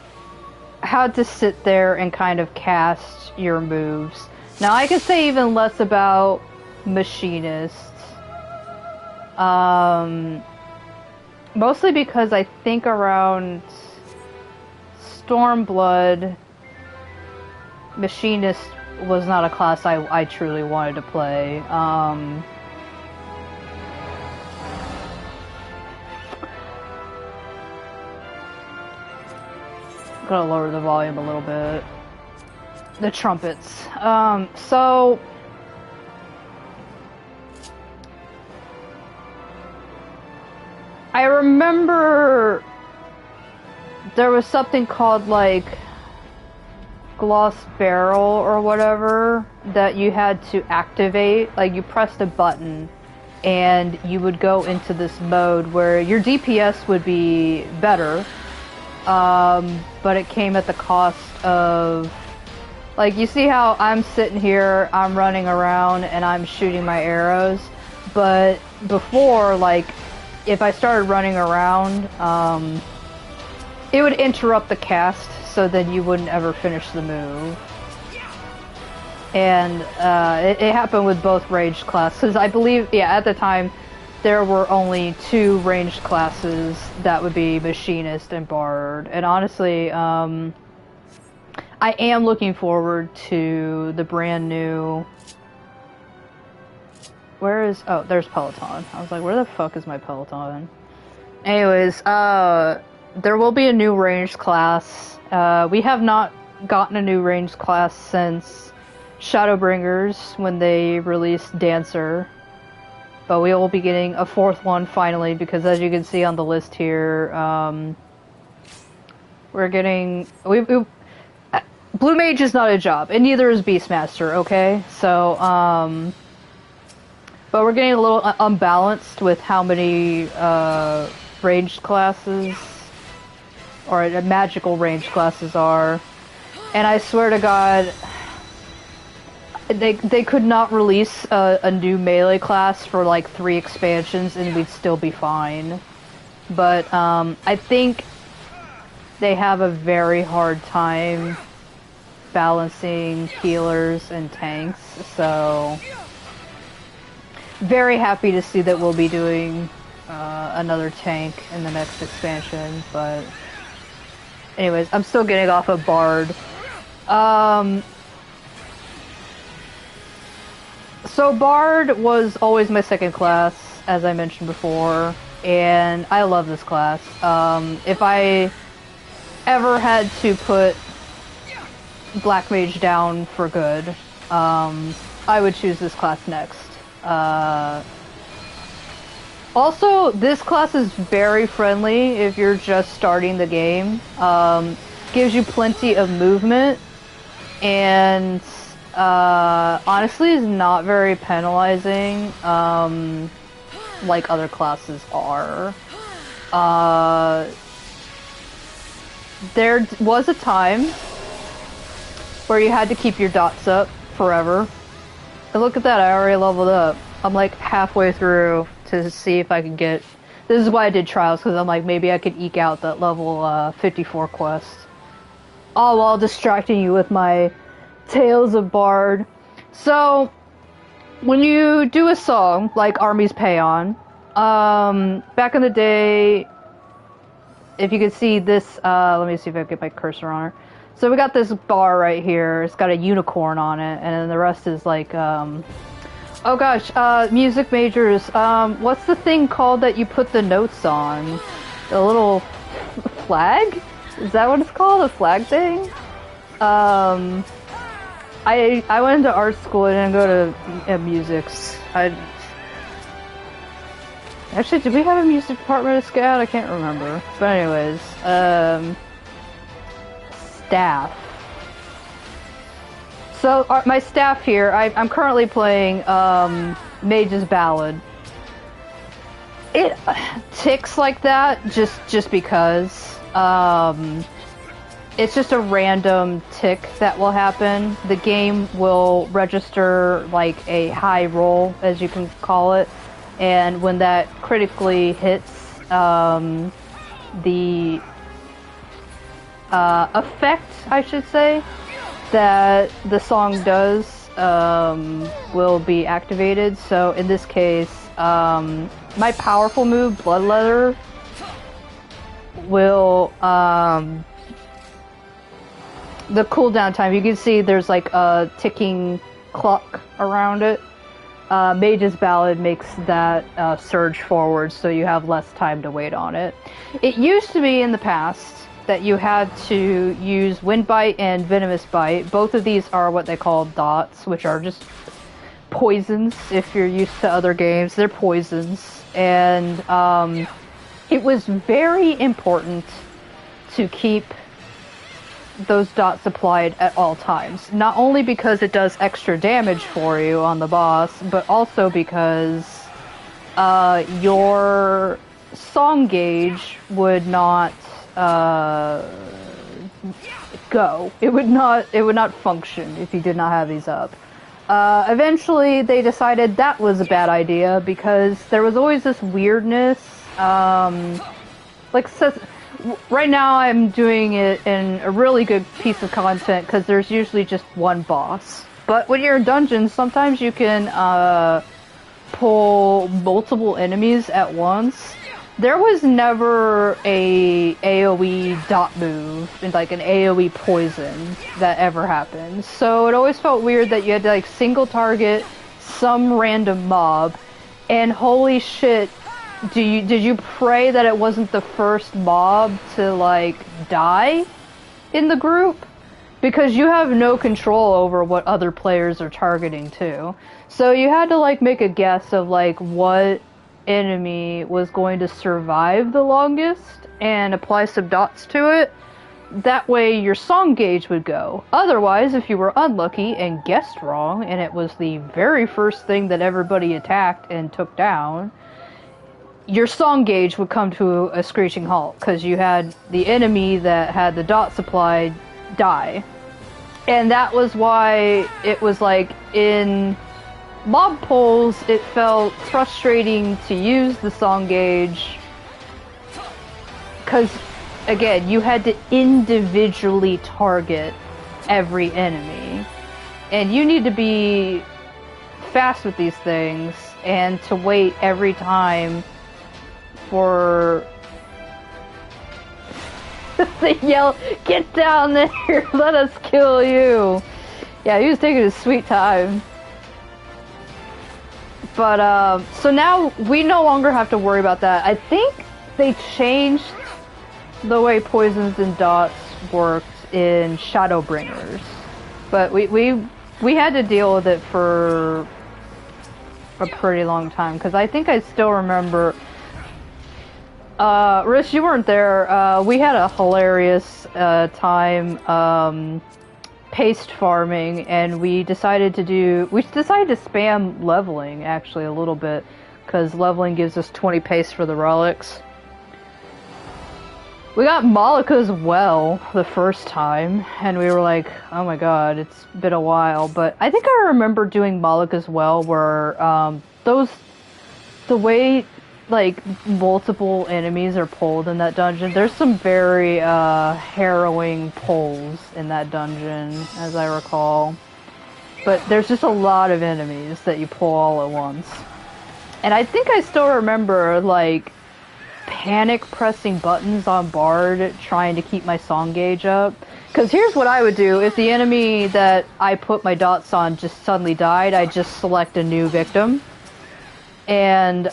had to sit there and kind of cast your moves. Now, I could say even less about Machinist. Mostly because I think around Stormblood, Machinist was not a class I truly wanted to play. Gotta lower the volume a little bit. The trumpets. So I remember there was something called like gloss barrel or whatever that you had to activate. Like, you pressed a button and you would go into this mode where your DPS would be better, but it came at the cost of, like, you see how I'm sitting here, I'm running around and I'm shooting my arrows, but before, like, if I started running around, it would interrupt the cast, so then you wouldn't ever finish the move. And it happened with both ranged classes, because I believe, yeah, at the time, there were only 2 ranged classes that would be Machinist and Bard. And honestly, I am looking forward to the brand new... Where is... Oh, there's Peloton. I was like, where the fuck is my Peloton? Anyways, there will be a new ranged class. We have not gotten a new ranged class since Shadowbringers, when they released Dancer. But we will be getting a 4th one finally, because as you can see on the list here, we're getting... Blue Mage is not a job, and neither is Beastmaster, okay? So, but we're getting a little unbalanced with how many ranged classes, or magical ranged classes are. And I swear to God, they could not release a new melee class for like 3 expansions and we'd still be fine. But I think they have a very hard time balancing healers and tanks, so very happy to see that we'll be doing another tank in the next expansion. But anyways, I'm still getting off of Bard. So Bard was always my 2nd class, as I mentioned before, and I love this class. If I ever had to put Black Mage down for good, I would choose this class next. Also, this class is very friendly if you're just starting the game. Gives you plenty of movement, and honestly is not very penalizing, like other classes are. There was a time where you had to keep your dots up forever. And look at that, I already leveled up. I'm like halfway through to see if I can get... This is why I did trials, because I'm like, maybe I could eke out that level 54 quest. All while distracting you with my Tales of Bard. So, when you do a song, like Armies Pay On, back in the day, if you could see this, let me see if I can get my cursor on her. So we got this bar right here, it's got a unicorn on it, and then the rest is like, oh gosh, music majors, what's the thing called that you put the notes on? The little flag? Is that what it's called? A flag thing? I went into art school, I didn't go to musics. Actually, did we have a music department at SCAD? I can't remember. But anyways, staff. So, my staff here, I'm currently playing Mage's Ballad. It ticks like that just because. It's just a random tick that will happen. The game will register like a high roll, as you can call it, and when that critically hits, the effect, I should say, that the song does will be activated. So in this case, my powerful move, Bloodleather, will the cooldown time, you can see there's like a ticking clock around it. Mage's Ballad makes that surge forward, so you have less time to wait on it. It used to be in the past that you had to use Wind Bite and Venomous Bite. Both of these are what they call dots, which are just poisons. If you're used to other games, they're poisons. And it was very important to keep those dots applied at all times. Not only because it does extra damage for you on the boss, but also because your song gauge would not go. It would not function if you did not have these up. Eventually, they decided that was a bad idea because there was always this weirdness. Right now, I'm doing it in a really good piece of content because there's usually just one boss. But when you're in dungeons, sometimes you can pull multiple enemies at once. There was never a AoE dot move, like an AoE poison, that ever happened. So it always felt weird that you had to like single target some random mob, and holy shit, did you pray that it wasn't the first mob to like die in the group? Because you have no control over what other players are targeting too. So you had to like make a guess of like what enemy was going to survive the longest and apply some dots to it. That way your song gauge would go. Otherwise, if you were unlucky and guessed wrong and it was the very first thing that everybody attacked and took down, your song gauge would come to a screeching halt because you had the enemy that had the dots applied die. And that was why it was like in mob pulls, it felt frustrating to use the song gauge because, again, you had to individually target every enemy. And you need to be fast with these things and to wait every time for they yell, "Get down there, let us kill you." Yeah, he was taking his sweet time. But, so now we no longer have to worry about that. I think they changed the way poisons and dots worked in Shadowbringers. But we had to deal with it for a pretty long time, because I think I still remember... Rish, you weren't there. We had a hilarious time paste farming, and we decided to spam leveling actually a little bit, because leveling gives us 20 paste for the relics. We got Malika's Well the first time, and we were like, oh my god, it's been a while. But I think I remember doing Malika's Well where the way like multiple enemies are pulled in that dungeon. There's some very harrowing pulls in that dungeon, as I recall. But there's just a lot of enemies that you pull all at once. And I think I still remember like panic pressing buttons on Bard trying to keep my song gauge up. Because here's what I would do. If the enemy that I put my dots on just suddenly died, I'd just select a new victim. And,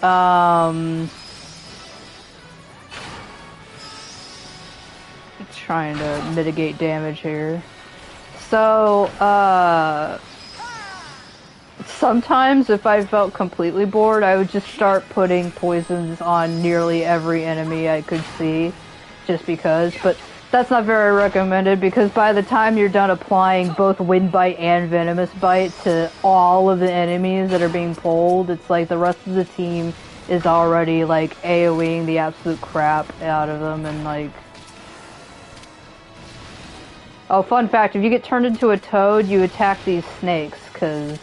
trying to mitigate damage here. So, sometimes if I felt completely bored, I would just start putting poisons on nearly every enemy I could see, just because. But that's not very recommended, because by the time you're done applying both Wind Bite and Venomous Bite to all of the enemies that are being pulled, it's like the rest of the team is already like AoEing the absolute crap out of them. And like, oh, fun fact, if you get turned into a toad, you attack these snakes, cause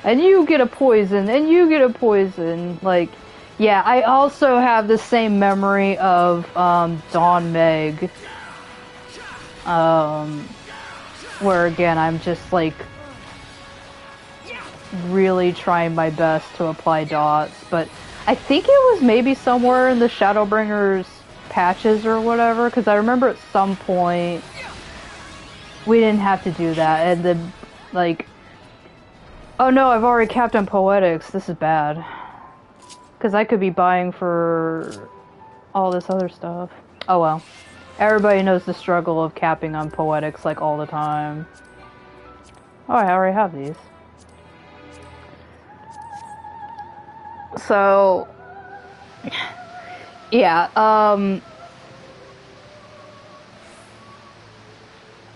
and you get a poison, and you get a poison, like. Yeah, I also have the same memory of Dawn Meg, where again I'm just like really trying my best to apply dots, but I think it was maybe somewhere in the Shadowbringers patches or whatever, because I remember at some point we didn't have to do that, and then like, oh no, I've already capped on Poetics, this is bad. Because I could be buying for all this other stuff. Oh well. Everybody knows the struggle of capping on Poetics like all the time. Oh, I already have these. So, yeah,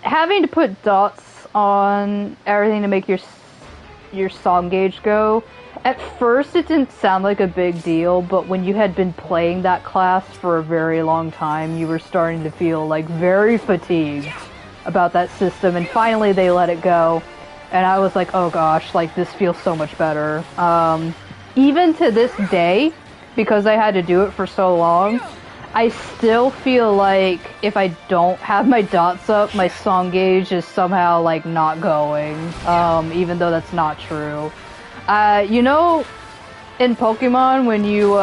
having to put dots on everything to make your song gauge go, at first it didn't sound like a big deal, but when you had been playing that class for a very long time, you were starting to feel like very fatigued about that system, and finally they let it go, and I was like, oh gosh, like this feels so much better. Even to this day, because I had to do it for so long, I still feel like if I don't have my dots up, my song gauge is somehow like not going, even though that's not true. You know, in Pokemon, when you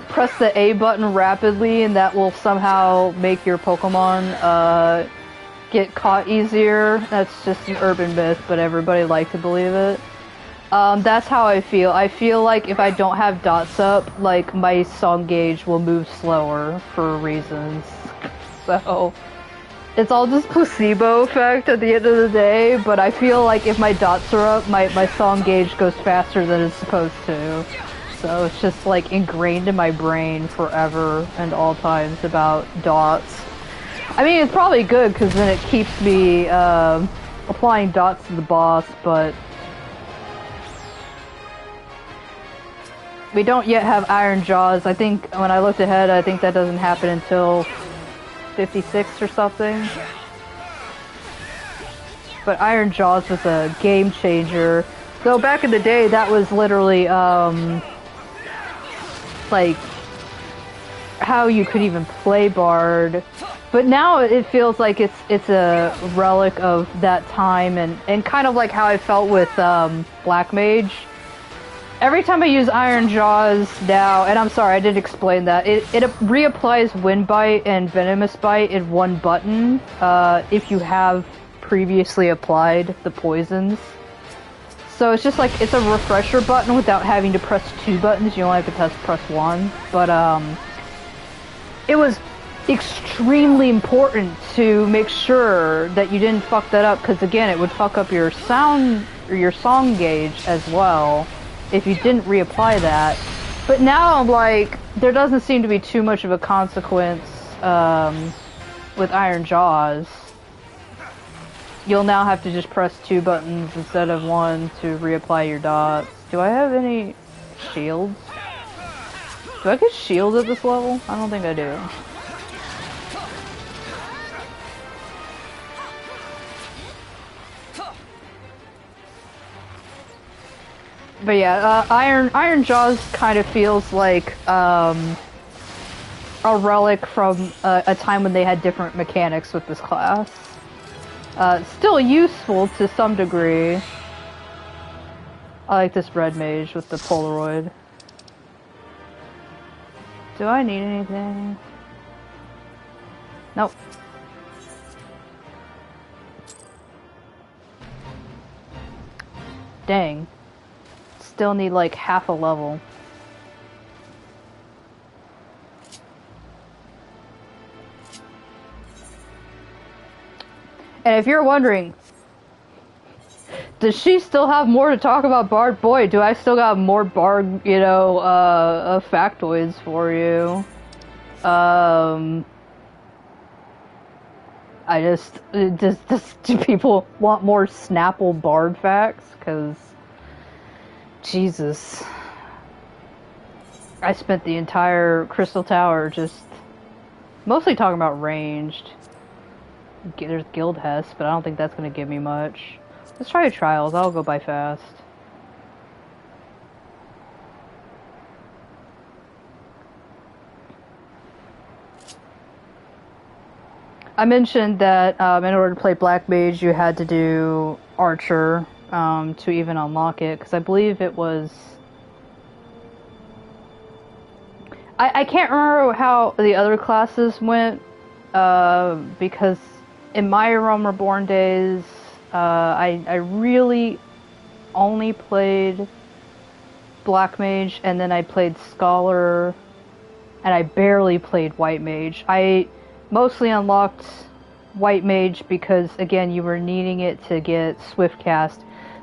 press the A button rapidly, and that will somehow make your Pokemon get caught easier? That's just an urban myth, but everybody likes to believe it. That's how I feel. I feel like if I don't have dots up, like, my song gauge will move slower for reasons. So, it's all just placebo effect at the end of the day, but I feel like if my dots are up, my song gauge goes faster than it's supposed to. So it's just, like, ingrained in my brain forever and all times about dots. I mean, it's probably good, because then it keeps me, applying dots to the boss, but we don't yet have Iron Jaws. I think, when I looked ahead, I think that doesn't happen until 56 or something. But Iron Jaws was a game changer. So back in the day, that was literally, like, how you could even play Bard. But now it feels like it's a relic of that time, and kind of like how I felt with, Black Mage. Every time I use Iron Jaws now, and I'm sorry, I didn't explain that, it reapplies Wind Bite and Venomous Bite in one button, if you have previously applied the poisons. So it's just like, it's a refresher button without having to press two buttons, you only have to press one. But, it was extremely important to make sure that you didn't fuck that up, because again, it would fuck up your sound, or your song gauge as well, if you didn't reapply that. But now I'm like, there doesn't seem to be too much of a consequence with Iron Jaws. You'll now have to just press two buttons instead of one to reapply your dots. Do I have any shields? Do I get shields at this level? I don't think I do. But yeah, Iron Jaws kind of feels like a relic from a time when they had different mechanics with this class. Still useful to some degree. I like this red mage with the Polaroid. Do I need anything? Nope. Dang. Still need like half a level. And if you're wondering, does she still have more to talk about Bard? Boy, do I still got more Bard, you know, factoids for you. Do people want more Snapple Bard facts? Because Jesus. I spent the entire Crystal Tower just mostly talking about ranged. There's Guild Hest, but I don't think that's going to give me much. Let's try Trials. I'll go by fast. I mentioned that in order to play Black Mage, you had to do Archer to even unlock it, because I believe it was... I can't remember how the other classes went, because in my Realm Reborn days, I really only played Black Mage, and then I played Scholar, and I barely played White Mage. I mostly unlocked White Mage because, again, you were needing it to get Swift Cast.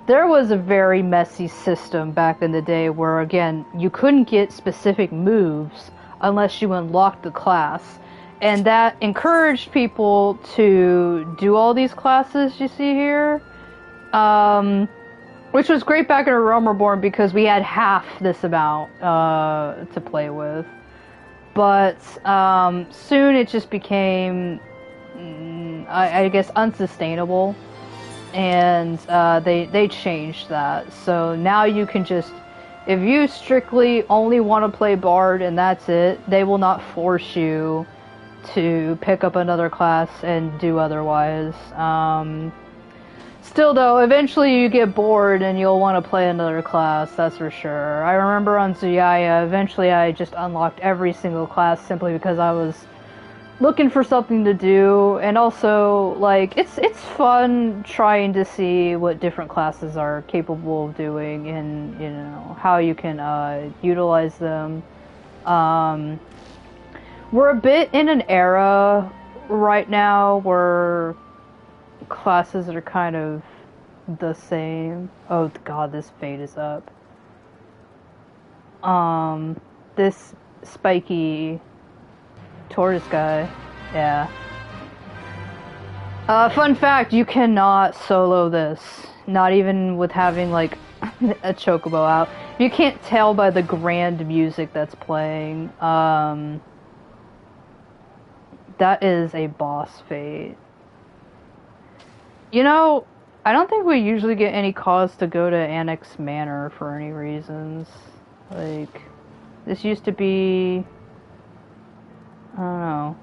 There was a very messy system back in the day where, again, you couldn't get specific moves unless you unlocked the class. And that encouraged people to do all these classes you see here. Which was great back in A Realm Reborn because we had half this amount to play with. But soon it just became, I guess, unsustainable. And they changed that. So now you can just, if you strictly only want to play Bard and that's it, they will not force you to pick up another class and do otherwise. Still though, eventually you get bored and you'll want to play another class, that's for sure. I remember on Zuyaya, eventually I just unlocked every single class simply because I was looking for something to do, and also, like, it's fun trying to see what different classes are capable of doing and, you know, how you can utilize them. We're a bit in an era right now where classes are kind of the same. Oh god, this fade is up. This spiky tortoise guy, yeah. Fun fact, you cannot solo this. Not even with having, like, a chocobo out. You can't tell by the grand music that's playing. That is a boss fate. You know, I don't think we usually get any cause to go to Annex Manor for any reasons. Like, this used to be... I don't know.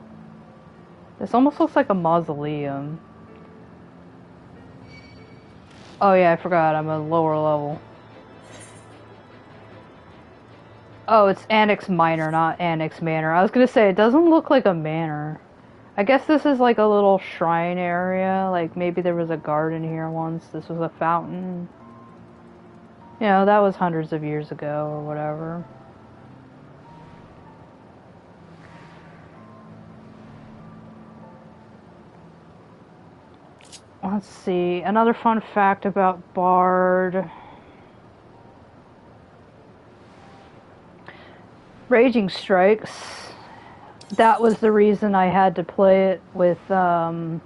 This almost looks like a mausoleum. Oh yeah, I forgot, I'm a lower level. Oh, it's Annex Minor, not Annex Manor. I was gonna say, it doesn't look like a manor. I guess this is like a little shrine area, like maybe there was a garden here once, this was a fountain. You know, that was hundreds of years ago or whatever. Let's see, another fun fact about Bard. Raging Strikes. That was the reason I had to play it with, or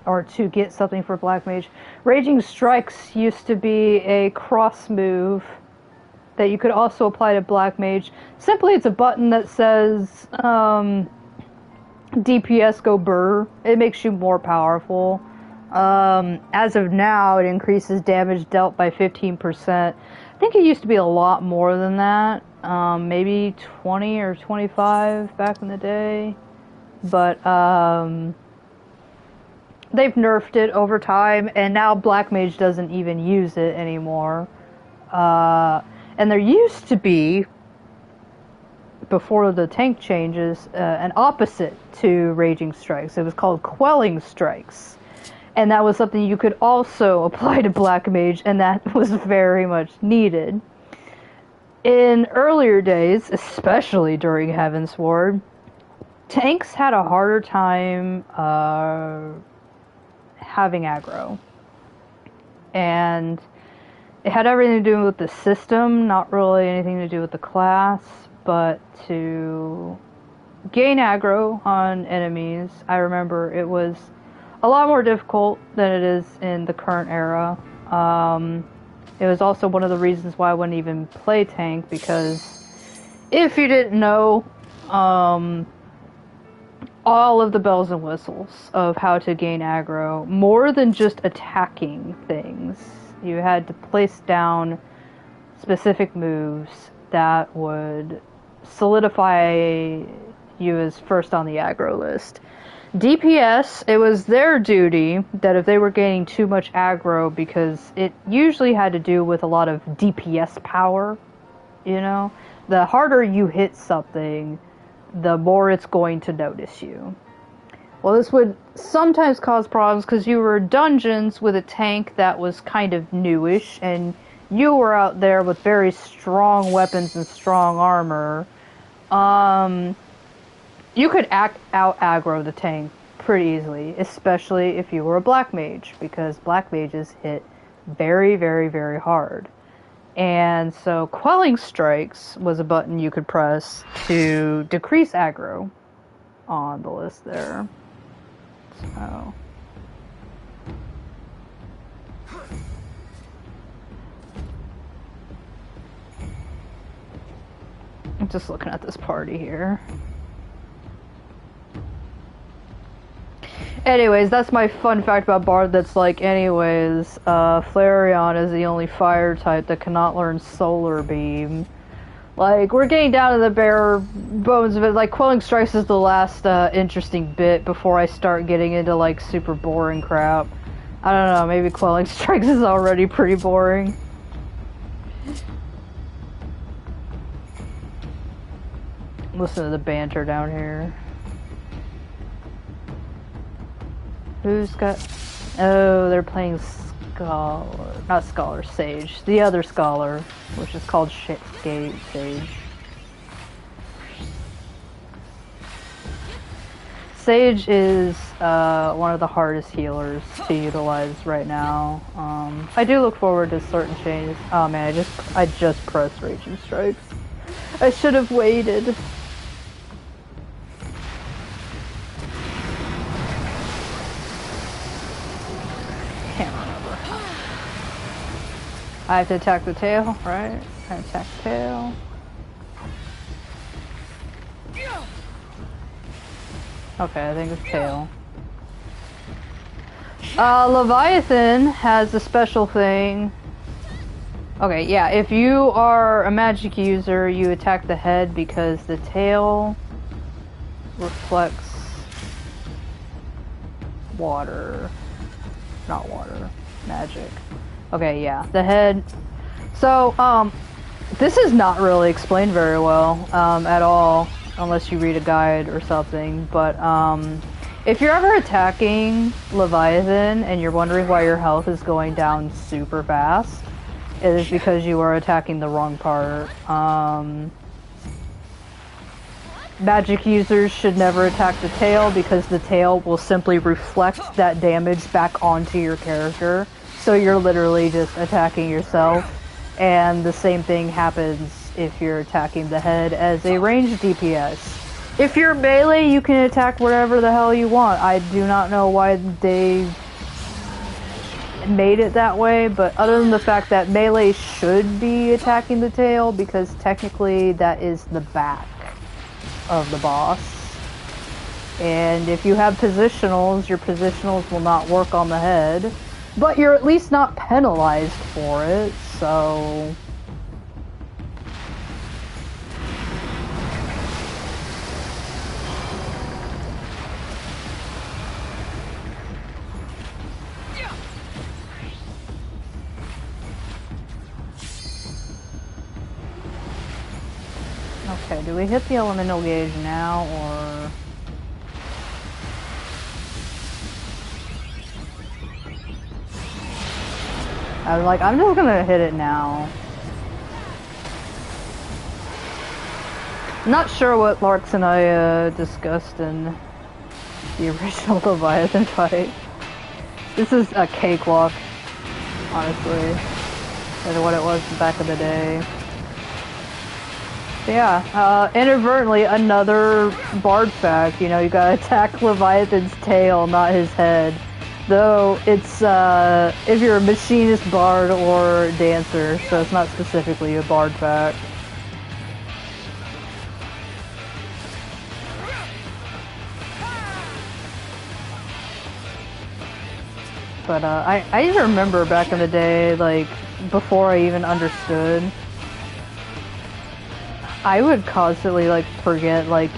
to get something for Black Mage. Raging Strikes used to be a cross move that you could also apply to Black Mage. Simply, it's a button that says, DPS go burr. It makes you more powerful. As of now, it increases damage dealt by 15%. I think it used to be a lot more than that. Maybe 20 or 25 back in the day. But, they've nerfed it over time, and now Black Mage doesn't even use it anymore. And there used to be, before the tank changes, an opposite to Raging Strikes. It was called Quelling Strikes. And that was something you could also apply to Black Mage, and that was very much needed. In earlier days, especially during Heavensward, tanks had a harder time having aggro. And it had everything to do with the system, not really anything to do with the class, but to gain aggro on enemies, I remember it was a lot more difficult than it is in the current era. It was also one of the reasons why I wouldn't even play tank, because if you didn't know, all of the bells and whistles of how to gain aggro, more than just attacking things, you had to place down specific moves that would solidify you as first on the aggro list. DPS, it was their duty that if they were gaining too much aggro, because it usually had to do with a lot of DPS power, you know? The harder you hit something, the more it's going to notice you. Well, this would sometimes cause problems because you were in dungeons with a tank that was kind of newish, and you were out there with very strong weapons and strong armor. You could out aggro the tank pretty easily, especially if you were a Black Mage, because Black Mages hit very, very, very hard. And so Quelling Strikes was a button you could press to decrease aggro on the list there. So. I'm just looking at this party here. Anyways, that's my fun fact about Bard that's like, anyways, Flareon is the only fire type that cannot learn Solar Beam. Like, we're getting down to the bare bones of it. Like, Quelling Strikes is the last interesting bit before I start getting into, like, super boring crap. I don't know, maybe Quelling Strikes is already pretty boring. Listen to the banter down here. Who's got... Oh, they're playing Scholar. Not Scholar, Sage. The other Scholar, which is called Sage. Sage is one of the hardest healers to utilize right now. I do look forward to certain changes. Oh man, I just pressed Raging Strikes. I should have waited. Can't remember. I have to attack the tail, right? I attack the tail. Okay, I think it's tail. Leviathan has a special thing. Okay, yeah, if you are a magic user, you attack the head because the tail reflects water. Not water. Magic. Okay, yeah, the head. So, this is not really explained very well, at all. Unless you read a guide or something, but if you're ever attacking Leviathan and you're wondering why your health is going down super fast, it is because you are attacking the wrong part. Magic users should never attack the tail because the tail will simply reflect that damage back onto your character, so you're literally just attacking yourself, and the same thing happens if you're attacking the head as a ranged DPS. If you're melee, you can attack whatever the hell you want. I do not know why they made it that way, but other than the fact that melee should be attacking the tail, because technically that is the back of the boss. And if you have positionals, your positionals will not work on the head, but you're at least not penalized for it, so... Okay, do we hit the elemental gauge now, or... I was like, I'm just gonna hit it now. Not sure what Larks and I discussed in the original Leviathan fight. This is a cakewalk, honestly, than what it was back in the day. Yeah, inadvertently, another Bard fact, you know, you gotta attack Leviathan's tail, not his head. Though, it's, if you're a machinist Bard or dancer, so it's not specifically a Bard fact. But, I even remember back in the day, like, before I even understood, I would constantly, like, forget, like,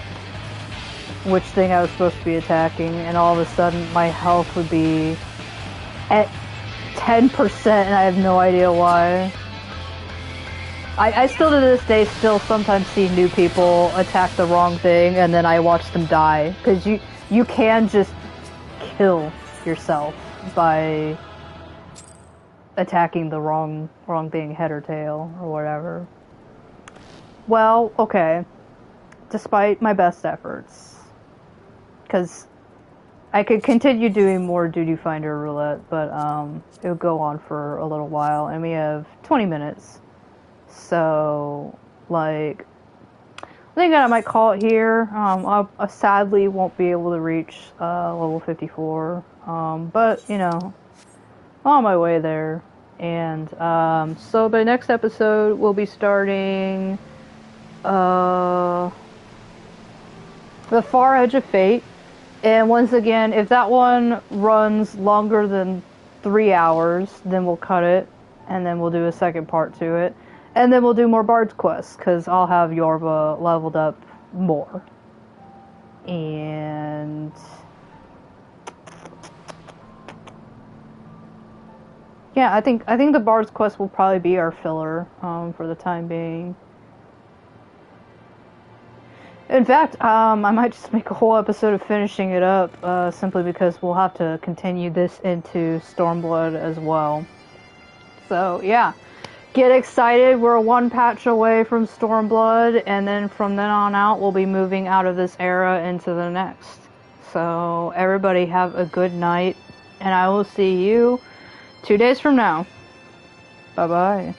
which thing I was supposed to be attacking, and all of a sudden my health would be at 10% and I have no idea why. I still to this day still sometimes see new people attack the wrong thing and then I watch them die, because you can just kill yourself by attacking the wrong thing, head or tail or whatever. Well, okay, despite my best efforts, because I could continue doing more Duty Finder Roulette, but it would go on for a little while, and we have 20 minutes, so, like, I think I might call it here. I sadly won't be able to reach level 54, but you know, I'm on my way there. And so by next episode, we'll be starting the Far Edge of Fate. And once again, if that one runs longer than 3 hours, then we'll cut it, and then we'll do a second part to it. And then we'll do more Bard's Quests, because I'll have Yorva leveled up more. And yeah, I think the Bard's Quest will probably be our filler for the time being. In fact, I might just make a whole episode of finishing it up, simply because we'll have to continue this into Stormblood as well. So yeah, get excited. We're one patch away from Stormblood, and then from then on out, we'll be moving out of this era into the next. So everybody have a good night, and I will see you 2 days from now. Bye-bye.